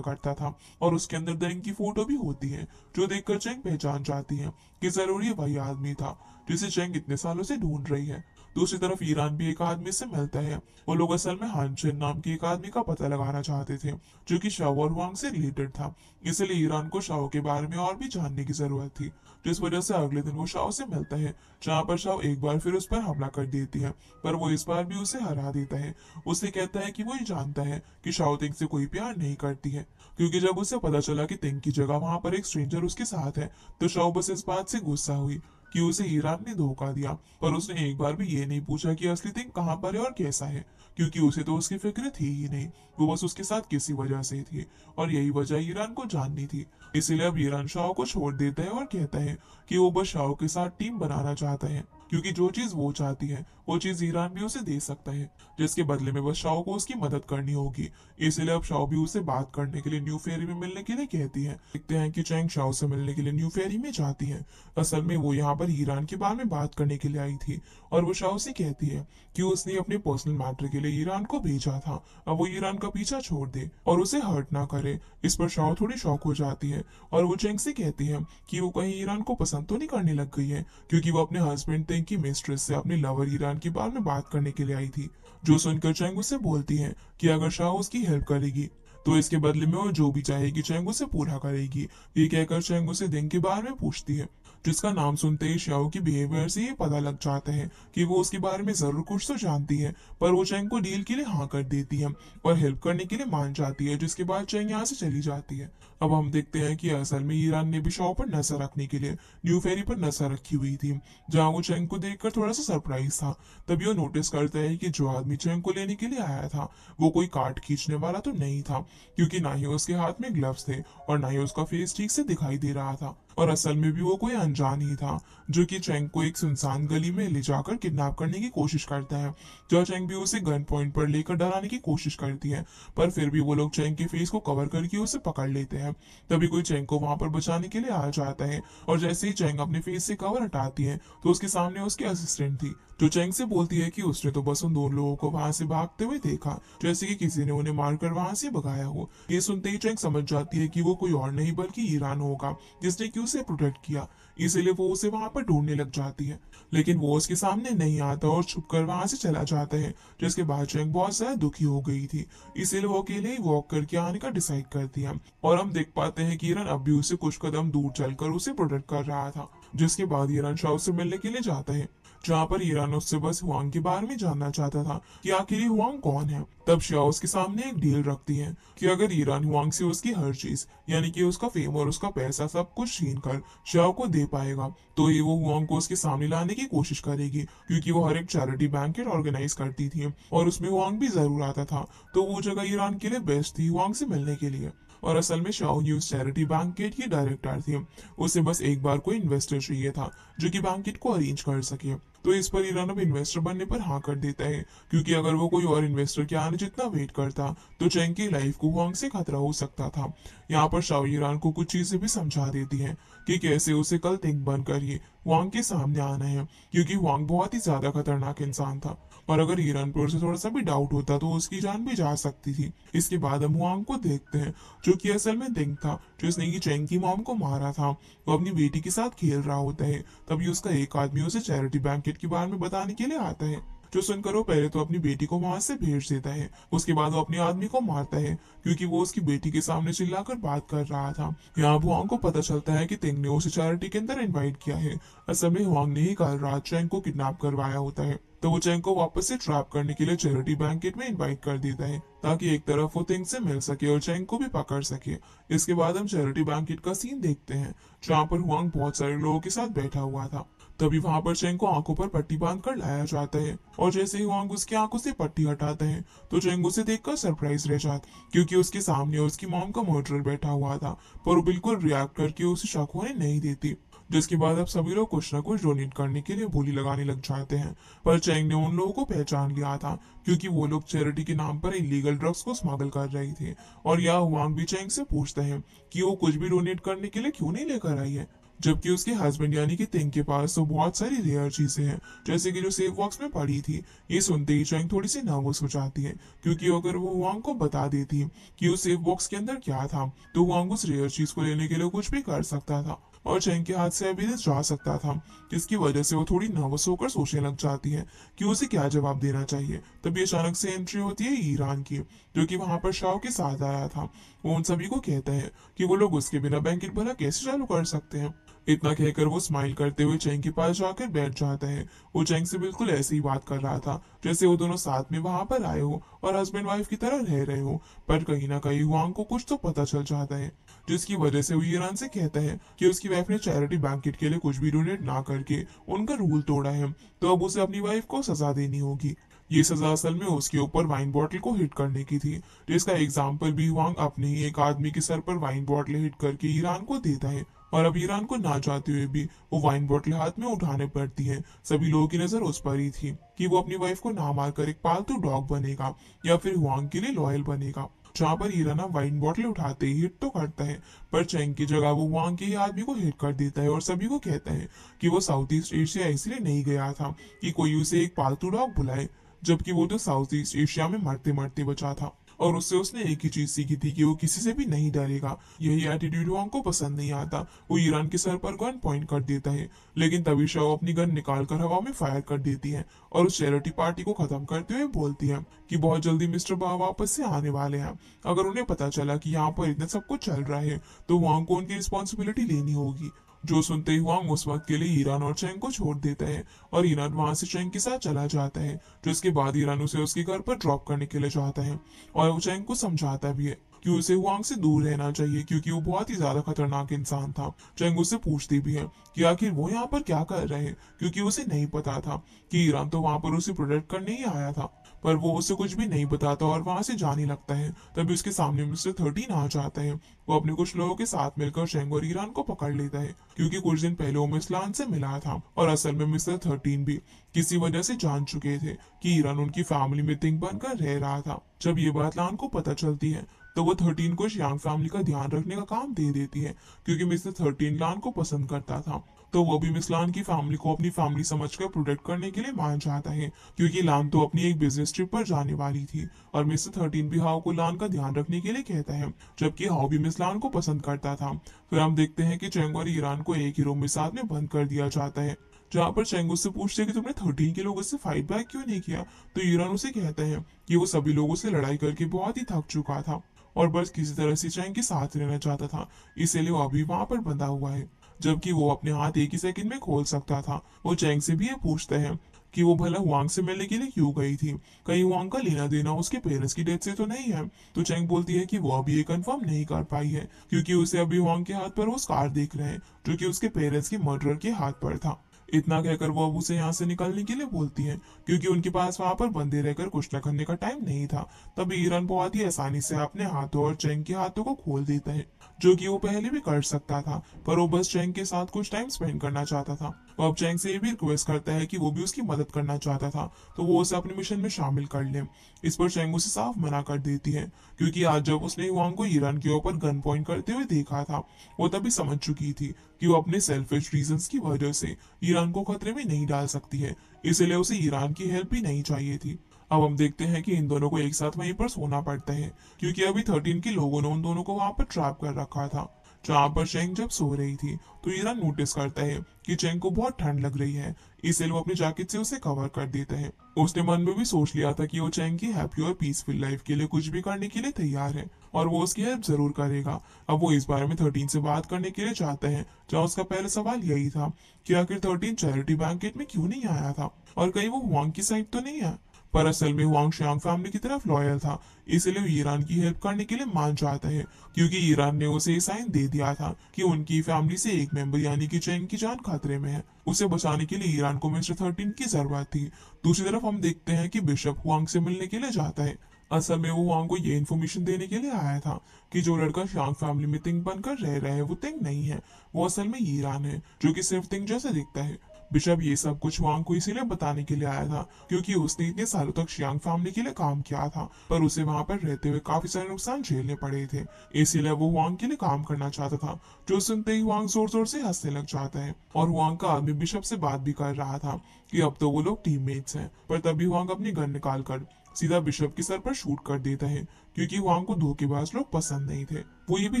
करता था, और उसके अंदर देंग की फोटो भी होती है, जो देखकर चेंग पहचान जाती है कि जरूर ये वही आदमी था जिसे चेंग इतने सालों से ढूंढ रही है। दूसरी तरफ ईरान भी एक आदमी से मिलता है। वो लोग असल में हानचेन नाम के एक आदमी का पता लगाना चाहते थे, जो कि शाओ और वांग से रिलेटेड था। इसलिए ईरान को शाओ के बारे में और भी जानने की जरूरत थी, जिस वजह से अगले दिन वो शाओ से मिलता है, जहाँ पर शाओ एक बार फिर उस पर हमला कर देती है, पर वो इस बार भी उसे हरा देता है। उसे कहता है कि वो ये जानता है कि शाओ तिंग से कोई प्यार नहीं करती है, क्योंकि जब उसे पता चला कि तिंग की जगह वहां पर एक स्ट्रेंजर उसके साथ है, तो शाओ बस इस बात से गुस्सा हुई कि उसे ईरान ने धोखा दिया। पर उसने एक बार भी ये नहीं पूछा कि असली थिंग कहाँ पर है और कैसा है, क्योंकि उसे तो उसकी फिक्र थी ही नहीं। वो बस उसके साथ किसी वजह से थी, और यही वजह ईरान को जाननी थी। इसीलिए अब ईरान शाओ को छोड़ देता है और कहता है कि वो बस शाओ के साथ टीम बनाना चाहता है, क्योंकि जो चीज वो चाहती है वो चीज ईरान भी उसे दे सकता है, जिसके बदले में बस शाओ को उसकी मदद करनी होगी। इसलिए अब शाओ भी उसे बात करने के लिए न्यू फेरी में मिलने के लिए कहती है। देखते हैं कि चैंग शाओ से मिलने के लिए न्यू फेरी में जाती है। असल में वो यहाँ पर ईरान के बारे में बात करने के लिए आई थी, और वो शाओ से कहती है कि उसने अपने पर्सनल मैटर के लिए ईरान को भेजा था। अब वो ईरान का पीछा छोड़ दे और उसे हर्ट ना करे। इस पर शाओ थोड़ी शॉक हो जाती है, और वो चेंग से कहती है कि वो कहीं ईरान को पसंद तो नहीं करने लग गई है, क्योंकि वो अपने हस्बैंड तेंग की मिस्ट्रेस से अपने लवर ईरान के बारे में बात करने के लिए आई थी। जो सुनकर चेंग उससे बोलती है कि अगर शाओ उसकी हेल्प करेगी तो इसके बदले में वो जो भी चाहेगी चेंग उसे पूरा करेगी। ये कहकर चेंग उसे देंग के बारे में पूछती है, जिसका नाम सुनते ही शाओ की बिहेवियर से ये पता लग जाता है कि वो उसके बारे में जरूर कुछ तो जानती है। पर वो चेंग को डील के लिए हाँ कर देती है और हेल्प करने के लिए मान जाती है, जिसके बाद चेंग यहाँ से चली जाती है। अब हम देखते हैं कि असल में ईरान ने भी शाओ पर नजर रखने के लिए न्यू फेरी पर नजर रखी हुई थी, जहाँ वो चेंग को देखकर थोड़ा सा सरप्राइज था। तभी वो नोटिस करता है कि जो आदमी चेंग को लेने के लिए आया था, वो कोई कार्ड खींचने वाला तो नहीं था, क्योंकि ना ही उसके हाथ में ग्लव्स थे और ना ही उसका फेस ठीक से दिखाई दे रहा था। और असल में भी वो कोई अनजान ही था, जो कि चेंग को एक सुनसान गली में ले जाकर किडनैप करने की कोशिश करता है। जो चेंग भी उसे गन पॉइंट पर लेकर डराने की कोशिश करती है, पर फिर भी वो लोग चेंग के फेस को कवर करके उसे पकड़ लेते हैं। तभी कोई चेंग को वहां पर बचाने के लिए आ जाता है, और जैसे ही चेंग अपने फेस से कवर हटाती है, तो उसके सामने उसकी असिस्टेंट थी, जो चेंग से बोलती है कि उसने तो बस उन दो लोगों को वहां से भागते हुए देखा, जैसे कि किसी ने उन्हें मारकर वहां से भगाया हो। ये सुनते ही चेंग समझ जाती है कि वो कोई और नहीं बल्कि ईरान होगा, जिसने कि उसे प्रोटेक्ट किया। इसीलिए वो उसे वहां पर ढूंढने लग जाती है, लेकिन वो उसके सामने नहीं आता और छुपकर वहां से चला जाता है, जिसके बाद चेंग बहुत ज्यादा दुखी हो गई थी। इसीलिए वो अकेले ही वॉक करके आने का डिसाइड करती है, और हम देख पाते हैं कि ईरान अब भी उसे कुछ कदम दूर चलकर उसे प्रोटेक्ट कर रहा था। जिसके बाद ईरान शाओ से मिलने के लिए जाता है, जहाँ पर ईरान उससे बस हुआंग के बारे में जानना चाहता था कि आखिर ये हुआंग कौन है। तब शाओ उसके सामने एक डील रखती है कि अगर ईरान हुआंग से उसकी हर चीज, यानी कि उसका फेम और उसका पैसा सब कुछ छीन कर शाओ को दे पाएगा, तो ही वो हुआंग को उसके सामने लाने की कोशिश करेगी, क्योंकि वो हर एक चैरिटी बैंकेट ऑर्गेनाइज करती थी और उसमें हुआंग भी जरूर आता था। तो वो जगह ईरान के लिए बेस्ट थी हुआंग से मिलने के लिए। और असल में शाओ न्यूज चैरिटी बैंकेट की डायरेक्टर थी। उसे बस एक बार कोई इन्वेस्टर चाहिए था जो कि बैंकेट को अरेंज कर सके। तो इस पर ईरान अब इन्वेस्टर बनने पर हाँ कर देता है, क्योंकि अगर वो कोई और इन्वेस्टर के आने जितना वेट करता तो चेंग की लाइफ को हुआंग से खतरा हो सकता था। यहाँ पर शाओ ईरान को कुछ चीजें भी समझा देती है कि कैसे उसे कल तिंग बनकर ही हुआंग के सामने आना है, क्योंकि हुआंग बहुत ही ज्यादा खतरनाक इंसान था और अगर ईरान पर उसे थोड़ा सा भी डाउट होता तो उसकी जान भी जा सकती थी। इसके बाद हम हुआंग को देखते हैं, जो कि असल में तिंग था, जिसने की चेंग की मॉम को मारा था। वो अपनी बेटी के साथ खेल रहा होता है, तभी उसका एक आदमी उसे चैरिटी बैंकेट के बारे में बताने के लिए आता है। जो सुनकर वो पहले तो अपनी बेटी को वहां से भेज देता है, उसके बाद वो अपने आदमी को मारता है, क्योंकि वो उसकी बेटी के सामने चिल्लाकर बात कर रहा था। यहाँ हुआंग को पता चलता है कि तिंग ने उसे चैरिटी के अंदर इन्वाइट किया है। असल में हुआंग ने ही कल रात चैंग को किडनैप करवाया होता है, तो वो चैंग को वापस से ट्रैप करने के लिए चैरिटी बैंकेट में इनवाइट कर देता है, ताकि एक तरफ वो तिंग से मिल सके और चैंग को भी पकड़ सके। इसके बाद हम चैरिटी बैंकेट का सीन देखते हैं, जहाँ पर हुआंग बहुत सारे लोगों के साथ बैठा हुआ था। तभी वहां पर चेंग को आंखों पर पट्टी बांध कर लाया जाता है, और जैसे ही हुआंग उसकी आंखों से पट्टी हटाता है तो चेंग उसे देखकर सरप्राइज रह जाता, क्योंकि उसके सामने उसकी मॉम का मर्डरर बैठा हुआ था, पर वो बिल्कुल रिएक्ट करके उसे शक होने नहीं देती। जिसके बाद अब सभी लोग कुछ न कुछ डोनेट करने के लिए बोली लगाने लग जाते हैं। पर चेंग ने उन लोगों को पहचान लिया था, क्योंकि वो लोग चैरिटी के नाम पर इलीगल ड्रग्स को स्मगल कर रहे थे। और यह हुआंग भी चेंग से पूछता है कि वो कुछ भी डोनेट करने के लिए क्यों नहीं लेकर आई है, जबकि उसके हस्बैंड यानी कि तिंग के पास तो बहुत सारी रेयर चीजें हैं, जैसे कि जो सेफ बॉक्स में पड़ी थी। ये सुनते ही चैंग थोड़ी सी नर्वस हो जाती है, क्योंकि अगर वो हुआंग को बता देती कि उस सेफ बॉक्स के अंदर क्या था तो हुआंग उस रेयर चीज को लेने के लिए कुछ भी कर सकता था और चैंग के हाथ से एविडेंस जा सकता था, जिसकी वजह से वो थोड़ी नर्वस होकर सोचने लग जाती है कि उसे क्या जवाब देना चाहिए। तभी अचानक से एंट्री होती है ईरान की, जो कि वहां पर शाओ के साथ आया था। वो उन सभी को कहता है कि वो लोग उसके बिना बैंकेट भला कैसे चालू कर सकते हैं। इतना कहकर वो स्माइल करते हुए चैंग के पास जाकर बैठ जाता है। वो चैंग से बिल्कुल ऐसे ही बात कर रहा था जैसे वो दोनों साथ में वहां पर आए हो और हस्बैंड वाइफ की तरह रह रहे हो। पर कहीं ना कहीं हुआंग को कुछ तो पता चल जाता है, जिसकी वजह से वो ईरान से कहता है कि उसकी वाइफ ने चैरिटी बैंकेट के लिए कुछ भी डोनेट ना करके उनका रूल तोड़ा है, तो अब उसे अपनी वाइफ को सजा देनी होगी। ये सजा असल में उसके ऊपर वाइन बॉटल को हिट करने की थी, जिसका एग्जाम्पल भी हुआंग अपने ही एक आदमी के सर पर वाइन बॉटल हिट करके ईरान को देता है। और अब ईरान को ना चाहते हुए भी वो वाइन बॉटल हाथ में उठाने पड़ती है। सभी लोगों की नजर उस पर ही थी कि वो अपनी वाइफ को ना मारकर एक पालतू डॉग बनेगा या फिर हुआंग के लिए लॉयल बनेगा। जहाँ पर ईराना वाइन बॉटल उठाते ही हिट तो करता है, पर चैंग की जगह वो वांग के ही आदमी को हिट कर देता है और सभी को कहता है कि वो साउथ ईस्ट एशिया इसलिए नहीं गया था कि कोई उसे एक पालतू डॉग बुलाए, जबकि वो तो साउथ ईस्ट एशिया में मरते मरते बचा था और उससे उसने एक ही चीज सीखी थी कि वो किसी से भी नहीं डरेगा। यही एटीट्यूड वांग को पसंद नहीं आता। वो ईरान के सर पर गन पॉइंट कर देता है, लेकिन तभी शाओ अपनी गन निकाल कर हवा में फायर कर देती है और उस चैरिटी पार्टी को खत्म करते हुए बोलती है कि बहुत जल्दी मिस्टर बा वापस से आने वाले हैं। अगर उन्हें पता चला कि यहाँ पर इतना सब कुछ चल रहा है तो वांग को उनकी रिस्पॉन्सिबिलिटी लेनी होगी। जो सुनते ही वांग उस वक्त के लिए ईरान और चैंग को छोड़ देता है और ईरान वहां से चैंग के साथ चला जाता है। जो इसके बाद ईरान उसे उसके घर पर ड्रॉप करने के लिए जाता है और वो चैंग को समझाता भी है कि उसे हुआंग से दूर रहना चाहिए, क्योंकि वो बहुत ही ज्यादा खतरनाक इंसान था। चैंग उससे पूछती भी है कि आखिर वो यहाँ पर क्या कर रहे हैं, क्योंकि उसे नहीं पता था कि ईरान तो वहां पर उसे प्रोटेक्ट करने ही आया था। पर वो उसे कुछ भी नहीं बताता और वहां से जाने लगता है। तभी उसके सामने मिस्टर 13 आ जाता है। वो अपने कुछ लोगों के साथ मिलकर चैंग और ईरान को पकड़ लेता है, क्योंकि कुछ दिन पहले वो मिस लान से मिला था और असल में मिस्टर 13 भी किसी वजह से जान चुके थे कि ईरान उनकी फैमिली में तिंग बनकर रह रहा था। जब ये बात लान को पता चलती है तो वो 13 को यांग फैमिली का ध्यान रखने का काम दे देती है, क्योंकि मिस्टर 13 लान को पसंद करता था। तो वो भी मिस लान की फैमिली को अपनी फैमिली समझकर प्रोटेक्ट करने के लिए मान जाता है, क्योंकि लान तो अपनी एक बिजनेस ट्रिप पर जाने वाली थी और मिस्टर 13 भी हाउ को लान का ध्यान रखने के लिए कहता है, जबकि हाउ भी मिस लान को पसंद करता था। फिर हम देखते हैं कि चैंग और ईरान को एक ही रूम में साथ में बंद कर दिया जाता है, जहाँ पर चैंग उससे पूछते हैं कि तुमने 13 के लोगों से फाइट बैक क्यों नहीं किया, तो ईरान उसे कहता है कि वो सभी लोगों से लड़ाई करके बहुत ही थक चुका था और बस किसी तरह से चैंग के साथ रहना चाहता था, इसीलिए वो अभी वहां पर बंधा हुआ है, जबकि वो अपने हाथ एक ही सेकंड में खोल सकता था। वो चैंग से भी ये पूछता है कि वो भला हुआंग से मिलने के लिए क्यों गई थी, कहीं हुआंग का लेना देना उसके पेरेंट्स की डेथ से तो नहीं है। तो चैंग बोलती है कि वो अभी ये कंफर्म नहीं कर पाई है, क्योंकि उसे अभी हुआंग के हाथ पर वो स्कार देख रहे हैं जो कि उसके पेरेंट्स के मर्डर के हाथ पर था। इतना कहकर वो अब उसे यहाँ से निकलने के लिए बोलती है, क्योंकि उनके पास वहां पर बंधे रहकर कुछ न करने का टाइम नहीं था। तभी ईरान बहुत ही आसानी से अपने हाथों और चेंग के हाथों को खोल देता है, जो कि वो पहले भी कर सकता था, पर वो बस चेंग के साथ कुछ टाइम स्पेंड करना चाहता था। वो अब चेंग से ये भी रिक्वेस्ट करता है कि वो भी उसकी मदद करना चाहता था, तो वो उसे अपने मिशन में शामिल कर ले। इस पर चेंग उसे साफ मना कर देती है, क्योंकि आज जब उसने युवांग को ईरान के ऊपर गन पॉइंट करते हुए देखा था, वो तभी समझ चुकी थी कि वो अपने सेल्फिश रीजंस की वजह से ईरान को खतरे में नहीं डाल सकती है, इसलिए उसे ईरान की हेल्प भी नहीं चाहिए थी। अब हम देखते हैं कि इन दोनों को एक साथ वहीं पर सोना पड़ता है, क्योंकि अभी 13 के लोगों ने उन दोनों को वहां पर ट्रैप कर रखा था। जहां पर चेंग जब सो रही थी, तो ईरान नोटिस करता है कि चेंग को बहुत ठंड लग रही है, इसलिए वो अपनी जैकेट से उसे कवर कर देता है। उसने मन में भी सोच लिया था कि वो चेंग की हैप्पी और पीसफुल लाइफ के लिए कुछ भी करने के लिए तैयार है, और वो उसकी हेल्प जरूर करेगा। अब वो इस बारे में 13 से बात करने के लिए चाहता है, जहाँ उसका पहला सवाल यही था कि आखिर 13 चैरिटी बैंकेट में क्यों नहीं आया था, और कहीं वो हुआंग की साइड तो नहीं है। पर असल में हुआंग शियांग फैमिली की तरफ लॉयल था, इसलिए वो ईरान की हेल्प करने के लिए मान जाता है, क्योंकि ईरान ने उसे साइन दे दिया था कि उनकी फैमिली से एक मेंबर यानी कि चेंग की जान खतरे में है। उसे बचाने के लिए ईरान को मिस्टर 13 की जरूरत थी। दूसरी तरफ हम देखते हैं कि बिशप हुआंग से मिलने के लिए जाता है। असल में वो हुआंग को ये इन्फॉर्मेशन देने के लिए आया था कि जो लड़का शियांग फैमिली में तिंग बनकर रह रहा है वो तिंग नहीं है, वो असल में ईरान है, जो कि सिर्फ तिंग जैसा दिखता है। बिशप ये सब कुछ वांग को इसीलिए बताने के लिए आया था, क्योंकि उसने इतने सालों तक शियांग फैमिली के लिए काम किया था, पर उसे वहां पर रहते हुए काफी सारे नुकसान झेलने पड़े थे। इसीलिए वो वांग के लिए काम करना चाहता था। जो सुनते ही वांग जोर जोर से हंसने लग जाता है, और वांग का आदमी बिशप से बात भी कर रहा था कि अब तो वो लोग टीममेट्स हैं। पर तभी वांग अपनी गन निकाल कर सीधा बिशप के सर पर शूट कर देता है, क्योंकि वांग को धोखेबाज लोग पसंद नहीं थे। वो ये भी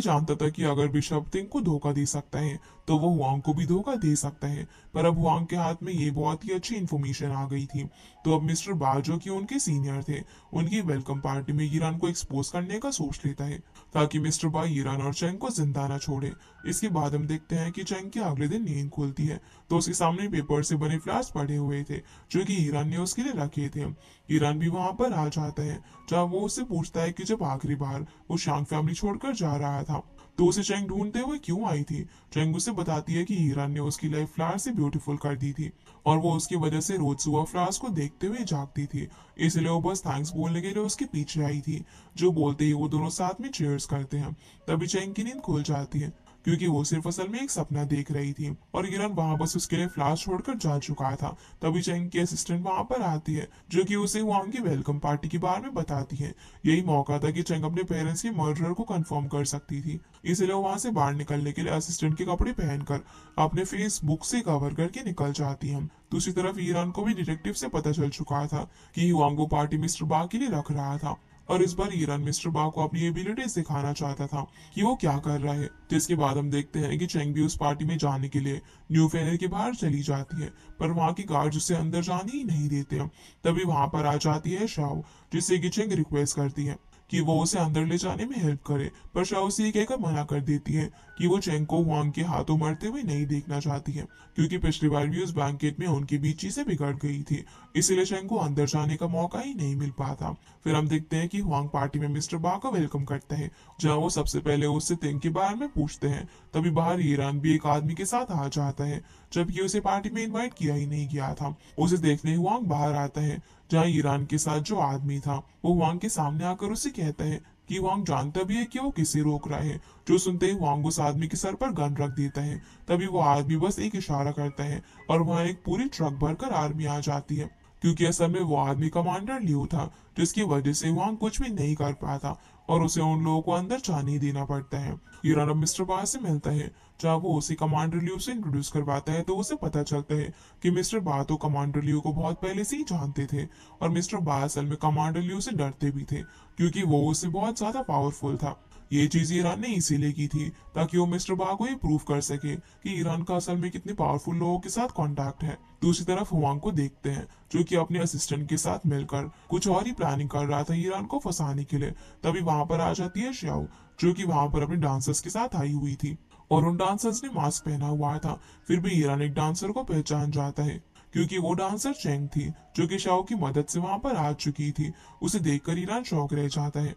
जानता था कि अगर बिशप तिंग को धोखा दे सकता है, तो वो वांग को भी धोखा दे सकता है। पर अब वांग के हाथ में ये बहुत ही अच्छी इन्फॉर्मेशन आ गई थी। तो अब मिस्टर बा, जो कि उनके सीनियर थे, उनकी वेलकम पार्टी में ईरान को एक्सपोज करने का सोच लेता है, ताकि मिस्टर बा ईरान और चेंग को जिंदा न छोड़े। इसके बाद हम देखते हैं कि चेंग के अगले दिन नींद खुलती है, तो उसके सामने पेपर से बने फ्लैश पड़े हुए थे, जो कि ईरान ने उसके लिए रखे थे। ईरान भी वहां पर आ जाता है, जहाँ वो उससे पूछता है कि जब आखिरी बार वो शांग फैमिली छोड़कर जा रहा था, तो उसे चेंग ढूंढते हुए क्यों आई थी। चेंग उसे बताती है कि ईरान ने उसकी लाइफ फ्लावर से ब्यूटीफुल कर दी थी, और वो उसकी वजह से रोज सुबह फ्लावर्स को देखते हुए जागती थी, इसलिए वो बस थैंक्स बोलने के लिए उसके पीछे आई थी। जो बोलते ही वो दोनों साथ में चीयर्स करते हैं। तभी चेंग की नींद खुल जाती है, क्योंकि वो सिर्फ असल में एक सपना देख रही थी, और ईरान वहां बस उसके लिए फ्लावर्स छोड़कर जा चुका था। तभी चेंग की असिस्टेंट वहां पर आती है, जो कि उसे वहां की वेलकम पार्टी के बारे में बताती है। यही मौका था कि चेंग अपने पेरेंट्स के मर्डर को कंफर्म कर सकती थी, इसलिए वो वहां से बाहर निकलने के लिए असिस्टेंट के कपड़े पहनकर अपने फेस बुक से कवर करके निकल जाती है। दूसरी तरफ ईरान को भी डिटेक्टिव से पता चल चुका था कि हुआंगो पार्टी मिस्टर बा के लिए रख रहा था, और इस बार ईरान मिस्टर बा को अपनी एबिलिटी दिखाना चाहता था कि वो क्या कर रहा है। जिसके बाद हम देखते हैं कि चेंग भी उस पार्टी में जाने के लिए न्यू फेनर के बाहर चली जाती है, पर वहां के गार्ड उसे अंदर जाने ही नहीं देते हैं। तभी वहां पर आ जाती है शाओ, जिससे कि चेंग रिक्वेस्ट करती है कि वो उसे अंदर ले जाने में हेल्प करे, पर शाओ उसे ये कहकर मना कर देती है कि वो चेंग को वांग के हाथों मरते हुए नहीं देखना चाहती है, क्योंकि पिछली बार भी उस बैंकेट में उनकी बीच चीजें बिगड़ गई थी, इसलिए चेंग को अंदर जाने का मौका ही नहीं मिल पाता। फिर हम देखते हैं कि हुआंग पार्टी में मिस्टर बा का वेलकम करता है, जहाँ वो सबसे पहले उससे तिंग के बारे में पूछते हैं। तभी बाहर ईरान भी एक आदमी के साथ आ जाता है, जबकि उसे पार्टी में इनवाइट किया ही नहीं गया था। उसे देखने हुआंग बाहर आता है, जहाँ ईरान के साथ जो आदमी था वो हुआंग के सामने आकर उसे कहता है कि हुआंग जानता भी है कि वो किसे रोक रहा है। जो सुनते ही हुआंग उस आदमी के सर पर गन रख देता है। तभी वो आदमी बस एक इशारा करता है, और वहाँ एक पूरी ट्रक भरकर आर्मी आ जाती है, क्योंकि असल में वो आदमी कमांडर लियो था, जिसकी वजह से वहां कुछ भी नहीं कर पाता, और उसे उन लोगों को अंदर जाने ही देना पड़ता है। हीरा अब मिस्टर बा से मिलता है, जहाँ वो उसे कमांडर लियो से इंट्रोड्यूस करवाता है, तो उसे पता चलता है कि मिस्टर बा तो कमांडर लियो को बहुत पहले से ही जानते थे, और मिस्टर बा असल में कमांडर लियो से डरते भी थे, क्योंकि वो उससे बहुत ज्यादा पावरफुल था। ये चीज ईरान ने इसीलिए की थी ताकि वो मिस्टर बा को ये प्रूव कर सके कि ईरान का असल में कितने पावरफुल लोगों के साथ कांटेक्ट है। दूसरी तरफ हुआंग को देखते हैं, जो कि अपने असिस्टेंट के साथ मिलकर कुछ और ही प्लानिंग कर रहा था ईरान को फंसाने के लिए। तभी वहां पर आ जाती है श्याओ, जो कि वहां पर अपने डांसर्स के साथ आई हुई थी, और उन डांसर्स ने मास्क पहना हुआ था। फिर भी ईरान एक डांसर को पहचान जाता है, क्योंकि वो डांसर चेंग थी, जो कि शाओ की मदद से वहां पर आ चुकी थी। उसे देखकर ईरान शौक रह जाता है,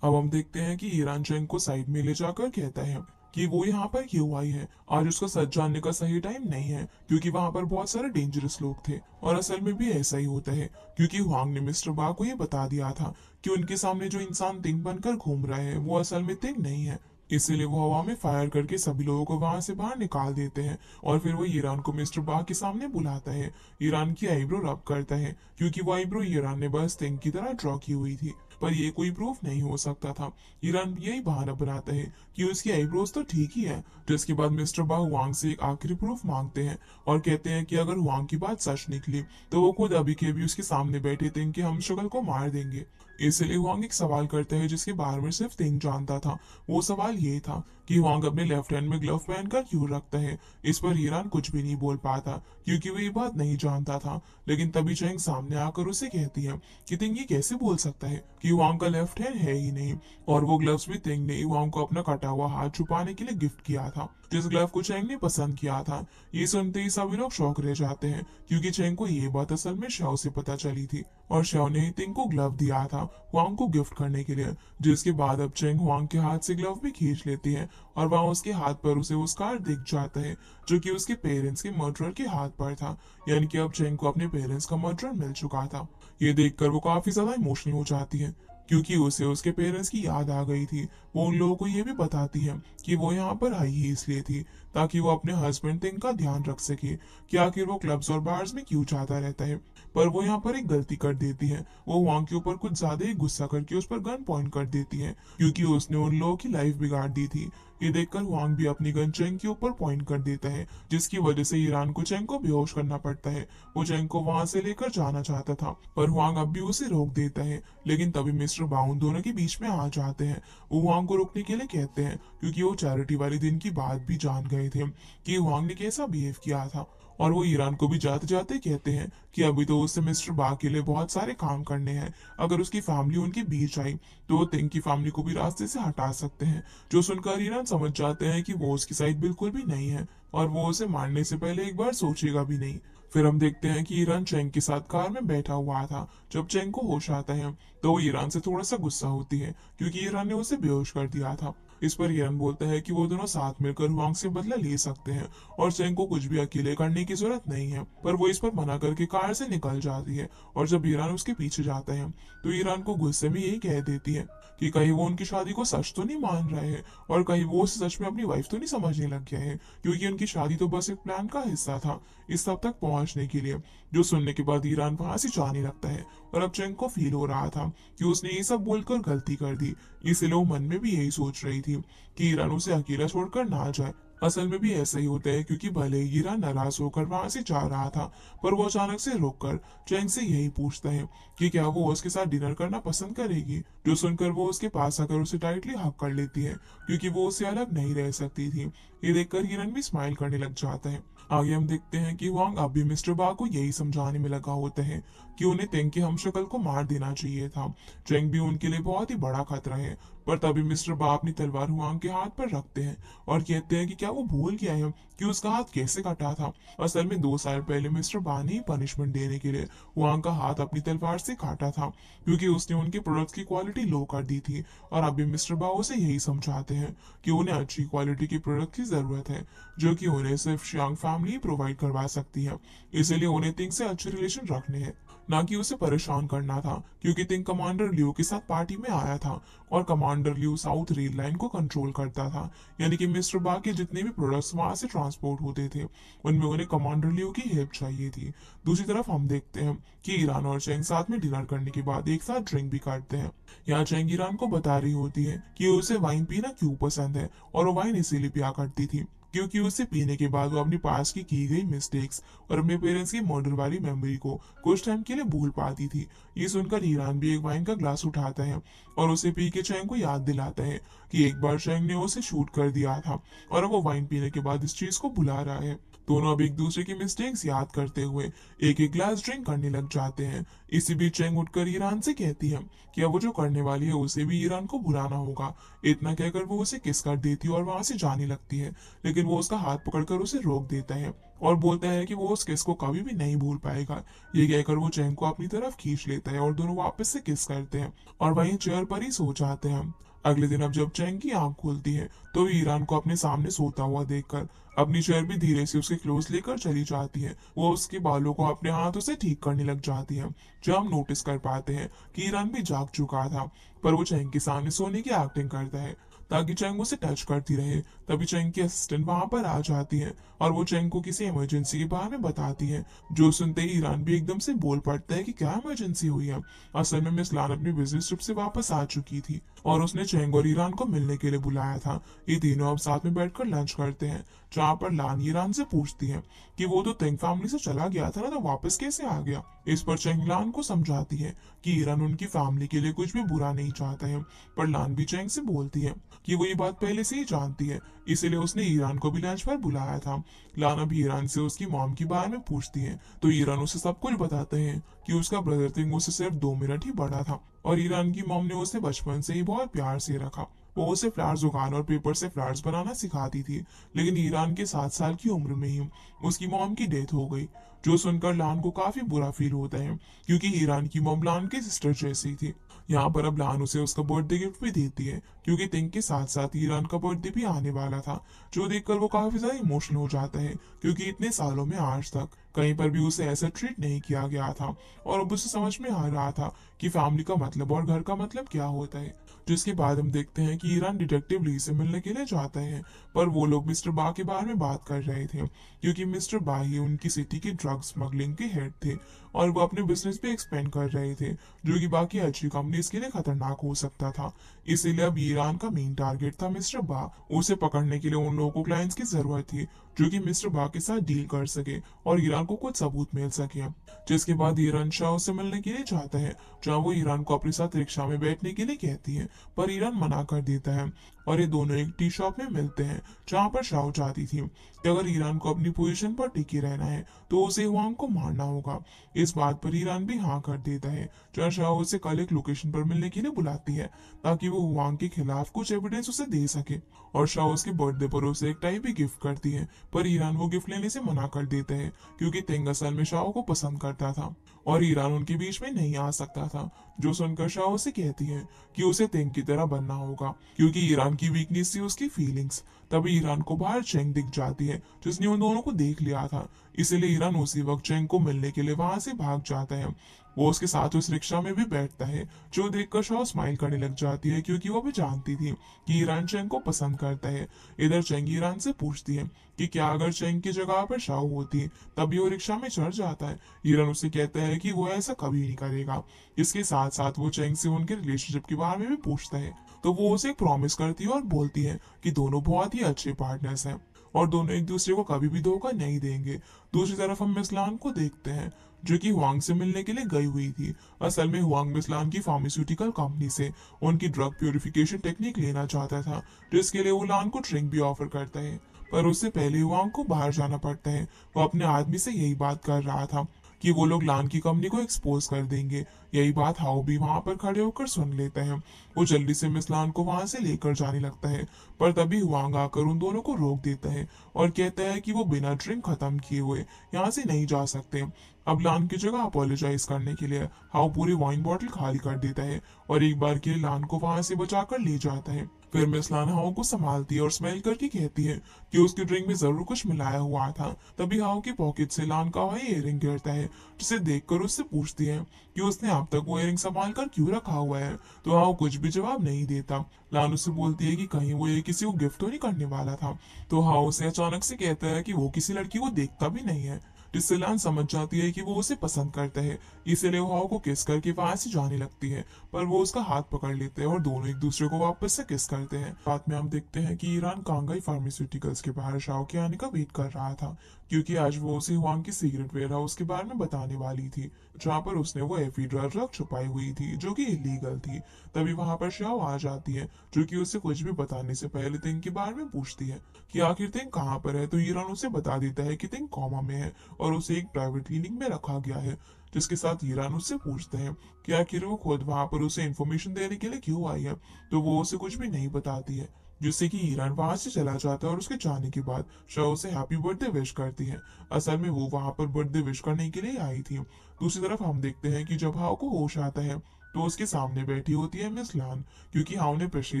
अब हम देखते हैं कि ईरान चेंग को साइड में ले जाकर कहता है कि वो यहाँ पर क्यों आई है। आज उसका सच जानने का सही टाइम नहीं है, क्योंकि वहां पर बहुत सारे डेंजरस लोग थे। और असल में भी ऐसा ही होता है, क्योंकि हुआंग ने मिस्टर बा को ये बता दिया था कि उनके सामने जो इंसान तिंग बनकर घूम रहा है वो असल में तिंग नहीं है। इसीलिए वो हवा में फायर करके सभी लोगों को वहां से बाहर निकाल देते हैं। और फिर वो ईरान को मिस्टर बा के सामने बुलाता है। ईरान की आईब्रो रब करता है, क्योंकि वो आईब्रो ईरान ने बस तिंग की तरह ड्रॉ की हुई थी, पर ये कोई प्रूफ नहीं हो सकता था। ईरान यही बहाना बनाता है कि उसकी आईब्रोज तो ठीक ही है। जिसके बाद मिस्टर बा हुआंग से एक आखिरी प्रूफ मांगते हैं और कहते हैं कि अगर हुआंग की बात सच निकली तो वो खुद अभी के अभी उसके सामने बैठे तिंग के हमशक्ल को मार देंगे। इसलिए हुआंग एक सवाल करता है जिसके बारे में सिर्फ तिंग जानता था। वो सवाल ये था कि हुआंग अपने लेफ्ट हैंड में ग्लव पहनकर क्यों रखता है। इस पर ईरान कुछ भी नहीं बोल पाता, क्योंकि वो ये बात नहीं जानता था। लेकिन तभी चेंग सामने आकर उसे कहती है कि तिंग ये कैसे बोल सकता है कि हुआंग का लेफ्ट हैंड है ही नहीं। और वो ग्लव्स भी तिंग ने हुआंग को अपना कटा हुआ हाथ छुपाने के लिए गिफ्ट किया था, जिस ग्लव को चेंग ने पसंद किया था। ये सुनते ही सभी लोग शौक रह जाते हैं, क्योंकि चेंग को ये बात असल में शाओ से पता चली थी और शाओ ने ही तिंग को ग्लव दिया था हुआंग को गिफ्ट करने के लिए। जिसके बाद अब चेंग हुआंग के हाथ से ग्लव भी खींच लेती है और वहां उसके हाथ पर उसे वो स्कार दिख जाता है जो कि उसके पेरेंट्स के मर्डरर के हाथ पर था। यानी कि अब चेंग को अपने पेरेंट्स का मर्डरर मिल चुका था। ये देखकर वो काफी ज्यादा इमोशनल हो जाती है, क्योंकि उसे उसके पेरेंट्स की याद आ गई थी। वो उन लोगों को ये भी बताती है कि वो यहाँ पर आई ही इसलिए थी ताकि वो अपने हस्बैंड तिंग का ध्यान रख सके कि आखिर वो क्लब्स और बार्स में क्यों जाता रहता है। पर वो यहाँ पर एक गलती कर देती है। वो हुआंग के ऊपर कुछ ज्यादा ही गुस्सा करके उस पर गन पॉइंट कर देती है, क्योंकि उसने उन लोगों की लाइफ बिगाड़ दी थी। ये देखकर हुआंग भी अपनी गन चेंग के ऊपर पॉइंट कर देता है, जिसकी वजह से ईरान को चेंग को बेहोश करना पड़ता है। वो चेंग को वहां से लेकर जाना चाहता था, पर हुआंग अब भी उसे रोक देता है। लेकिन तभी मिस्टर बाउन दोनों के बीच में आ जाते हैं। वो हुआंग को रोकने के लिए कहते हैं, क्योंकि वो चैरिटी वाले दिन की बात भी जान गए थे कि हुआंग ने कैसा बिहेव किया था। और वो ईरान को भी जाते जाते कहते हैं कि अभी तो उससे मिस्टर बा के लिए बहुत सारे काम करने हैं। अगर उसकी फैमिली उनके बीच आई तो वो तिंग की फैमिली को भी रास्ते से हटा सकते हैं। जो सुनकर ईरान समझ जाते हैं कि वो उसकी साइड बिल्कुल भी नहीं है और वो उसे मारने से पहले एक बार सोचेगा भी नहीं। फिर हम देखते हैं कि ईरान चेंग के साथ कार में बैठा हुआ था। जब चेंग को होश आता है तो वो ईरान से थोड़ा सा गुस्सा होती है, क्योंकि ईरान ने उसे बेहोश कर दिया था। इस पर ईरान बोलता है कि वो दोनों साथ मिलकर हुआंग से बदला ले सकते हैं और चेंग को कुछ भी अकेले करने की जरूरत नहीं है। पर वो इस पर मना करके कार से निकल जाती है। और जब ईरान उसके पीछे जाता है तो ईरान को गुस्से में यही कह देती है कि कहीं वो उनकी शादी को सच तो नहीं मान रहे हैं और कहीं वो उसे सच में अपनी वाइफ तो नहीं समझने लग गया है, क्योंकि उनकी शादी तो बस एक प्लान का हिस्सा था इस सब तक पहुंचने के लिए। जो सुनने के बाद ईरान वहां से जाने लगता है और अब चेंग को फील हो रहा था कि उसने ये सब बोलकर गलती कर दी। इसलिए वो मन में भी यही सोच रही थी कि ईरान उसे अकेला छोड़कर ना जाए। असल में भी ऐसा ही होता है, क्योंकि भले ही ईरान नाराज होकर वहां से जा रहा था, पर वो अचानक से रोककर चेंग से यही पूछता है कि क्या वो उसके साथ डिनर करना पसंद करेगी। जो सुनकर वो उसके पास आकर उसे टाइटली हक कर लेती है, क्योंकि वो उससे अलग नहीं रह सकती थी। ये देखकर ईरान भी स्माइल करने लग जाता है। आगे हम देखते हैं कि वांग अब भी मिस्टर बा को यही समझाने में लगा होता है कि उन्हें तेंग की हमशक्ल को मार देना चाहिए था। चेंग भी उनके लिए बहुत ही बड़ा खतरा है। पर तभी मिस्टर बा अपनी तलवार हुआंग के हाथ पर रखते हैं और कहते हैं कि क्या वो भूल गया है कि उसका हाथ कैसे कटा था। असल में 2 साल पहले मिस्टर बा ने पनिशमेंट देने के लिए हुआंग का हाथ अपनी तलवार से काटा था, क्योंकि उसने उनके प्रोडक्ट्स की क्वालिटी लो कर दी थी। और अभी मिस्टर बा उसे यही समझाते हैं कि उन्हें अच्छी क्वालिटी की प्रोडक्ट की जरूरत है, जो कि उन्हें सिर्फ शियांग फैमिली ही प्रोवाइड करवा सकती है। इसलिए उन्हें तिंग से अच्छे रिलेशन रखने हैं, ना कि उसे परेशान करना था, क्योंकि तिंग कमांडर लियो के साथ पार्टी में आया था और कमांडर लियो साउथ रेल लाइन को कंट्रोल करता था। यानी कि मिस्टर बा के जितने भी प्रोडक्ट्स वहां से ट्रांसपोर्ट होते थे उनमें उन्हें कमांडर लियो की हेल्प चाहिए थी। दूसरी तरफ हम देखते हैं कि ईरान और चेंग साथ में डिनर करने के बाद एक साथ ड्रिंक भी करते हैं। यहाँ चेंग ईरान को बता रही होती है कि उसे वाइन पीना क्यों पसंद है, और वो वाइन इसीलिए पिया करती थी क्योंकि उसे पीने के बाद वो अपनी पास की गई मिस्टेक्स और अपने पेरेंट्स की मर्डर वाली मेमोरी को कुछ टाइम के लिए भूल पाती थी। ये सुनकर ईरान भी एक वाइन का ग्लास उठाता है और उसे पी के चैंग को याद दिलाता है कि एक बार चैंग ने उसे शूट कर दिया था और अब वो वाइन पीने के बाद इस चीज को भुला रहा है। दोनों अब एक दूसरे की मिस्टेक्स याद करते हुए एक एक ग्लास ड्रिंक करने लग जाते हैं। इसी बीच चैंग उठकर ईरान से कहती है कि अब वो जो करने वाली है उसे भी ईरान को बुलाना होगा। इतना कहकर वो उसे किस कर देती है और वहां से जाने लगती है, लेकिन वो उसका हाथ पकड़कर उसे रोक देता है और बोलता है कि वो उस किस को कभी भी नहीं भूल पाएगा। ये कहकर वो चैंग को अपनी तरफ खींच लेता है और दोनों वापस से किस करते हैं और वहीं चेयर पर ही सो जाते हैं। अगले दिन अब जब चैंग की आंख खुलती है तो वो ईरान को अपने सामने सोता हुआ देखकर अपनी चेयर भी धीरे से उसके क्लोज लेकर चली जाती है। वो उसके बालों को अपने हाथों से ठीक करने लग जाती है। जब हम नोटिस कर पाते हैं कि ईरान भी जाग चुका था, पर वो चैंग के सामने सोने की एक्टिंग करता है ताकि चैंग उसे टच करती रहे। तभी चैंग की असिस्टेंट वहां पर आ जाती है और वो चैंग को किसी इमरजेंसी के बारे में बताती है। जो सुनते ही ईरान भी एकदम से बोल पड़ता है कि क्या इमरजेंसी हुई है। असल में मिस लान अपनी बिजनेस ट्रिप से वापस आ चुकी थी और उसने चैंग और ईरान को मिलने के लिए बुलाया था। ये तीनों अब साथ में बैठकर लंच करते हैं, जहाँ पर लान ईरान से पूछती है कि वो तो तेंग फैमिली से चला गया था ना, तो वापस कैसे आ गया। इस पर चैंग लान को समझाती है कि ईरान उनकी फैमिली के लिए कुछ भी बुरा नहीं चाहता है। पर लान भी चैंग से बोलती है कि वो ये बात पहले से ही जानती है, इसीलिए उसने ईरान को भी लंच पर बुलाया था। लान अब ईरान से उसकी मॉम के बारे में पूछती है तो ईरान उसे सब कुछ बताते हैं कि उसका ब्रदर तेंग उससे सिर्फ 2 मिनट ही बड़ा था और ईरान की मॉम ने उसे बचपन से ही बहुत प्यार से रखा। वो उसे फ्लावर्स उगाना और पेपर से फ्लावर्स बनाना सिखाती थी, लेकिन ईरान के 7 साल की उम्र में ही उसकी मॉम की डेथ हो गई। जो सुनकर लान को काफी बुरा फील होता है, क्योंकि ईरान की मॉम लान की सिस्टर जैसी थी। यहाँ पर अब लान उसे उसका बर्थडे गिफ्ट भी देती है, क्योंकि तिंग के साथ साथ ईरान का बर्थडे भी आने वाला था। जो देखकर वो काफी ज्यादा इमोशनल हो जाता है, क्योंकि इतने सालों में आज तक कहीं पर भी उसे ऐसा ट्रीट नहीं किया गया था और अब उसे समझ में आ रहा था कि फैमिली का मतलब और घर का मतलब क्या होता है। जिसके बाद हम देखते हैं कि ईरान डिटेक्टिव ली से मिलने के लिए जाता है, पर वो लोग मिस्टर बा के बारे में बात कर रहे थे, क्योंकि मिस्टर बा ही उनकी सिटी की ड्रग स्मगलिंग के हेड थे और वो अपने बिजनेस पे एक्सपेंड कर रहे थे, जो कि बाकी अच्छी कंपनीज के लिए खतरनाक हो सकता था। इसीलिए अब ईरान का मेन टारगेट था मिस्टर बा। उसे पकड़ने के लिए उन लोगों को क्लाइंट्स की जरूरत थी जो कि मिस्टर बा के साथ डील कर सके और ईरान को कुछ सबूत मिल सके। जिसके बाद ईरान शाह से मिलने के लिए चाहता है, जहाँ वो ईरान को अपने साथ रिक्शा में बैठने के लिए कहती है, पर ईरान मना कर देता है और ये दोनों एक टी शॉप में मिलते हैं, जहाँ पर शाह चाहती थी कि अगर ईरान को अपनी पोजीशन पर टिके रहना है तो उसे हुआंग को मारना होगा। इस बात पर ईरान भी हाँ कर देता है, जहाँ शाह उसे कल एक लोकेशन पर मिलने के लिए बुलाती है ताकि वो हुआंग के खिलाफ कुछ एविडेंस उसे दे सके। और शाह उसके बर्थडे पर उसे एक टाई भी गिफ्ट करती है, पर ईरान वो गिफ्ट लेने से मना कर देता है, क्योंकि तेंग असल में शाह को पसंद करता था और ईरान उनके बीच में नहीं आ सकता था। जो सुनकर शाह उसे कहती है कि उसे तेंग की तरह बनना होगा, क्योंकि ईरान की वीकनेस थी उसकी फीलिंग्स। तभी ईरान को बाहर चेंग दिख जाती है, जिसने उन दोनों को देख लिया था। इसीलिए ईरान उसी वक्त चेंग को मिलने के लिए वहां से भाग जाता है। वो उसके साथ उस रिक्शा में भी बैठता है, जो देखकर शाह स्माइल करने लग जाती है, क्योंकि वो भी जानती थी कि ईरान चेंग को पसंद करता है। इधर चेंग ईरान से पूछती है कि क्या अगर चेंग की जगह पर शाह होती तभी वो रिक्शा में चढ़ जाता है। ईरान उसे कहता है कि वो ऐसा कभी नहीं करेगा। इसके साथ साथ वो चेंग से उनके रिलेशनशिप के बारे में भी पूछता है, तो वो उसे प्रॉमिस करती है और बोलती है कि दोनों बहुत ही अच्छे पार्टनर्स हैं और दोनों एक दूसरे को कभी भी धोखा नहीं देंगे। दूसरी तरफ हम मिसलान को देखते हैं, जो कि हुआंग से मिलने के लिए गई हुई थी। असल में हुआंग मिसलान की फार्मास्यूटिकल कंपनी से उनकी ड्रग प्यूरिफिकेशन टेक्निक लेना चाहता था, जिसके लिए वो लान को ड्रिंक भी ऑफर करता है। पर उससे पहले हुआंग को बाहर जाना पड़ता है। वो अपने आदमी से यही बात कर रहा था कि वो लोग लान की कंपनी को एक्सपोज कर देंगे। यही बात हाउ भी वहां पर खड़े होकर सुन लेते हैं। वो जल्दी से मिस लान को वहां से लेकर जाने लगता है, पर तभी हुआंग आकर उन दोनों को रोक देता है और कहता है कि वो बिना ड्रिंक खत्म किए हुए यहाँ से नहीं जा सकते। अब लान की जगह अपोलोजाइज करने के लिए हाउ पूरी वाइन बॉटल खाली कर देता है और एक बार के लिए लान को वहां से बचाकर ले जाता है। फिर मिस लान हाउ को संभालती है और स्मेल करके कहती है कि उसकी ड्रिंक में जरूर कुछ मिलाया हुआ था। तभी हाउ की पॉकेट से लान का वही इयररिंग गिरता है, जिसे देखकर उससे पूछती है कि उसने अब तक वो इयररिंग संभाल कर क्यों रखा हुआ है। तो हाउ कुछ भी जवाब नहीं देता। लान उससे बोलती है कि कहीं वो ये किसी को गिफ्ट तो नहीं करने वाला था। तो हाउ उसे अचानक से कहता है कि वो किसी लड़की को देखता भी नहीं है, जिससे लान समझ जाती है कि वो उसे पसंद करता है। इसीलिए वो हाउ को किस करके वहां से जाने लगती है, पर वो उसका हाथ पकड़ लेते हैं और दोनों एक दूसरे को वापस से किस करते हैं। बाद में हम देखते हैं कि ईरान कांगाई फार्मास्यूटिकल्स के बाहर शाओ के आने का वेट कर रहा था, क्योंकि आज वो उसे हुआंग की सीक्रेट वेयर हाउस के बारे में बताने वाली थी, जहाँ पर उसने वो एफीड्रा ड्रग छुपाई हुई थी, जो कि इलीगल थी। तभी वहां पर शाओ आ जाती है, जो कि उससे कुछ भी बताने से पहले तिंग के बारे में पूछती है कि आखिर तिंग कहाँ पर है। तो ईरान उसे बता देता है कि तिंग कोमा में है और उसे एक प्राइवेट क्लिनिक में रखा गया है। जिसके साथ ईरान उससे पूछते हैं कि आखिर वो खुद वहां पर उसे इंफॉर्मेशन देने के लिए क्यों आई है। तो वो उसे कुछ भी नहीं बताती है, जिससे कि ईरान वहां से चला जाता है और उसके जाने के बाद शाह उसे हैप्पी बर्थडे विश करती है। असल में वो वहां पर बर्थडे विश करने के लिए आई थी। दूसरी तरफ हम देखते हैं कि जब हाव को होश आता है तो उसके सामने बैठी होती है मिस लान, क्योंकि हाव ने पिछली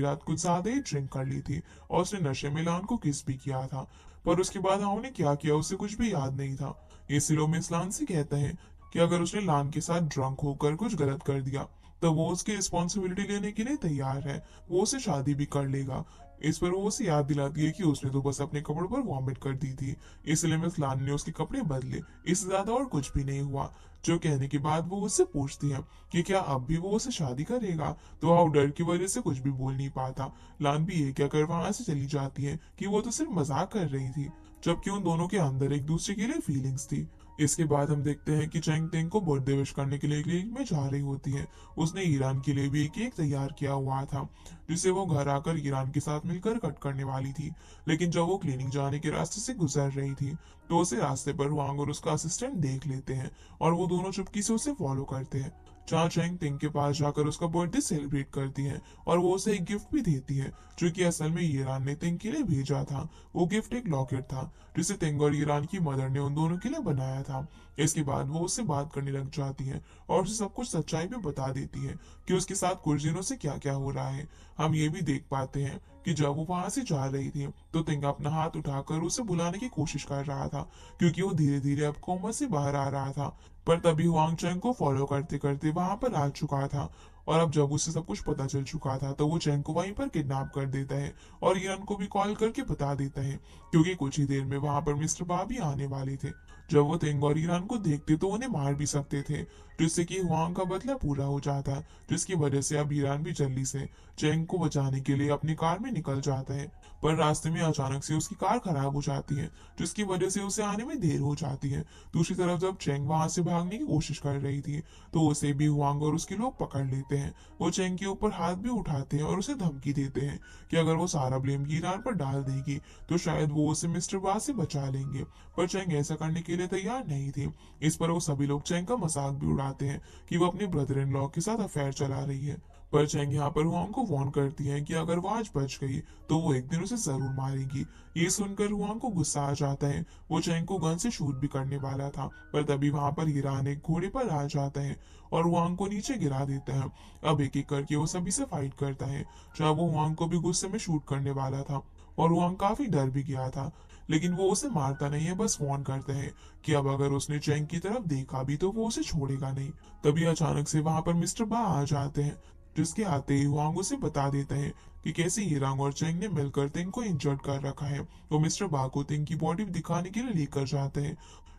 रात कुछ ज्यादा ही ड्रिंक कर ली थी और उसने नशे में लान को किस भी किया था। पर उसके बाद हाव ने क्या किया उसे कुछ भी याद नहीं था। इसलिए वो मिस लान से कहता है कि अगर उसने लान के साथ ड्रंक होकर कुछ गलत कर दिया तो वो उसकी रिस्पॉन्सिबिलिटी लेने के लिए तैयार है, वो उसे शादी भी कर लेगा। इस पर वो उसे याद दिलाती है कि उसने तो बस अपने कपड़ों पर वॉमिट कर दी थी, इसलिए मिस लान ने उसके कपड़े बदले, इससे ज्यादा और कुछ भी नहीं हुआ। जो कहने के बाद वो उससे पूछती है कि क्या अब भी वो उसे शादी करेगा, तो हाउ डर की वजह से कुछ भी बोल नहीं पाता। लान भी ये क्या कर वहां से चली जाती है कि वो तो सिर्फ मजाक कर रही थी, जबकि उन दोनों के अंदर एक दूसरे के लिए फीलिंग्स थी। इसके बाद हम देखते हैं कि चैंग तेंग को बर्थडे विश करने के लिए क्लिनिक में जा रही होती है। उसने ईरान के लिए भी एक केक तैयार किया हुआ था जिसे वो घर आकर ईरान के साथ मिलकर कट करने वाली थी। लेकिन जब वो क्लिनिक जाने के रास्ते से गुजर रही थी तो उसे रास्ते पर हुआंग और उसका असिस्टेंट देख लेते हैं और वो दोनों चुपकी से उसे फॉलो करते हैं। जहाँ चैंग तिंग के पास जाकर उसका बर्थडे सेलिब्रेट करती है और वो उसे एक गिफ्ट भी देती है जो कि असल में ईरान ने तिंग के लिए भेजा था। वो गिफ्ट एक लॉकेट था जिसे तिंग और ईरान की मदर ने उन दोनों के लिए बनाया था। इसके बाद वो उससे बात करने लग जाती है और उसे सब कुछ सच्चाई भी बता देती है कि उसके साथ कुछ दिनों से क्या क्या हो रहा है। हम ये भी देख पाते हैं कि जब वो वहां से जा रही थी तो तिंग अपना हाथ उठाकर उसे बुलाने की कोशिश कर रहा था, क्योंकि वो धीरे धीरे अब कोमा से बाहर आ रहा था। पर तभी हुआंग चैंग को फॉलो करते करते वहां पर आ चुका था और अब जब उसे सब कुछ पता चल चुका था तो वो चैंग को वहीं पर किडनैप कर देता है और ईरान को भी कॉल करके बता देता है, क्योंकि कुछ ही देर में वहां पर मिस्टर बा भी आने वाले थे। जब वो तेंग और ईरान को देखते तो उन्हें मार भी सकते थे, जिससे कि हुआंग का बदला पूरा हो जाता, जिसकी वजह से अब ईरान भी जल्दी से चैंग को बचाने के लिए अपनी कार में निकल जाता है। पर रास्ते में अचानक से उसकी कार खराब हो जाती है जिसकी वजह से उसे आने में देर हो जाती है। दूसरी तरफ जब चैंग वहां से भागने की कोशिश कर रही थी तो उसे भी हुआंग और उसके लोग पकड़ लेते हैं। वो चैंग के ऊपर हाथ भी उठाते हैं और उसे धमकी देते हैं कि अगर वो सारा ब्लेम ईरान पर डाल देगी तो शायद वो उसे मिस्टर बा से बचा लेंगे। पर चैंग ऐसा करने के लिए तैयार नहीं थी। इस पर वो सभी लोग चैंग का मजाक भी उड़ाते हैं कि वो अपने ब्रदर इन लॉ के साथ अफेयर चला रही है। पर चैंग यहाँ पर हुआंग को वार्न करती है कि अगर वो आज बच गई तो वो एक दिन उसे जरूर मारेगी। ये सुनकर हुआंग को गुस्सा आ जाता है। वो चैंग को गन से शूट भी करने वाला था, पर तभी वहां पर ईरान एक घोड़े पर आ जाता है और हुआंग को नीचे गिरा देता है। अब एक एक करके वो सभी से फाइट करता है। जब वो हुआंग को भी गुस्से में शूट करने वाला था और हुआंग काफी डर भी गया था, लेकिन वो उसे मारता नहीं है, बस वार्न करता है कि अब अगर उसने चैंग की तरफ देखा भी तो वो उसे छोड़ेगा नहीं। तभी अचानक से वहां पर मिस्टर बा आ जाते हैं, जिसके आते ही हुआंग उसे बता देता है कि कैसे ईरान और चैंग ने मिलकर तिंग को इंजर्ड कर रखा है। वो मिस्टर बा को तिंग की बॉडी दिखाने के लिए लेकर जाते हैं,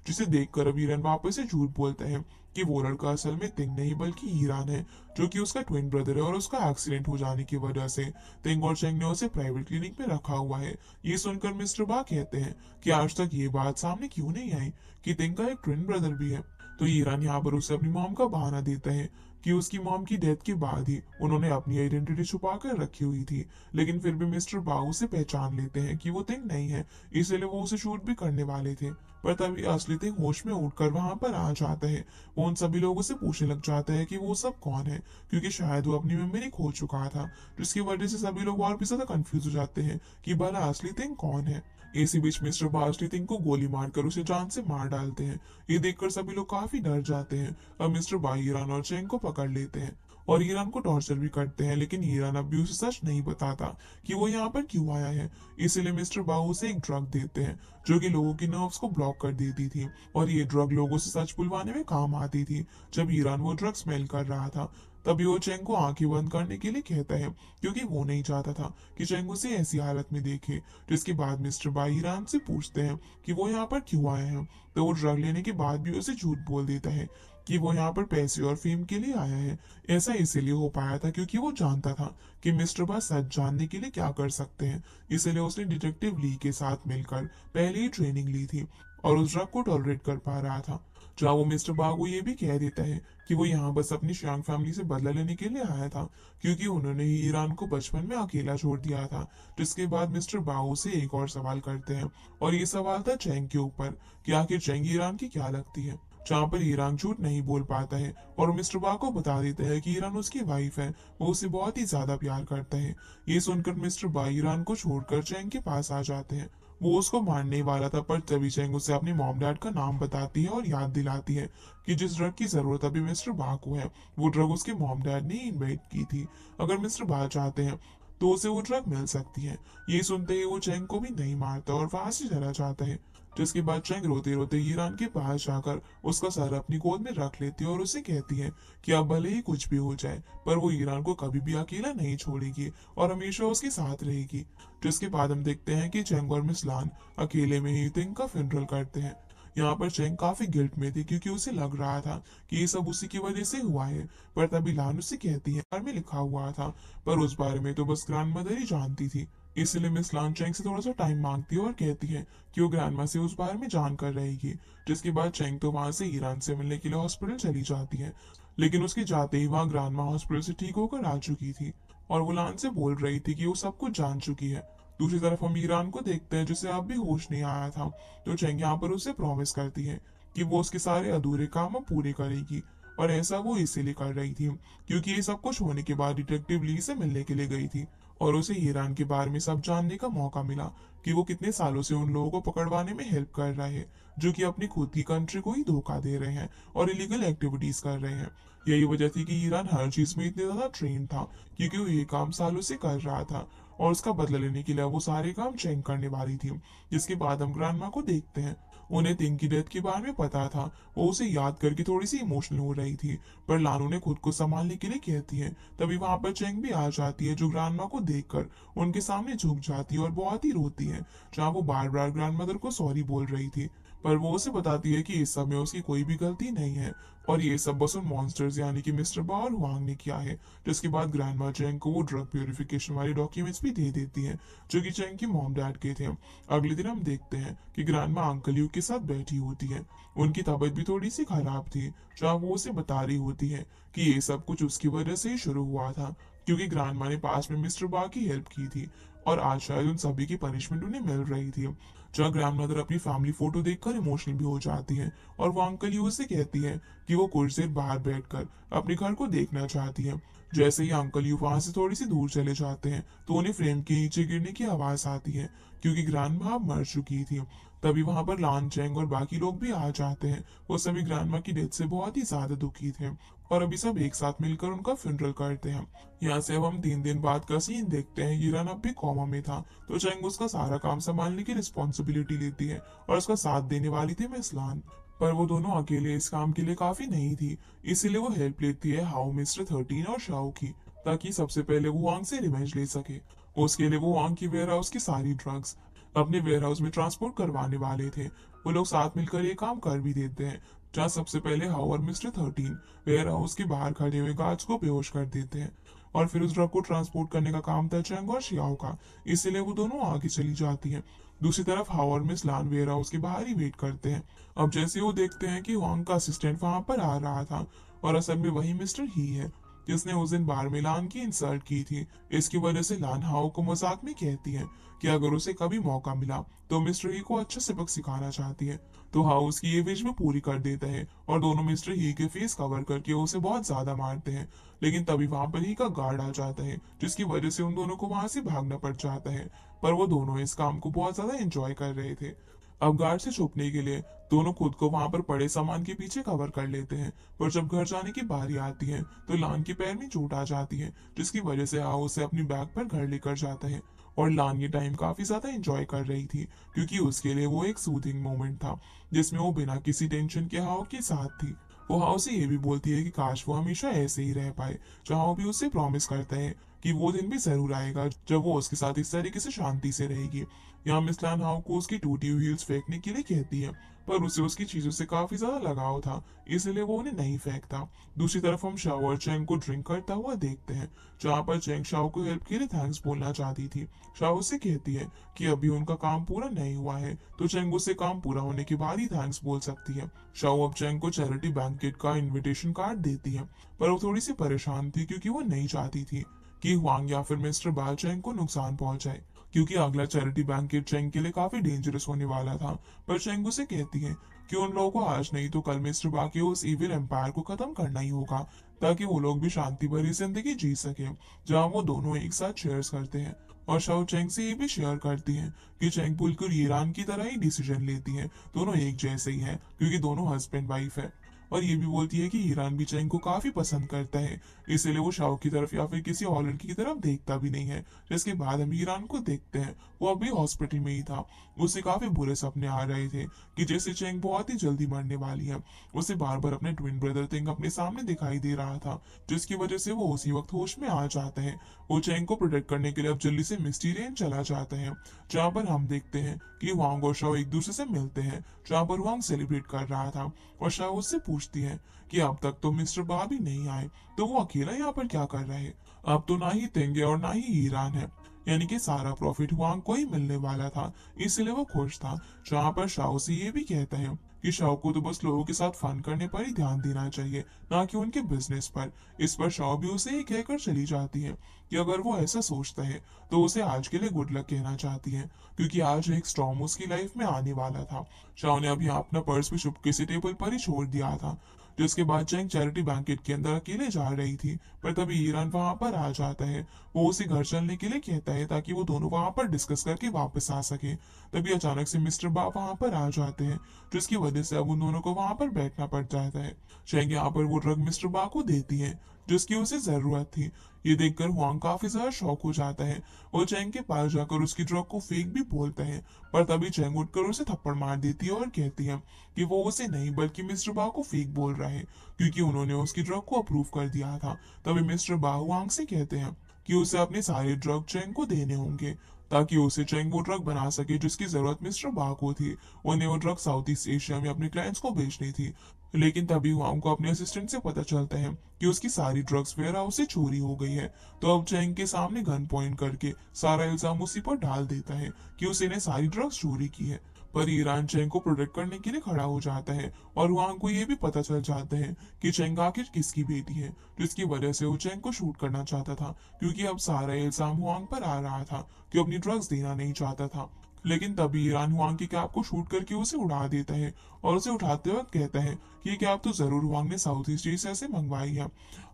जिसे देखकर अब ईरान वापस से झूठ बोलता है कि वो लड़का असल में तिंग नहीं बल्कि ईरान है, जो कि उसका ट्विन ब्रदर है और उसका एक्सीडेंट हो जाने की वजह से तिंग और चैंग ने उसे प्राइवेट क्लिनिक में रखा हुआ है। ये सुनकर मिस्टर बा कहते हैं कि आज तक ये बात सामने क्यों नहीं आई कि तिंग का एक ट्विन ब्रदर भी है। तो ईरान यहाँ पर उसे अपनी मॉम का बहाना देता है कि उसकी मॉम की डेथ के बाद ही उन्होंने अपनी आइडेंटिटी छुपा कर रखी हुई थी, लेकिन फिर भी मिस्टर बाऊ से पहचान लेते हैं कि वो थिंग नहीं है, इसलिए वो उसे शूट भी करने वाले थे। पर तभी असली थिंग होश में उठकर वहां पर आ जाता है। वो उन सभी लोगों से पूछने लग जाता है कि वो सब कौन है, क्योंकि शायद वो अपनी मेमोरी खो चुका था, जिसकी वजह से सभी लोग और भी ज्यादा कंफ्यूज हो जाते हैं कि भला असली थिंग कौन है। इसी बीच मिस्टर बास्टी थिंग को गोली मारकर उसे जान से मार डालते हैं। ये देखकर सभी लोग काफी डर जाते हैं। अब मिस्टर बा ईरान और चैंग को पकड़ लेते हैं और ईरान को टॉर्चर भी करते हैं, लेकिन ईरान अब भी उसे सच नहीं बताता कि वो यहाँ पर क्यों आया है। इसीलिए मिस्टर बाहू उसे एक ड्रग देते हैं जो कि लोगों की नर्व्स को ब्लॉक कर देती थी और ये ड्रग लोगों से सच बुलवाने में काम आती थी। जब ईरान वो ड्रग स्मेल कर रहा था तभी वो चैंग को आंखें बंद करने के लिए कहता है, क्योंकि वो नहीं चाहता था कि चैंग उसे ऐसी हालत में देखे। जिसके बाद मिस्टर बा ईरान से पूछते हैं कि वो यहाँ पर क्यों आए हैं, तो वो ड्रग लेने के बाद भी उसे झूठ बोल देता है कि वो यहाँ पर पैसे और फेम के लिए आया है। ऐसा इसीलिए हो पाया था क्योंकि वो जानता था कि मिस्टर बा सच जानने के लिए क्या कर सकते हैं, इसलिए उसने डिटेक्टिव ली के साथ मिलकर पहले ही ट्रेनिंग ली थी और उस ड्रग को टॉलरेट कर पा रहा था। जहाँ वो मिस्टर बा को ये भी कह देता है कि वो यहाँ बस अपनी श्यांग फैमिली से बदला लेने के लिए आया था, क्योंकि उन्होंने ही ईरान को बचपन में अकेला छोड़ दिया था। जिसके बाद मिस्टर बाओ से एक और सवाल करते हैं और ये सवाल था चैंग के ऊपर कि आखिर चैंग ईरान की क्या लगती है। जहाँ पर ईरान झूठ नहीं बोल पाता है और मिस्टर बा को बता देता है कि ईरान उसकी वाइफ है, वो उसे बहुत ही ज्यादा प्यार करता है। ये सुनकर मिस्टर बा ईरान को छोड़कर चैंग के पास आ जाते हैं। वो उसको मारने ही वाला था, पर तभी चैंग उसे अपनी मॉम डैड का नाम बताती है और याद दिलाती है कि जिस ड्रग की जरूरत अभी मिस्टर बा को है, वो ड्रग उसके मॉम डैड ने इन्वेंट की थी। अगर मिस्टर बा चाहते हैं तो उसे वो ड्रग मिल सकती है। ये सुनते ही वो चैंग को भी नहीं मारता और वहां से चला जाता है। जिसके बाद चैंग रोते रोते ईरान के पास जाकर उसका सर अपनी गोद में रख लेती है और उसे कहती है कि अब भले ही कुछ भी हो जाए, पर वो ईरान को कभी भी अकेला नहीं छोड़ेगी और हमेशा उसके साथ रहेगी। जिसके बाद हम देखते हैं कि चैंग और मिस लान अकेले में ही थिंग का फ्यूनरल करते हैं। यहाँ पर चैंग काफी गिल्ट में थी, क्योंकि उसे लग रहा था कि ये सब उसी की वजह से हुआ है। पर तभी लान उसे कहती है घर में लिखा हुआ था, पर उस बारे में तो बस ग्रैंड मदर ही जानती थी। इसलिए मिस लान चैंग से थोड़ा सा टाइम मांगती है और कहती है कि वो ग्रैंडमा से उस बारे में जान कर रहेगी। जिसके बाद चैंग तो वहां से ईरान से मिलने के लिए हॉस्पिटल चली जाती है, लेकिन उसके जाते ही वहां ग्रैंडमा हॉस्पिटल से ठीक होकर आ चुकी थी और वो लान से बोल रही थी कि वो सब कुछ जान चुकी है। दूसरी तरफ हम ईरान को देखते हैं, जिसे अब भी होश नहीं आया था। तो चैंग यहाँ पर उसे प्रॉमिस करती है कि वो उसके सारे अधूरे काम अब पूरे करेगी, और ऐसा वो इसीलिए कर रही थी क्योंकि ये सब कुछ होने के बाद डिटेक्टिव ली से मिलने के लिए गई थी और उसे ईरान के बारे में सब जानने का मौका मिला कि वो कितने सालों से उन लोगों को पकड़वाने में हेल्प कर रहा है जो कि अपनी खुद की कंट्री को ही धोखा दे रहे हैं और इलीगल एक्टिविटीज कर रहे हैं। यही वजह थी कि ईरान हर चीज में इतने ज्यादा ट्रेन था, क्योंकि वो ये काम सालों से कर रहा था और उसका बदला लेने के लिए वो सारे काम चेंग करने वाली थी। जिसके बाद हम ग्रैंडमा को देखते हैं। उन्हें तिंग की डेथ के बारे में पता था, वो उसे याद करके थोड़ी सी इमोशनल हो रही थी, पर लानू ने खुद को संभालने के लिए कहती है। तभी वहां पर चेंग भी आ जाती है, जो ग्रैंडमा को देखकर उनके सामने झुक जाती है और बहुत ही रोती है, जहाँ वो बार बार ग्रैंडमदर को सॉरी बोल रही थी। पर वो उसे बताती है कि इस सब में उसकी कोई भी गलती नहीं है और ये सब बस उन मॉन्स्टर्स यानी कि मिस्टर बा और हुआंग ने किया है। जिसके बाद ग्रैंडमा चेंग को वो ड्रग प्योरिफिकेशन वाले डॉक्यूमेंट्स भी दे देती है, जो कि चेंग की मॉम डैड के थे। अगले दिन हम देखते हैं कि ग्रैंडमा अंकल यू के साथ बैठी होती है। उनकी तबीयत भी थोड़ी सी खराब थी, जहाँ वो उसे बता रही होती है कि ये सब कुछ उसकी वजह से ही शुरू हुआ था, क्योंकि ग्रैंडमा ने पास में मिस्टर बा की हेल्प की थी और आज शायद उन सभी की पनिशमेंट उन्हें मिल रही थी। जहाँ ग्रैंड मदर अपनी फैमिली फोटो देखकर इमोशनल भी हो जाती है और वो अंकल यू से कहती है कि वो कुछ देर बाहर बैठकर अपने घर को देखना चाहती है। जैसे ही अंकल यू वहां से थोड़ी सी दूर चले जाते हैं, तो उन्हें फ्रेम के नीचे गिरने की आवाज आती है, क्योंकि ग्रैंड माँ मर चुकी थी। तभी वहां पर लान चेंग और बाकी लोग भी आ जाते हैं। वो सभी ग्रैंड माँ की डेथ से बहुत ही ज्यादा दुखी थे और अभी सब एक साथ मिलकर उनका फ्यूनरल करते हैं। यहाँ से अब हम 3 दिन बाद का सीन देखते हैं। ईरान अब भी कोमा में था, तो चेंग उसका सारा काम संभालने की रिस्पॉन्सिबिलिटी लेती है और उसका साथ देने वाली थी मिस लान। पर वो दोनों अकेले इस काम के लिए काफी नहीं थी, इसीलिए वो हेल्प लेती है हाउ मिस्टर 13 और शाओ की, ताकि सबसे पहले वो वांग से रिवेंज ले सके। उसके लिए वो वांग की वेयर हाउस की सारी ड्रग्स अपने वेयर हाउस में ट्रांसपोर्ट करवाने वाले थे। वो लोग साथ मिलकर ये काम कर भी देते हैं, जहाँ सबसे पहले हाउ और मिस्टर 13 वेयर हाउस के बाहर खड़े हुए गार्ड्स को बेहोश कर देते हैं और फिर उस ड्रग को ट्रांसपोर्ट करने का काम था चैंग और शियाओ का, इसीलिए वो दोनों आगे चली जाती हैं। दूसरी तरफ हाउ और मिस लान वेयर हाउस के बाहर ही वेट करते हैं। अब जैसे वो देखते हैं कि वांग का असिस्टेंट वहां पर आ रहा था और असल में वही मिस्टर ही है जिसने उस दिन बार में लान की इंसल्ट की थी। इसकी वजह से लान हाउ को मजाक में कहती है कि अगर उसे कभी मौका मिला तो मिस्टर ही को अच्छा सबक सिखाना चाहती है। तो हाउ उसकी ये विश भी पूरी कर देता है और दोनों मिस्टर ही के फेस कवर करके उसे बहुत ज्यादा मारते हैं। लेकिन तभी वहां पर ही का गार्ड आ जाता है, जिसकी वजह से उन दोनों को वहां से भागना पड़ जाता है। पर वो दोनों इस काम को बहुत ज्यादा एंजॉय कर रहे थे। अब गार्ड से छुपने के लिए दोनों खुद को वहां पर पड़े सामान के पीछे कवर कर लेते हैं। पर जब घर जाने की बारी आती है तो लान के पैर में चोट आ जाती है, जिसकी वजह से हाउ उसे अपनी बैग पर घर लेकर जाता है। और लान ये टाइम काफी ज्यादा एंजॉय कर रही थी, क्योंकि उसके लिए वो एक सूथिंग मोमेंट था जिसमें वो बिना किसी टेंशन के हाउ के साथ थी। वो हाउ से ये भी बोलती है कि काश वो हमेशा ऐसे ही रह पाए, जहाँ वो भी उससे प्रॉमिस करता है कि वो दिन भी जरूर आएगा जब वो उसके साथ इस तरीके से शांति से रहेगी। यहाँ मिस लान हाउ को उसकी टूटी हुई हील्स फेंकने के लिए कहती है, पर उसे उसकी चीजों से काफी ज्यादा लगाव था, इसलिए वो उन्हें नहीं फेंकता। दूसरी तरफ हम शाओ और चेंग को ड्रिंक करता हुआ देखते हैं, जहाँ पर चेंग शाओ को हेल्प के लिए थैंक्स बोलना चाहती थी। शाओ उससे कहती है कि अभी उनका काम पूरा नहीं हुआ है, तो चेंग उसे काम पूरा होने के बाद ही थैंक्स बोल सकती है। शाओ अब चेंग को चैरिटी बैंकेट का इनविटेशन कार्ड देती है, पर वो थोड़ी सी परेशान थी क्योंकि वो नहीं चाहती थी कि हुआंग या फिर मिस्टर बाल चेंग को नुकसान पहुंचाए। क्योंकि अगला चैरिटी बैंकेट चेंग के लिए काफी डेंजरस होने वाला था। पर चेंग उसे कहती है कि उन लोगों को आज नहीं तो कल मिस्टर बा के उस इविल एम्पायर को खत्म करना ही होगा, ताकि वो लोग भी शांति भरी जिंदगी जी सके, जहाँ वो दोनों एक साथ शेयर्स करते हैं। और शाओ चेंग से ये भी शेयर करती है कि चेंग बिल्कुल ईरान की तरह ही डिसीजन लेती है, दोनों एक जैसे ही हैं क्योंकि दोनों हस्बैंड वाइफ है। और ये भी बोलती है कि ईरान भी चेंग को काफी पसंद करता है, इसलिए वो शाओ की तरफ या फिर किसी और लड़की की तरफ देखता भी नहीं है। जिसके बाद हम ईरान को देखते हैं, वो अभी हॉस्पिटल में ही था। उसे काफी बुरे सपने आ रहे थे कि जैसे चेंग बहुत ही जल्दी मरने वाली है। उसे बार बार अपने ट्विन ब्रदर थिंग अपने सामने दिखाई दे रहा था, जिसकी वजह से वो उसी वक्त होश में आ जाता है। वो चेंग को प्रोटेक्ट करने के लिए अब जल्दी से मिस्टी रेंज चला जाता है, जहाँ पर हम देखते हैं कि वांग और शाओ एक दूसरे से मिलते हैं, जहाँ पर वांग सेलिब्रेट कर रहा था। और शाओ उससे पूछती है कि अब तक तो मिस्टर बा भी नहीं आए, तो वो अकेला यहाँ पर क्या कर रहा है। अब तो ना ही तेंगे और ना ही ईरान है, यानी कि सारा प्रॉफिट वांग को ही मिलने वाला था, इसलिए वो खुश था। जहाँ पर शाओ से ये भी कहता है कि शाओ को तो बस लोगों के साथ फन करने पर ही ध्यान देना चाहिए, ना कि उनके बिजनेस पर। इस पर शाओ भी उसे ये कहकर चली जाती है कि अगर वो ऐसा सोचता है तो उसे आज के लिए गुड लक कहना चाहती है, क्योंकि आज एक स्टॉर्म उसकी लाइफ में आने वाला था। शाओ ने अभी अपना पर्स भी चुपके से टेबल पर ही छोड़ दिया था, जिसके बाद चेंग चैरिटी बैंकेट के अंदर अकेले जा रही थी। पर तभी ईरान वहां पर आ जाता है। वो उसे घर चलने के लिए कहता है ताकि वो दोनों वहां पर डिस्कस करके वापस आ सके। तभी अचानक से मिस्टर बा वहां पर आ जाते हैं, जिसकी वजह से अब उन दोनों को वहां पर बैठना पड़ जाता है। चेंग यहाँ पर वो ड्रग मिस्टर बा को देती है जिसकी उसे जरूरत थी। ये देखकर हुआंग काफी ज्यादा शॉक हो जाता है। वो चेंग के पास जाकर उसकी ड्रग को फेक भी बोलता है, पर तभी चेंग उठकर उसे थप्पड़ मार देती है और कहती है कि वो उसे नहीं बल्कि मिस्टर बा को फेक बोल रहा है, क्योंकि उन्होंने उसकी ड्रग को अप्रूव कर दिया था। तभी मिस्टर बा हुआंग से कहते हैं कि उसे अपने सारे ड्रग चेंग को देने होंगे, ताकि उसे चेंग वो ड्रग बना सके जिसकी जरूरत मिस्टर बा को थी। उन्हें वो ड्रग साउथ ईस्ट एशिया में अपने क्लाइंट्स को बेचनी थी। लेकिन तभी हुआंग को अपने असिस्टेंट से पता चलता है कि उसकी सारी ड्रग्स वेयर हाउस से चोरी हो गई है। तो अब चेंग के सामने गन पॉइंट करके सारा इल्जाम उसी पर डाल देता है कि उसने सारी ड्रग्स चोरी की है। पर ईरान चेंग को प्रोटेक्ट करने के लिए खड़ा हो जाता है, और हुआंग को यह भी पता चल जाता है कि चेंग आखिर किसकी बेटी है, जिसकी वजह से वो चेंग को शूट करना चाहता था, क्योंकि अब सारा इल्जाम हुआंग पर आ रहा था कि अपनी ड्रग्स देना नहीं चाहता था। लेकिन तभी ईरान हुआंग की कैब को शूट करके उसे उड़ा देता है, और उसे उठाते वक्त कहता है कि ये कैब तो जरूर हुआंग ने साउथ ईस्ट एशिया से मंगवाई है।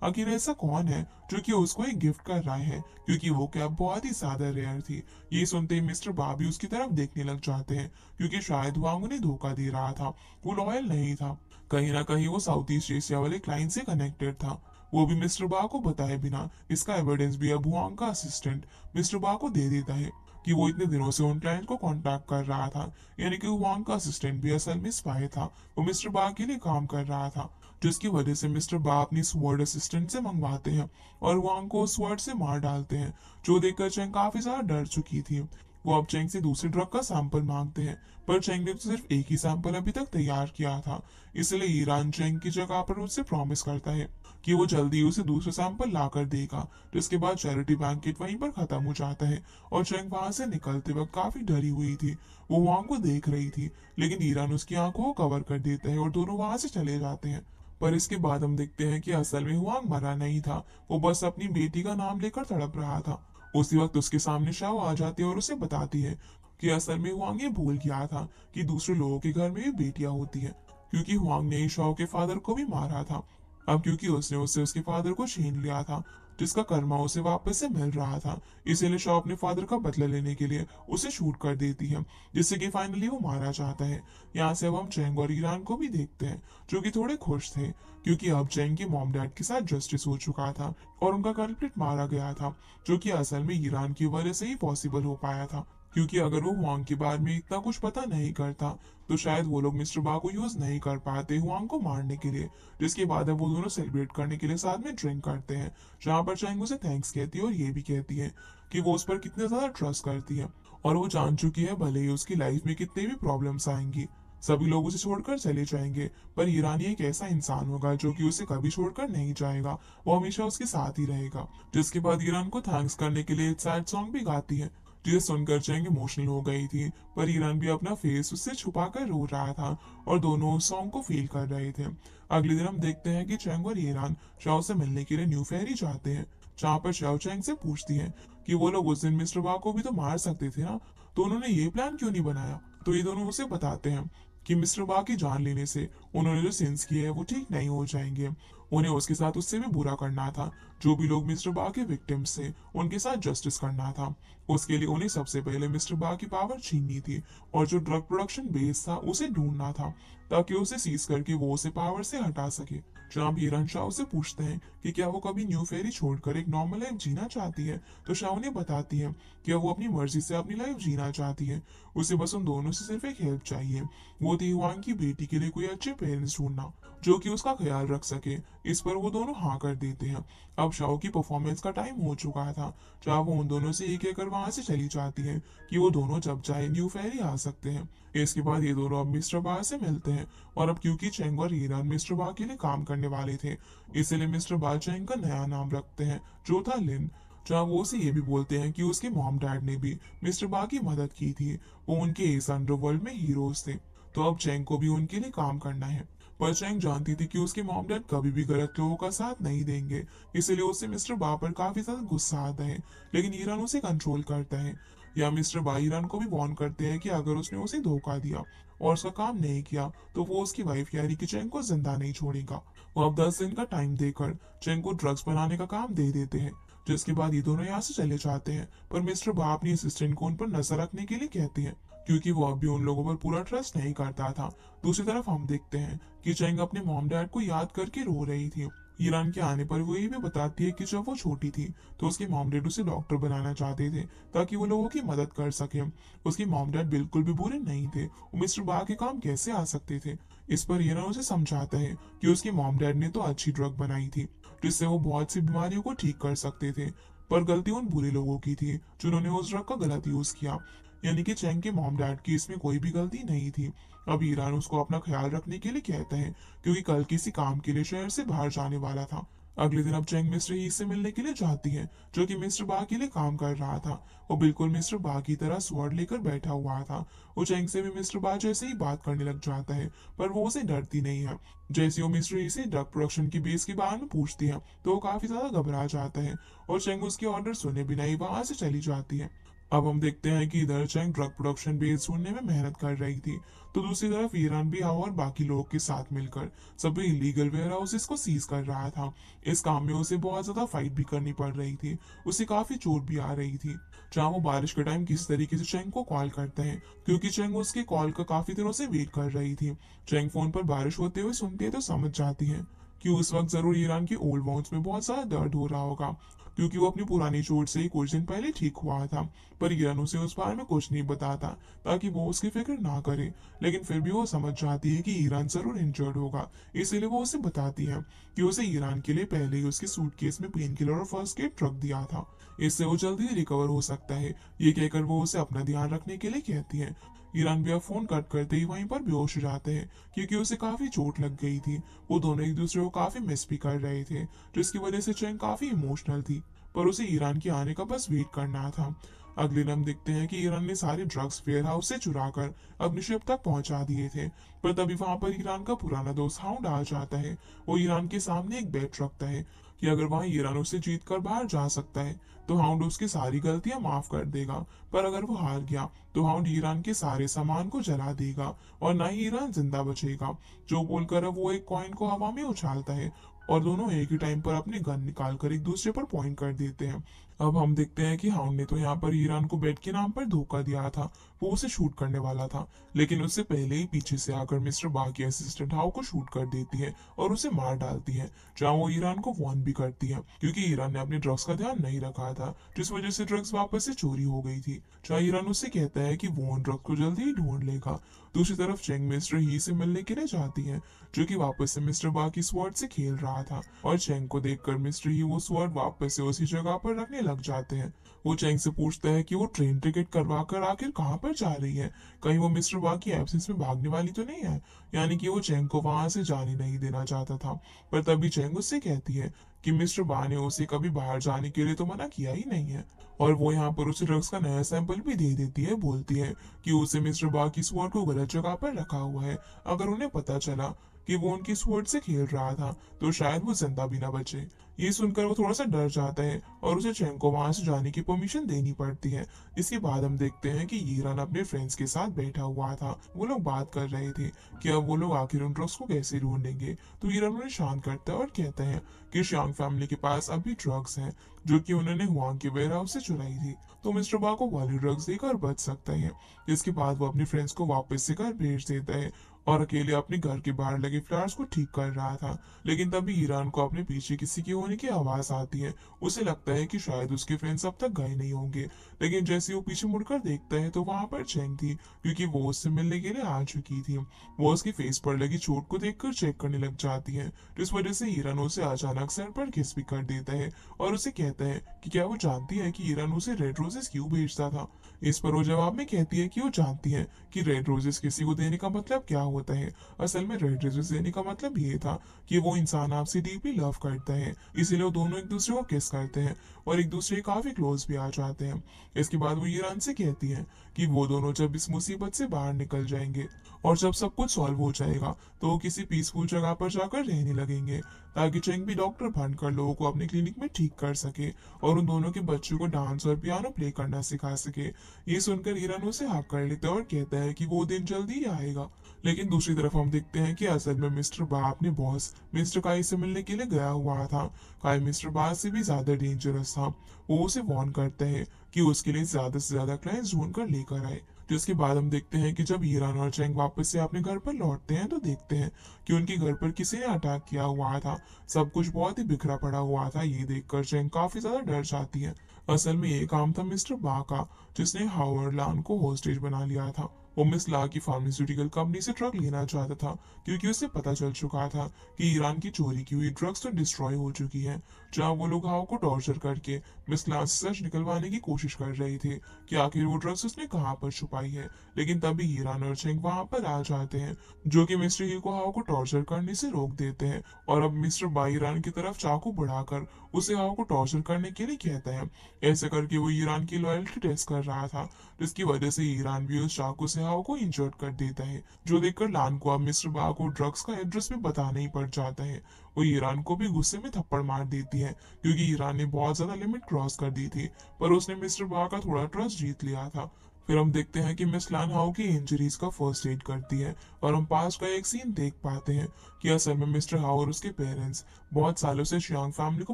आखिर ऐसा कौन है जो कि उसको एक गिफ्ट कर रहा है, क्योंकि वो कैब बहुत ही ज्यादा रेयर थी। ये सुनते ही मिस्टर बा भी उसकी तरफ देखने लग जाते हैं, क्योंकि शायद हुआंग उन्हें धोखा दे रहा था, वो लॉयल नहीं था। कहीं ना कहीं वो साउथ ईस्ट एशिया वाले क्लाइंट से कनेक्टेड था, वो भी मिस्टर बा को बताए बिना। इसका एविडेंस भी अब हुआंग का असिस्टेंट मिस्टर बा को दे देता है कि वो इतने दिनों से उन क्लाइंट को कांटेक्ट कर रहा था, यानी कि हुआंग का असिस्टेंट भी असल में स्पाई था। वो मिस्टर बा के लिए काम कर रहा था, जिसकी वजह से मिस्टर बा अपनी स्वॉर्ड असिस्टेंट से मंगवाते हैं और हुआंग को स्वॉर्ड से मार डालते हैं, जो देखकर चेंग काफी ज्यादा डर चुकी थी। वो अब चेंग से दूसरे ड्रग का सैंपल मांगते हैं, पर चेंग ने तो सिर्फ एक ही सैंपल अभी तक तैयार किया था। इसलिए ईरान चेंग की जगह पर उससे प्रॉमिस करता है कि वो जल्दी उसे दूसरा सैंपल ला कर देगा। जिसके बाद चैरिटी बैंकेट वहीं पर खत्म हो जाता है, और चेंग वहां से निकलते वक्त काफी डरी हुई थी। वो हुआंग को देख रही थी, लेकिन ईरान उसकी आंखों को कवर कर देता है और दोनों वहां से चले जाते हैं। पर इसके बाद हम देखते हैं कि असल में हुआंग मरा नहीं था, वो बस अपनी बेटी का नाम लेकर तड़प रहा था। उसी वक्त उसके सामने शाओ आ जाती है और उसे बताती है कि असल में हुआंग ये भूल गया था कि दूसरे लोगों के घर में भी बेटियां होती हैं, क्योंकि हुआंग ने ही शाओ के फादर को भी मारा था। अब क्योंकि उसने उससे उसके फादर को छीन लिया था, जिसका कर्मा उसे वापस से मिल रहा था, इसीलिए शाओ अपने फादर का बदला लेने के लिए उसे शूट कर देती है, जिससे कि फाइनली वो मारा जाता है। यहाँ से अब हम चेंग और ईरान को भी देखते हैं, जो कि थोड़े खुश थे, क्योंकि अब चेंग के मॉम डैड के साथ जस्टिस हो चुका था और उनका कल्प्रिट मारा गया था, जो कि असल में ईरान की वजह से ही पॉसिबल हो पाया था। क्योंकि अगर वो हुआंग के बारे में इतना कुछ पता नहीं करता, तो शायद वो लोग मिस्टर बा को यूज नहीं कर पाते हुआंग को मारने के लिए। जिसके बाद अब वो दोनों सेलिब्रेट करने के लिए साथ में ड्रिंक करते हैं, जहाँ पर चैंग उसे थैंक्स कहती है और ये भी कहती है कि वो उस पर कितने ज्यादा ट्रस्ट करती है, और वो जान चुकी है भले ही उसकी लाइफ में कितने भी प्रॉब्लम्स आएंगी, सभी लोग उसे छोड़कर चले जाएंगे, पर ईरानी एक ऐसा इंसान होगा जो कि उसे कभी छोड़कर नहीं जाएगा, वो हमेशा उसके साथ ही रहेगा। जिसके बाद ईरान को थैंक्स करने के लिए एक सैड सॉन्ग भी गाती है, जिसे सुनकर चैंग इमोशनल हो गई थी। पर ईरान भी अपना फेस उससे छुपाकर रो रहा था, और दोनों उस सॉन्ग को फील कर रहे थे। अगले दिन हम देखते हैं कि चैंग और ईरान शाओ से मिलने के लिए न्यू फेरी जाते हैं, जहाँ पर शाओ चैंग से पूछती है कि वो लोग उस दिन मिस्टर बा को भी तो मार सकते थे ना, तो उन्होंने ये प्लान क्यों नहीं बनाया। तो ये दोनों उसे बताते हैं कि मिस्टर बा की जान लेने से उन्होंने जो सिंस किए हैं वो ठीक नहीं हो जाएंगे। उन्हें उसके साथ उससे भी बुरा करना था। जो भी लोग मिस्टर बा के विक्टिम्स थे उनके साथ जस्टिस करना था। उसके लिए उन्हें सबसे पहले मिस्टर बा की पावर छीननी थी और जो ड्रग प्रोडक्शन बेस था उसे ढूंढना था, ताकि उसे सीज करके वो उसे पावर से हटा सके। जनाब हीरन शाह उसे पूछते हैं कि क्या वो कभी न्यू फेरी छोड़कर एक नॉर्मल लाइफ जीना चाहती है, तो शाह उन्हें बताती है कि वो अपनी मर्जी से अपनी लाइफ जीना चाहती है। उसे बस उन दोनों से सिर्फ एक हेल्प चाहिए, वो थी हुआंग की बेटी के लिए कोई अच्छे पेरेंट्स ढूंढना जो कि उसका ख्याल रख सके। इस पर वो दोनों हाँ कर देते हैं। अब शाओ की परफॉर्मेंस का टाइम हो चुका था, जहाँ वो उन दोनों से एक एक कर वहां से चली जाती है कि वो दोनों जब चाहे न्यू फेरी आ सकते हैं। इसके बाद ये दोनों अब मिस्टर बा से मिलते हैं, और अब क्योंकि चेंग और ईरान मिस्टर बा के लिए काम करने वाले थे, इसलिए मिस्टर बा चेंग का नया नाम रखते हैं जो था लिन। जहाँ वो उसे ये भी बोलते हैं कि उसके मॉम डैड ने भी मिस्टर बा की मदद की थी, वो उनके इस अंडरवर्ल्ड में हीरोज थे, तो अब चेंग को भी उनके लिए काम करना है। पर चेंग जानती थी कि उसके मॉम डैड कभी भी गलत लोगों का साथ नहीं देंगे, इसलिए उसे मिस्टर बा पर काफी ज्यादा गुस्सा आता है। लेकिन ईरान उसे कंट्रोल करता है, या मिस्टर बा ईरान को भी वार्न करते हैं कि अगर उसने उसे धोखा दिया और उसका काम नहीं किया तो वो उसकी वाइफ यानी कि चेंग को जिंदा नहीं छोड़ेगा। वो अब 10 दिन का टाइम देकर चेंग को ड्रग्स बनाने का काम दे देते हैं, जिसके बाद ये दोनों यहाँ से चले जाते हैं। पर मिस्टर बा अपनी असिस्टेंट को उन पर नजर रखने के लिए कहते हैं, क्योंकि वो अब भी उन लोगों पर पूरा ट्रस्ट नहीं करता था। दूसरी तरफ हम देखते हैं कि चेंग अपने मॉम डैड को याद करके रो रही थी। ईरान के आने पर वो ये भी बताती है कि जब वो छोटी थी तो उसके मॉम डैड उसे डॉक्टर बनाना चाहते थे ताकि वो लोगों की मदद कर सके। उसके मॉम डैड बिल्कुल भी बुरे नहीं थे, वो मिस्टर बा के काम कैसे आ सकते थे। इस पर ईरान उसे समझाता है कि उसके मॉम डैड ने तो अच्छी ड्रग बनाई थी जिससे वो बहुत सी बीमारियों को ठीक कर सकते थे, पर गलती उन बुरे लोगों की थी जिन्होंने उस ड्रग का गलत यूज किया। यानी कि चेंग के मॉम डैड की इसमें कोई भी गलती नहीं थी। अब ईरान उसको अपना ख्याल रखने के लिए कहता है, क्योंकि कल किसी काम के लिए शहर से बाहर जाने वाला था। अगले दिन अब चेंग मिस्टर ही से मिलने के लिए जाती है, जो कि मिस्टर बा के लिए काम कर रहा था। वो बिल्कुल मिस्टर बा की तरह स्वॉर्ड लेकर बैठा हुआ था। वो चेंग से भी मिस्टर बा जैसे ही बात करने लग जाता है, पर वो उसे डरती नहीं है। जैसे वो मिस्टर ही से ड्रग प्रोडक्शन की बेस के बारे में पूछती है तो वो काफी ज्यादा घबरा जाता है, और चेंग उसके ऑर्डर सुने बिना ही वहां से चली जाती है। अब हम देखते हैं कि इधर चेंग ड्रग प्रोडक्शन बेस ढूंढने में मेहनत कर रही थी, तो दूसरी तरफ ईरान भी और बाकी लोगों के साथ मिलकर सभी इलीगल वेयर हाउसेस को सीज कर रहा था। इस काम में उसे बहुत ज्यादा फाइट भी करनी पड़ रही थी, उसे काफी चोट भी आ रही थी। जहाँ वो बारिश के टाइम किस तरीके से चेंग को कॉल करते हैं, क्योंकि चेंग उसके कॉल का काफी दिनों से वेट कर रही थी। चेंग फोन पर बारिश होते हुए सुनती है तो समझ जाती है कि उस वक्त जरूर ईरान की ओल्ड वाउंड्स में बहुत ज्यादा दर्द हो रहा होगा, क्योंकि वो अपनी पुरानी चोट से ही कुछ दिन पहले ठीक हुआ था। पर ईरान उसे उस बारे में कुछ नहीं बताता ताकि वो उसकी फिक्र ना करे, लेकिन फिर भी वो समझ जाती है कि ईरान जरूर इंजर्ड होगा, इसीलिए वो उसे बताती है कि उसे ईरान के लिए पहले ही उसके सूटकेस में पेन किलर और फर्स्ट एड रख दिया था, इससे वो जल्दी ही रिकवर हो सकता है। ये कहकर वो उसे अपना ध्यान रखने के लिए कहती है। ईरान भी अब फोन कट करते ही वहीं पर बेहोश हो जाते हैं, क्योंकि उसे काफी चोट लग गई थी। वो दोनों एक दूसरे को काफी मिस भी कर रहे थे, जिसकी वजह से चेंग काफी इमोशनल थी, पर उसे ईरान के आने का बस वेट करना था। अगले दिन हम देखते हैं कि ईरान ने सारे ड्रग्स वेयर हाउस से चुरा कर अपने शिप तक पहुंचा दिए थे, पर तभी वहां पर ईरान का पुराना दोस्त हाउंड आ जाता है। वो ईरान के सामने एक बेट रखता है कि अगर वहां ईरान उससे जीत कर बाहर जा सकता है तो हाउंड उसकी सारी गलतियां माफ कर देगा, पर अगर वो हार गया तो हाउंड ईरान के सारे सामान को जला देगा और ना ही ईरान जिंदा बचेगा। जो बोलकर अब वो एक कॉइन को हवा में उछालता है और दोनों एक ही टाइम पर अपने गन निकालकर एक दूसरे पर पॉइंट कर देते हैं। अब हम देखते हैं कि हाउंड ने तो यहाँ पर ईरान को बेट के नाम पर धोखा दिया था, वो उसे शूट करने वाला था, लेकिन उससे पहले ही पीछे से आकर मिस्टर बा की असिस्टेंट हाउ को शूट कर देती है और उसे मार डालती है, जहाँ वो ईरान को वार्न भी करती है, क्योंकि ईरान ने अपने ड्रग्स का ध्यान नहीं रखा था, जिस वजह से ड्रग्स वापस से चोरी हो गई थी। जहाँ ईरान उससे कहता है कि वो उन ड्रग्स को जल्दी ही ढूंढ लेगा। दूसरी तरफ चेंग मिस्टर ही से मिलने के लिए जाती है, जो कि वापस से मिस्टर बा की स्वॉर्ड से खेल रहा था, और चेंग को देखकर मिस्टर ही वो स्वॉर्ड वापस से उसी जगह पर रखने लग जाते हैं। वो चेंग से पूछता है कि वो ट्रेन टिकट करवा कर आखिर कहाँ पर जा रही है, कहीं वो मिस्टर बा की एब्सेंस में भागने वाली तो नहीं है। यानी कि वो चेंग को वहां से जाने नहीं देना चाहता था, पर तभी चेंग उससे कहती है कि मिस्टर बा ने उसे कभी बाहर जाने के लिए तो मना किया ही नहीं है, और वो यहाँ पर उसे ड्रग्स का नया सैंपल भी दे देती है। बोलती है कि उसे मिस्टर बा की स्वॉर्ड को गलत जगह पर रखा हुआ है, अगर उन्हें पता चला कि वो उनकी स्वॉर्ड से खेल रहा था, तो शायद वो जिंदा भी ना बचे। ये सुनकर वो थोड़ा सा डर जाता है और उसे चेंग को वहां से जाने की परमिशन देनी पड़ती है। इसके बाद हम देखते हैं कि ईरान अपने फ्रेंड्स के साथ बैठा हुआ था। वो लोग बात कर रहे थे कि अब वो लोग आखिर उन ड्रग्स को कैसे ढूंढेंगे। तो ईरान उन्हें शांत करता है और कहता है कि शांग फैमिली के पास अभी ड्रग्स हैं जो कि उन्होंने हुआंग के वेयर हाउस से चुराई थी, तो मिस्टर बा को वाली ड्रग्स देकर बच सकता है। इसके बाद वो अपने फ्रेंड्स को वापस से घर भेज देता है और अकेले अपने घर के बाहर लगे फ्लावर्स को ठीक कर रहा था। लेकिन तभी ईरान को अपने पीछे किसी के होने की आवाज आती है। उसे लगता है कि शायद उसके फ्रेंड्स अब तक गए नहीं होंगे, लेकिन जैसे वो पीछे मुड़कर देखता है तो वहां पर चेंग थी, क्योंकि वो उससे मिलने के लिए आ चुकी थी। वो उसके फेस पर लगी चोट को देखकर चेक करने लग जाती है, जिस वजह से ईरान उसे अचानक सर पर किस भी कर देता है और उसे कहता है कि क्या वो जानती है कि ईरान उसे रेड रोजेस क्यों भेजता था। इस पर वो जवाब में कहती है कि वो जानती है कि रेड रोजेस किसी को देने का मतलब क्या होता है। असल में रेड रोजेस देने का मतलब ये था कि वो इंसान आपसे डीपली लव करता है, इसीलिए वो दोनों एक दूसरे को किस करते हैं और एक दूसरे के काफी क्लोज भी आ जाते हैं। इसके बाद वो ईरान से कहती है कि वो दोनों जब इस मुसीबत से बाहर निकल जाएंगे और जब सब कुछ सॉल्व हो जाएगा तो वो किसी पीसफुल जगह पर जाकर रहने लगेंगे, ताकि चेंग भी डॉक्टर बनकर लोगों को अपने क्लिनिक में ठीक कर सके और उन दोनों के बच्चों को डांस और पियानो प्ले करना सिखा सके। ये सुनकर ईरान उसे हाँ कर लेता है और कहता है कि वो दिन जल्दी ही आएगा। लेकिन दूसरी तरफ हम देखते हैं कि असल में मिस्टर बा अपने बॉस मिस्टर काई से मिलने के लिए गया हुआ था। काई मिस्टर बा से भी ज्यादा डेंजरस था। वो उसे वार्न करता है कि उसके लिए ज्यादा से ज्यादा क्लाइंट्स ढूंढ कर लेकर आए। जिसके बाद हम देखते हैं कि जब ईरान और चेंग वापस से अपने घर पर लौटते हैं तो देखते हैं कि उनके घर पर किसी ने अटैक किया हुआ था। सब कुछ बहुत ही बिखरा पड़ा हुआ था। ये देखकर चेंग काफी ज्यादा डर जाती है। असल में ये काम था मिस्टर बा का, जिसने हावर्ड लान को होस्टेज बना लिया था। वो मिस ला की फार्मास्यूटिकल कंपनी से ट्रक लेना चाहता था, क्योंकि उसे पता चल चुका था कि ईरान की चोरी की हुई ड्रग्स तो डिस्ट्रॉय हो चुकी है। जहां वो लोग हाव को टॉर्चर करके मिस ला से सच निकलवाने की कोशिश कर रहे थे कि आखिर वो ड्रग्स उसने कहाँ पर छुपाई है। लेकिन तभी ईरान और चेंग वहां पर आ जाते हैं, जो कि मिस्टर ही को हाव को टॉर्चर करने से रोक देते हैं और अब मिस्टर बा ईरान की तरफ चाकू बढ़ाकर उसे हाव को टॉर्चर करने के लिए कहता है। ऐसे करके वो ईरान की लॉयल्टी टेस्ट कर रहा था, जिसकी वजह से ईरान भी उस चाकू से हाव को इंजर्ड कर देता है, जो देखकर लान को अब मिस्टर बा को ड्रग्स का एड्रेस भी बताना ही पड़ जाता है। वो ईरान को भी गुस्से में थप्पड़ मार देती है, क्योंकि ईरान ने बहुत ज्यादा लिमिट क्रॉस कर दी थी, पर उसने मिस्टर बा का थोड़ा ट्रस्ट जीत लिया था। फिर हम देखते हैं कि मिस लान हाउ की इंजरीज का फर्स्ट एड करती है और हम पास का एक सीन देख पाते हैं कि असल में मिस्टर हाउ और उसके पेरेंट्स बहुत सालों से शियांग फैमिली को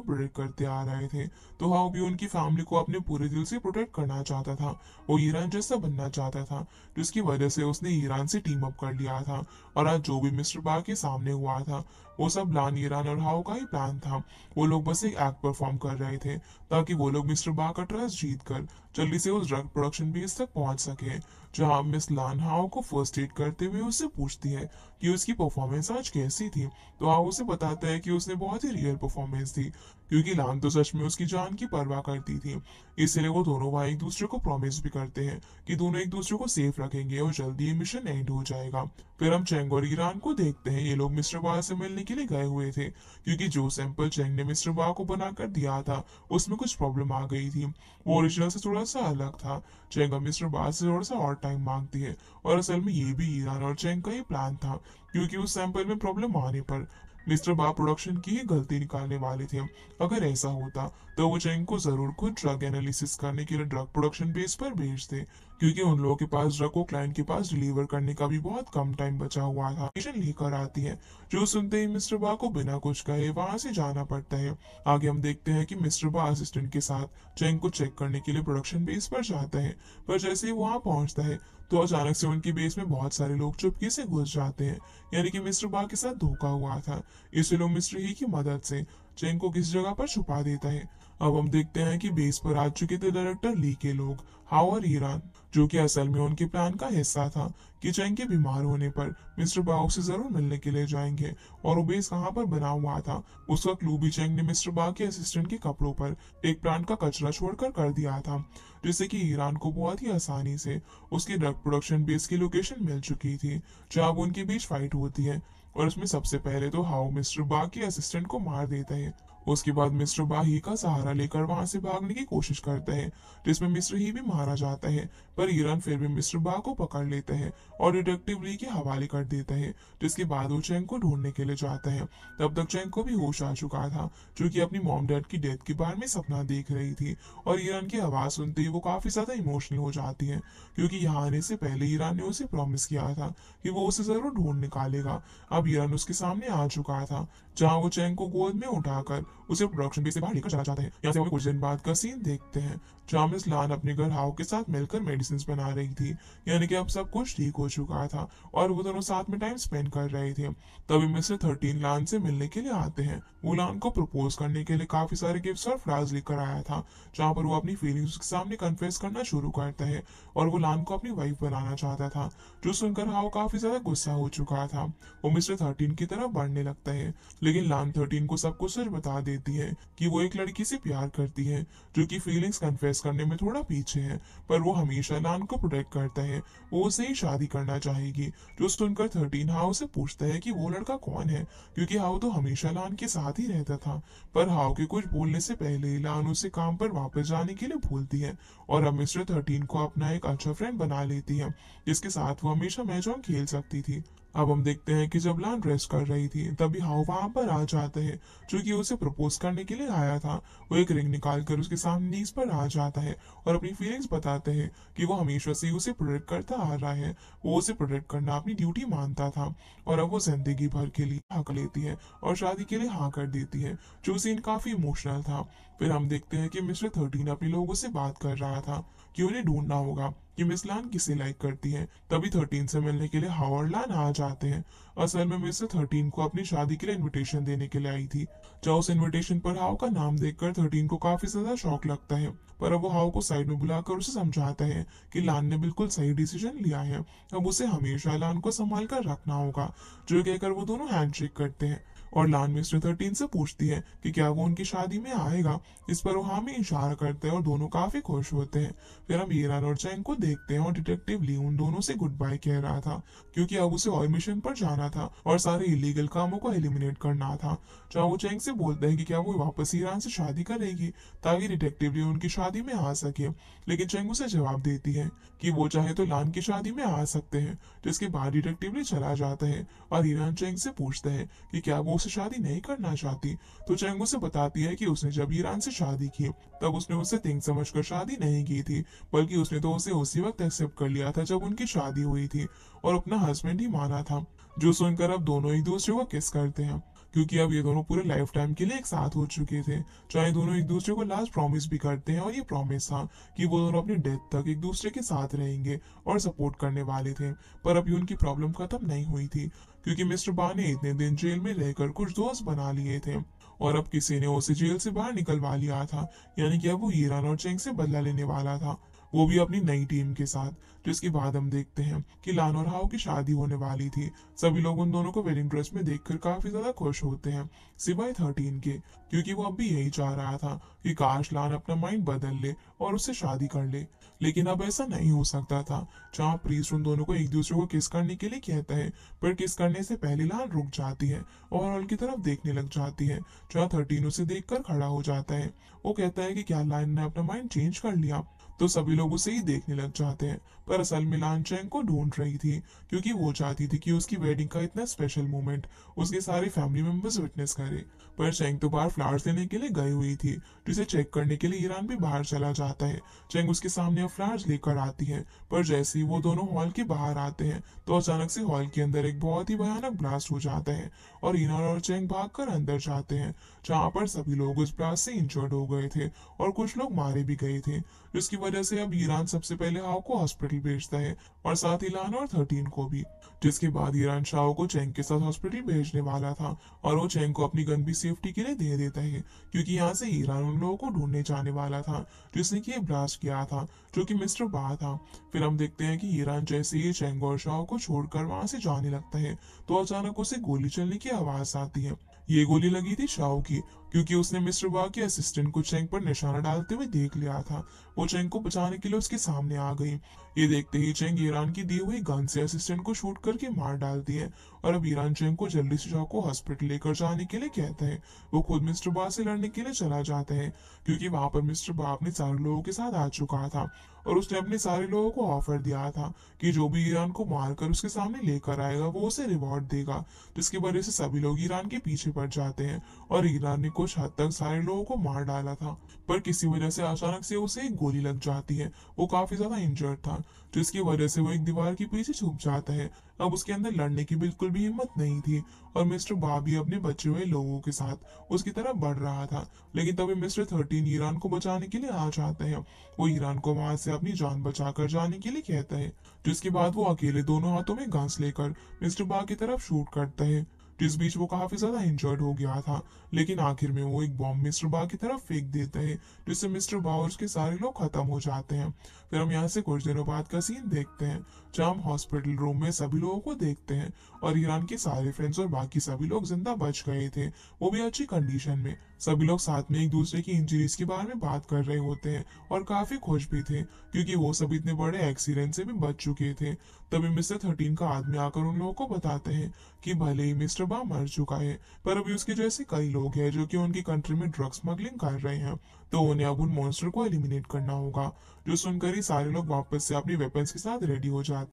प्रोटेक्ट करते आ रहे थे। तो हाउ भी उनकी फैमिली को अपने पूरे दिल से प्रोटेक्ट करना चाहता था। वो ईरान जैसा बनना चाहता था, जिसकी वजह से उसने ईरान से टीम अप कर लिया था। और आज जो भी मिस्टर बा के सामने हुआ था वो सब लान, ईरान और हाउ का ही प्लान था। वो लोग बस एक एक्ट परफॉर्म कर रहे थे ताकि वो लोग मिस्टर बा का ट्रस्ट जीत कर जल्दी से उस ड्रग प्रोडक्शन बेस तक पहुंच सके। जहां मिस लान हाउ को फर्स्ट एड करते हुए उससे पूछती है कि उसकी परफॉर्मेंस आज कैसी थी, तो हाउ उसे बताता है कि उसने बहुत ही रियल परफॉर्मेंस दी, क्योंकि लान तो सच में उसकी जान की परवाह करती थी। इसलिए वो दोनों भाई एक दूसरे को प्रॉमिस भी करते हैं कि दोनों एक दूसरे को सेफ रखेंगे और जल्दी ये मिशन एंड हो जाएगा। फिर हम चेंग और ईरान को देखते हैं। ये लोग मिस्टर बा से मिलने के लिए गए हुए थे, क्योंकि जो सैंपल चेंग ने मिस्टर बा को बनाकर दिया था उसमें कुछ प्रॉब्लम आ गई थी। वो ओरिजिनल से थोड़ा सा अलग था। चेंग अब मिस्टर बा से थोड़ा सा और टाइम मांगती है और असल में ये भी ईरान और चेंग का ही प्लान था, क्योंकि उस सैंपल में प्रॉब्लम आने पर मिस्टर बा प्रोडक्शन की ही गलती निकालने वाले थे। अगर ऐसा होता तो वो चेंग को जरूर खुद ड्रग एनालिसिस करने के लिए ड्रग प्रोडक्शन बेस पर भेजते, क्योंकि उन लोगों के पास ड्रग को क्लाइंट के पास डिलीवर करने का भी बहुत कम टाइम बचा हुआ था। पेशेंट लेकर आती है, जो सुनते ही मिस्टर बा को बिना कुछ कहे वहां से जाना पड़ता है। आगे हम देखते हैं कि मिस्टर बा असिस्टेंट के साथ चेंग को चेक करने के लिए प्रोडक्शन बेस पर जाता है, पर जैसे ही वहां पहुंचता है तो अचानक से उनकी बेस में बहुत सारे लोग चुपके से घुस जाते हैं, यानी कि मिस्टर बा के साथ धोखा हुआ था। इसलिए लोग मिस्टर ही की मदद से चेंग को किसी जगह पर छुपा देता है। अब हम देखते हैं कि बेस पर आ चुके थे डायरेक्टर ली के लोग, हाउ और ईरान, जो कि असल में उनके प्लान का हिस्सा था कि चेंग के बीमार होने पर मिस्टर बाओ से जरूर मिलने के लिए जाएंगे। और वो बेस कहाँ पर बना हुआ था उसका क्लू भी चेंग ने मिस्टर बा के असिस्टेंट के कपड़ों पर एक प्लांट का कचरा छोड़कर कर दिया था, जिससे कि ईरान को बहुत ही आसानी से उसकी ड्रग प्रोडक्शन बेस की लोकेशन मिल चुकी थी, जहाँ उनके बीच फाइट होती है। और उसमें सबसे पहले तो हाउ मिस्टर बा के असिस्टेंट को मार देता है उसके बाद मिस्टर बाही का सहारा लेकर वहां से भागने की कोशिश करता है, जिसमें मिस्टर ही भी मारा जाता है। पर ईरान फिर भी मिस्टर बा को पकड़ लेता है और डिटेक्टिव ली के हवाले कर देता है, जिसके बाद वो चैंग को ढूंढने के लिए जाता है। तब तक चैंग को भी होश आ चुका था, जो कि अपनी मॉम डैड की डेथ के बारे में सपना देख रही थी। और ईरान की आवाज सुनते ही वो काफी ज्यादा इमोशनल हो जाती है, क्योंकि यहाँ आने से पहले ईरान ने उसे प्रॉमिस किया था कि वो उसे जरूर ढूंढ निकालेगा। अब ईरान उसके सामने आ चुका था, जहाँ वो चैंग को गोद में उठाकर उसे प्रोडक्शन बेस से बाहर लेकर चला जाता है। यहाँ से वो कुछ दिन बाद का सीन देखते हैं, जहाँ मिस लान अपने घर हाउ के साथ मिलकर मेडिसिन बना रही थी, यानी कि अब सब कुछ ठीक हो चुका था और वो दोनों साथ में टाइम स्पेंड कर रहे थे। तभी मिस्टर 13 लान से मिलने के लिए आते हैं। वो लान को प्रपोज करने के लिए काफी सारे गिफ्ट्स और फ्लावर्स लेकर आया था, जहाँ पर वो अपनी फीलिंग्स उसके सामने कन्फेस करना शुरू करता है और वो लान को अपनी वाइफ बनाना चाहता था, जो सुनकर हाउ काफी ज्यादा गुस्सा हो चुका था। वो मिस्टर 13 की तरफ बढ़ने लगता है, लेकिन लान 13 को सब कुछ सच बता देती है कि वो एक लड़की से प्यार करती है, जो कि फीलिंग्स कन्फेस करने में थोड़ा पीछे है, पर वो हमेशा लान को प्रोटेक्ट करता है। वो उससे ही शादी करना चाहेगी। जो सुनकर 13 हाउ से पूछता है कि वो लड़का कौन है, क्योंकि हाउ तो हमेशा लान के साथ ही रहता था। पर हाउ के कुछ बोलने से पहले ही लान उसे काम पर वापस जाने के लिए भूलती है और अब मिस्टर 13 को अपना एक अच्छा फ्रेंड बना लेती है, जिसके साथ वो हमेशा महजौन खेल सकती थी। अब हम देखते हैं कि जब लान रेस्ट कर रही थी, तभी हाउ वहां पर आ जाता है, जो कि उसे प्रपोज करने के लिए आया था। वो एक रिंग निकाल कर उसके सामने नीज पर आ जाता है और अपनी फीलिंग्स बताता है कि वो हमेशा से उसे प्रोटेक्ट करता आ रहा है। वो उसे प्रोटेक्ट करना अपनी ड्यूटी मानता था और अब वो जिंदगी भर के लिए हाँ कर लेती है और शादी के लिए हाँ कर देती है, जो सीन काफी इमोशनल था। फिर हम देखते हैं कि मिस्टर 13 अपने लोगों से बात कर रहा था कि उन्हें ढूंढना होगा कि मिस लान किसे लाइक करती है। तभी 13 से मिलने के लिए हावर्ड लान आ जाते हैं। असल में मिस्टर 13 को अपनी शादी के लिए इनविटेशन देने के लिए आई थी। जहाँ उस इनविटेशन पर हाउ का नाम देखकर 13 को काफी ज्यादा शौक लगता है, पर अब वो हाउ को साइड में बुलाकर उसे समझाता है कि लान ने बिल्कुल सही डिसीजन लिया है। अब उसे हमेशा लान को संभाल कर रखना होगा। जो कहकर वो दोनों हैंडशेक करते हैं और लान मिस्टर 13 से पूछती है कि क्या वो उनकी शादी में आएगा। इस पर वो हाँ में इशारा करते हैं और दोनों काफी खुश होते हैं। फिर हम ईरान और चैंग को देखते हैं और डिटेक्टिव ली उन दोनों से गुड बाय कह रहा था, क्योंकि अब उसे और मिशन पर जाना था और सारे इलीगल कामों को एलिमिनेट करना था। जहाँ वो चैंग से बोलते हैं कि क्या वो वापस ईरान से शादी करेगी, ताकि डिटेक्टिव ली उनकी शादी में आ सके। लेकिन चैंग उसे जवाब देती है कि वो चाहे तो लान की शादी में आ सकते हैं, जिसके बाद डिटेक्टिव ली चला जाता है और ईरान चैंग से पूछता है कि क्या वो उससे शादी नहीं करना चाहती। तो चैंग उसे बताती है कि उसने जब ईरान से शादी की, तब उसने उसे थिंक समझकर शादी नहीं की थी, बल्कि उसने तो उसे उसी वक्त एक्सेप्ट कर लिया था जब उनकी शादी हुई थी और अपना हस्बैंड ही माना था। जो सुनकर अब दोनों एक दूसरे को किस करते हैं, क्योंकि अब ये दोनों पूरे लाइफ टाइम के लिए एक साथ हो चुके थे। चाहे दोनों एक दूसरे को लास्ट प्रॉमिस भी करते हैं और ये प्रॉमिस था कि वो दोनों अपनी डेथ तक एक दूसरे के साथ रहेंगे और सपोर्ट करने वाले थे। पर अभी उनकी प्रॉब्लम खत्म नहीं हुई थी, क्योंकि मिस्टर बा ने इतने दिन जेल में रहकर कुछ दोस्त बना लिए थे और अब किसी ने उसे जेल से बाहर निकलवा लिया था, यानी कि अब वो ईरान और चेंग से बदला लेने वाला था, वो भी अपनी नई टीम के साथ। जिसके बाद हम देखते हैं कि लान और हाउ की शादी होने वाली थी। सभी लोग उन दोनों को वेडिंग ड्रेस में देखकर काफी ज्यादा खुश होते हैं, सिवाय 13 के, क्योंकि वो अब भी यही चाह रहा था कि काश लान अपना माइंड बदल ले और उससे शादी कर ले। लेकिन अब ऐसा नहीं हो सकता था। जहाँ प्रीस्ट उन दोनों को एक दूसरे को किस करने के लिए कहता है, पर किस करने से पहले लान रुक जाती है और हॉल की तरफ देखने लग जाती है, जहाँ 13 उसे देखकर खड़ा हो जाता है। वो कहता है कि क्या लान ने अपना माइंड चेंज कर लिया, तो सभी लोग उसे ही देखने लग जाते हैं। पर असल में लान चैंग को ढूंढ रही थी, क्योंकि वो चाहती थी कि उसकी वेडिंग का इतना स्पेशल मोमेंट उसके सारे फैमिली मेंबर्स विटनेस करे। पर चैंग तो बाहर फ्लावर्स लेने के लिए गई हुई थी, जिसे चेक करने के लिए ईरान भी बाहर चला जाता है। चैंग उसके सामने अब फ्लावर्स लेकर आती है, पर जैसे ही वो दोनों हॉल के बाहर आते हैं, तो अचानक से हॉल के अंदर एक बहुत ही भयानक ब्लास्ट हो जाता है और ईरान और चैंग भागकर अंदर जाते हैं, जहाँ पर सभी लोग उस ब्लास्ट से इंजर्ड हो गए थे और कुछ लोग मारे भी गए थे। जिसकी वजह से अब ईरान सबसे पहले हाउ को हॉस्पिटल भेजता है और साथ ही लान और 13 को भी। जिसके बाद ईरान शाओ को चैंग के साथ हॉस्पिटल भेजने वाला था और वो चैंग को अपनी गन भी सेफ्टी के लिए दे देता है, क्योंकि यहाँ से ईरान उन लोगों को ढूंढने जाने वाला था जिसने कि ये ब्लास्ट किया था, जो कि मिस्टर बा था। फिर हम देखते हैं कि ईरान जैसे ही चैंग और शाओ को छोड़कर वहां से जाने लगता है, तो अचानक उसे गोली चलने की आवाज आती है। ये गोली लगी थी शाओ की, क्योंकि उसने मिस्टर बा के असिस्टेंट को चेंग पर निशाना डालते हुए देख लिया था। वो चेंग को बचाने के लिए उसके सामने आ गई। ये देखते ही चेंग ईरान की दी हुई गन से असिस्टेंट को शूट करके मार डालती है और अब ईरान चेंग को जल्दी से शॉ को हॉस्पिटल लेकर जाने के लिए कहता है। वो खुद मिस्टर बा से लड़ने के लिए चला जाता है क्योंकि वहां पर मिस्टर बा अपने सारे लोगों के साथ आ चुका था और उसने अपने सारे लोगों को ऑफर दिया था कि जो भी ईरान को मारकर उसके सामने लेकर आएगा वो उसे रिवॉर्ड देगा, जिसकी वजह से सभी लोग ईरान के पीछे पड़ जाते हैं और ईरान ने कुछ हद तक सारे लोगों को मार डाला था। पर किसी वजह से अचानक से उसे एक गोली लग जाती है। वो काफी ज्यादा इंजर्ड था, जिसकी वजह से वो एक दीवार के पीछे छुप जाता है। अब उसके अंदर लड़ने की बिल्कुल भी हिम्मत नहीं थी और मिस्टर बा भी अपने बचे हुए लोगों के साथ उसकी तरफ बढ़ रहा था। लेकिन तभी मिस्टर 13 ईरान को बचाने के लिए आ जाता है। वो ईरान को वहां से अपनी जान बचाकर जाने के लिए कहता है, जिसके बाद वो अकेले दोनों हाथों में गन्स लेकर मिस्टर बा की तरफ शूट करता है। जिस बीच वो काफी ज्यादा इंजर्ड हो गया था, लेकिन आखिर में वो एक बॉम्ब मिस्टर बा की तरफ फेंक देता है, जिससे मिस्टर बा और उसके सारे लोग खत्म हो जाते हैं। फिर हम यहाँ से कुछ दिनों बाद का सीन देखते हैं, जहाँ हम हॉस्पिटल रूम में सभी लोगों को देखते हैं और ईरान के सारे फ्रेंड्स और बाकी सभी लोग जिंदा बच गए थे, वो भी अच्छी कंडीशन में। सभी लोग साथ में एक दूसरे की इंजरीज के बारे में बात कर रहे होते हैं और काफी खुश भी थे क्योंकि वो सब इतने बड़े एक्सीडेंट से भी बच चुके थे। तभी मिस्टर 13 का आदमी आकर उन लोगों को बताते हैं कि भले ही मिस्टर बा मर चुका है, पर अभी उसके जैसे कई लोग हैं जो कि उनकी कंट्री में ड्रग स्मगलिंग कर रहे हैं, तो उन्हें अब उन मॉन्स्टर को एलिमिनेट करना होगा। जो सुनकर ही सारे लोग वापस से अपनी वेपन्स के साथ रेडी हो जाते